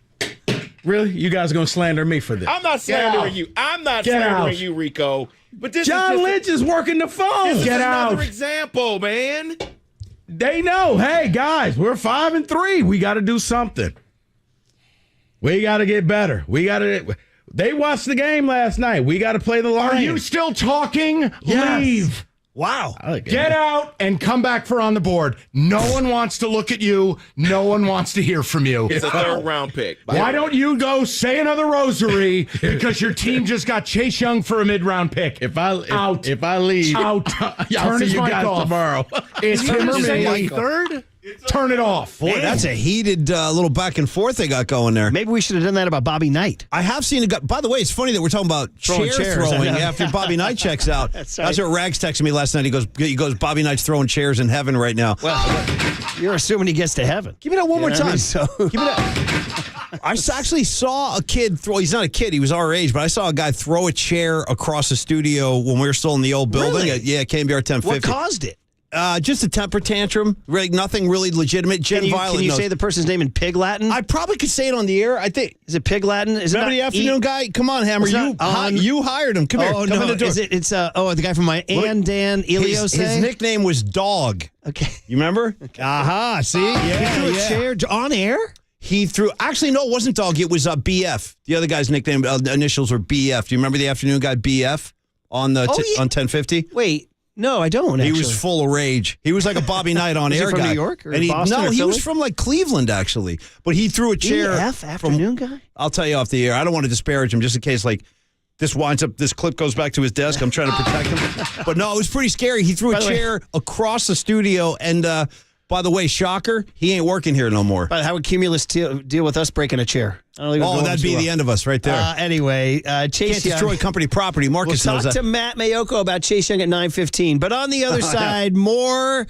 Really? You guys are going to slander me for this? I'm not slandering you. I'm not slandering you, Rico. But this John is Lynch is working the phone. This Get is out. another example, man. They know. Hey, guys, we're 5-3. We got to do something. We got to get better. They watched the game last night. We got to play the Lions. Are you still talking? Yes. Leave. Wow. Get out and come back for on the board. No one wants to look at you. No one wants to hear from you. It's a third-round pick. Why don't you go say another rosary because your team just got Chase Young for a mid-round pick? If I leave, out. I'll see you guys off. tomorrow. It's him or me. Third? Turn it off. Boy, that's a heated little back and forth they got going there. Maybe we should have done that about Bobby Knight. I have seen it. By the way, it's funny that we're talking about chair throwing after Bobby Knight checks out. That's right. That's what Rags texted me last night. He goes, Bobby Knight's throwing chairs in heaven right now. Well, you're assuming he gets to heaven. Give me that one more time. Give me that. I actually saw a kid throw. He's not a kid. He was our age, but I saw a guy throw a chair across the studio when we were still in the old building. Really? Yeah, KNBR 1050. What caused it? Just a temper tantrum. Really, nothing really legitimate. Can you say the person's name in Pig Latin? I probably could say it on the air. I think. Is it Pig Latin? Is Remember it the afternoon guy? Come on, Hammer. You hired him. Come here. Oh, Come no. in the door. It's the guy from my Dan Elios. His nickname was Dog. Okay. You remember? Aha. See? He threw a chair on air? He threw. Actually, no, it wasn't Dog. It was BF. The other guy's nickname initials were BF. Do you remember the afternoon guy BF on on 1050? Wait. No, I don't. Actually. He was full of rage. He was like a Bobby Knight on air guy. guy. New York or and Boston? No, or he Philly? was from like Cleveland actually. But he threw a chair. BF afternoon guy. I'll tell you off the air. I don't want to disparage him, just in case this winds up. This clip goes back to his desk. I'm trying to protect him. But no, it was pretty scary. He threw a chair across the studio, and by the way, shocker, he ain't working here no more. But how would Cumulus deal with us breaking a chair? That'd be the end of us right there. Anyway, Chase Can't destroy company property. Marcus knows that. We'll talk to Matt Mayoko about Chase Young at 9:15. But on the other side, more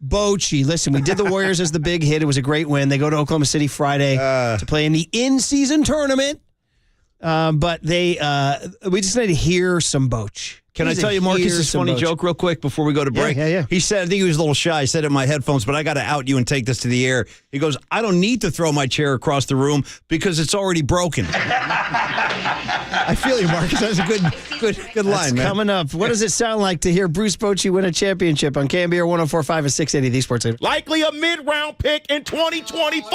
Bochy. Listen, we did the Warriors as the big hit. It was a great win. They go to Oklahoma City Friday to play in the in-season tournament. But we just need to hear some Boch. Can I tell you Marcus's funny joke real quick before we go to break? Yeah. He said, I think he was a little shy. I said it in my headphones, but I got to out you and take this to the air. He goes, I don't need to throw my chair across the room because it's already broken. I feel you, Marcus. That's a good line, man. Coming up, what does it sound like to hear Bruce Bochy win a championship on KNBR 104.5 and 680, the Sports Leader? Likely a mid-round pick in 2024.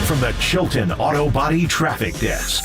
From the Chilton Auto Body Traffic Desk.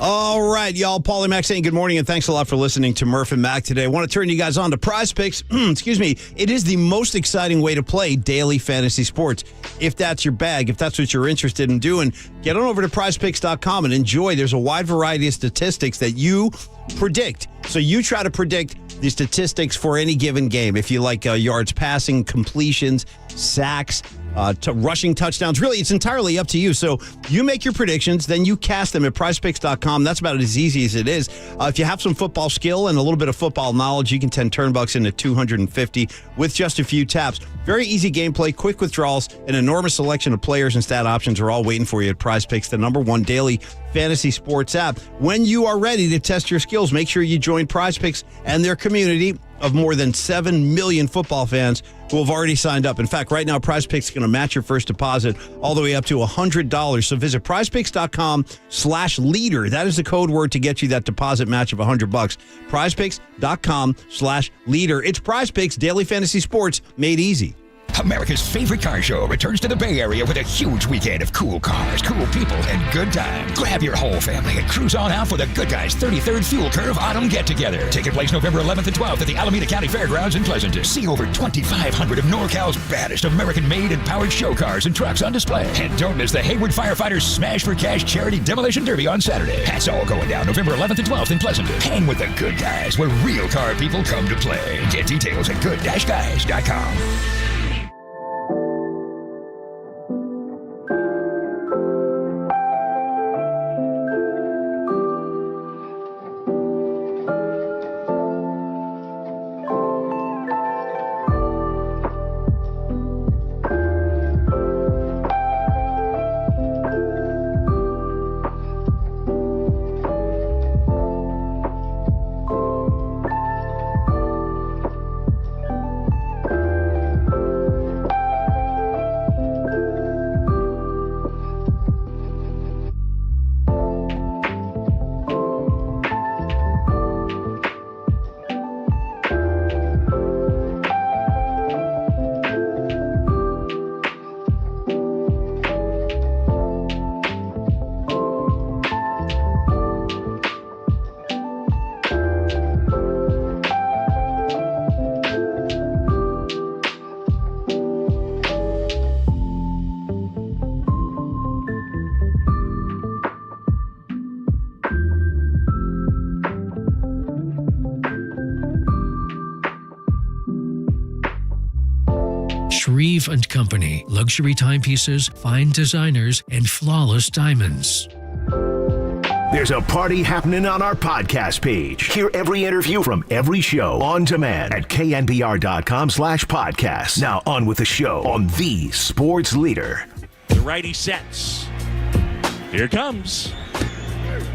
All right, y'all. Paulie Mac saying good morning and thanks a lot for listening to Murph and Mac today. I want to turn you guys on to Prize Picks. Excuse me. It is the most exciting way to play daily fantasy sports. If that's your bag, if that's what you're interested in doing, get on over to prizepicks.com and enjoy. There's a wide variety of statistics that you predict. So you try to predict the statistics for any given game. If you like yards passing, completions, sacks, rushing touchdowns. Really, it's entirely up to you. So you make your predictions, then you cast them at prizepicks.com. That's about as easy as it is. If you have some football skill and a little bit of football knowledge, you can $10 into 250 with just a few taps. Very easy gameplay, quick withdrawals, an enormous selection of players and stat options are all waiting for you at Prize Picks, the #1 daily fantasy sports app. When you are ready to test your skills, make sure you join Prize Picks and their community of more than 7 million football fans who have already signed up. In fact, right now, Prize Picks is going to match your first deposit all the way up to $100. So visit prizepicks.com/leader. That is the code word to get you that deposit match of $100. Prizepicks.com/leader. It's Prize Picks, daily fantasy sports made easy. America's favorite car show returns to the Bay Area with a huge weekend of cool cars, cool people, and good times. Grab your whole family and cruise on out for the Good Guys 33rd Fuel Curve Autumn Get-Together. Taking place November 11th and 12th at the Alameda County Fairgrounds in Pleasanton. See over 2,500 of NorCal's baddest American-made and powered show cars and trucks on display. And don't miss the Hayward Firefighters Smash for Cash Charity Demolition Derby on Saturday. That's all going down November 11th and 12th in Pleasanton. Hang with the Good Guys, where real car people come to play. Get details at good-guys.com. Shreve & Company. Luxury timepieces, fine designers, and flawless diamonds. There's a party happening on our podcast page. Hear every interview from every show on demand at knbr.com/podcast. Now on with the show on the Sports Leader. The righty sets. Here comes.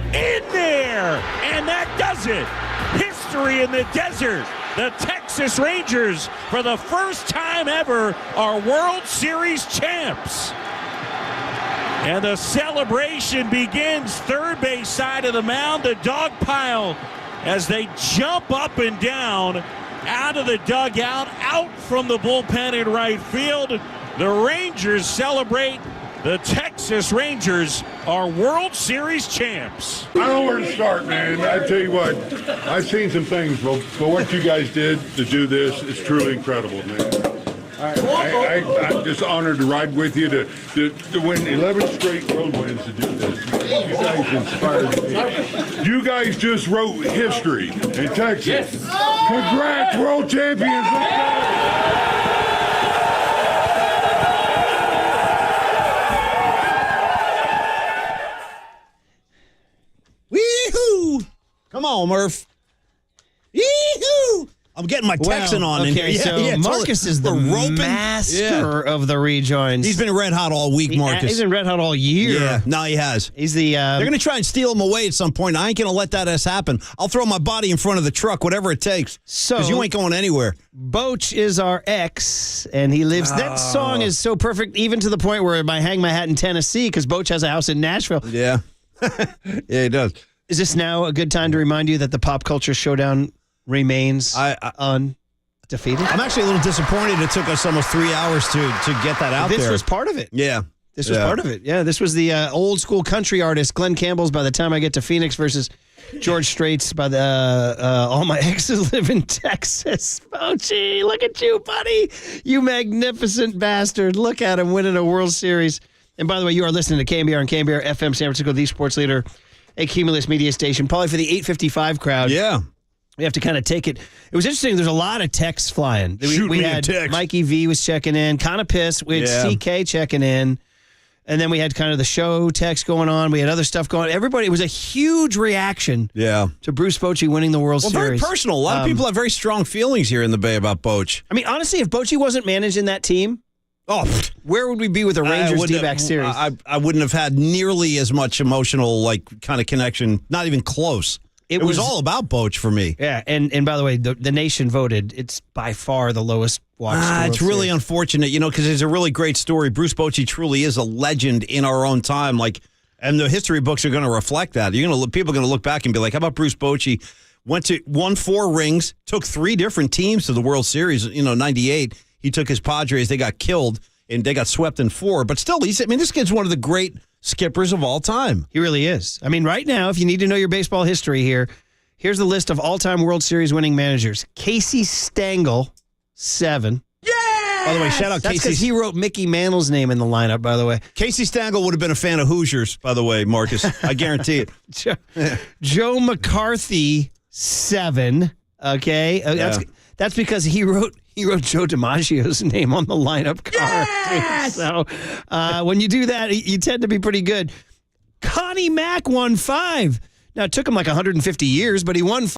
In there! And that does it. History in the desert. The Texas Rangers, for the first time ever, are World Series champs. And the celebration begins third base side of the mound, the dog pile, as they jump up and down out of the dugout, out from the bullpen in right field. The Rangers celebrate. The Texas Rangers are World Series champs. I don't know where to start, man. I tell you what, I've seen some things, but what you guys did to do this is truly incredible, man. I'm just honored to ride with you to win 11 straight road wins to do this. You guys inspired me. You guys just wrote history in Texas. Yes. Congrats, world champions. Wee-hoo! Come on, Murph. Yee-hoo! I'm getting my Texan on in here. So Marcus is the master of the rejoins. He's been red hot all week, Marcus. He's been red hot all year. Yeah, no, he has. He's the. They're going to try and steal him away at some point. I ain't going to let that happen. I'll throw my body in front of the truck, whatever it takes. Because you ain't going anywhere. Boch is our ex, and he lives. That song is so perfect, even to the point where I hang my hat in Tennessee because Boch has a house in Nashville. Yeah, yeah, he does. Is this now a good time to remind you that the pop culture showdown remains undefeated? I'm actually a little disappointed it took us almost 3 hours to get that out there. This was part of it. Yeah. This was part of it. Yeah, this was the old school country artist, Glenn Campbell's By the Time I Get to Phoenix versus George Strait's by the All My Exes Live in Texas. Bochy, look at you, buddy. You magnificent bastard. Look at him winning a World Series. And by the way, you are listening to KNBR and KNBR FM San Francisco, the sports leader, a Cumulus media station, probably for the 8:55 crowd. Yeah. We have to kind of take it. It was interesting. There's a lot of texts flying. We had Mikey V was checking in, kind of pissed. We had CK checking in. And then we had kind of the show text going on. We had other stuff going on. Everybody, it was a huge reaction to Bruce Bochy winning the World Series. Very personal. A lot of people have very strong feelings here in the Bay about Boch. I mean, honestly, if Bochy wasn't managing that team, where would we be with the Rangers D-back series? I wouldn't have had nearly as much emotional kind of connection. Not even close. It was all about Boch for me. Yeah, and by the way, the nation voted. It's by far the lowest watched. It's really unfortunate, because it's a really great story. Bruce Bochy truly is a legend in our own time. And the history books are going to reflect that. People are going to look back and be like, "How about Bruce Bochy? Won 4 rings, took 3 different teams to the World Series. 98. He took his Padres. They got killed and they got swept in 4. But still, this kid's one of the great skippers of all time. He really is. I mean, right now, if you need to know your baseball history here's the list of all-time World Series winning managers. Casey Stengel, 7. Yeah! By the way, shout out That's Casey. because he wrote Mickey Mantle's name in the lineup, by the way. Casey Stengel would have been a fan of Hoosiers, by the way, Marcus. I guarantee it. Joe McCarthy, 7. Okay? That's because he wrote Joe DiMaggio's name on the lineup card. Yes! So when you do that, you tend to be pretty good. Connie Mack won 5. Now, it took him like 150 years, but he won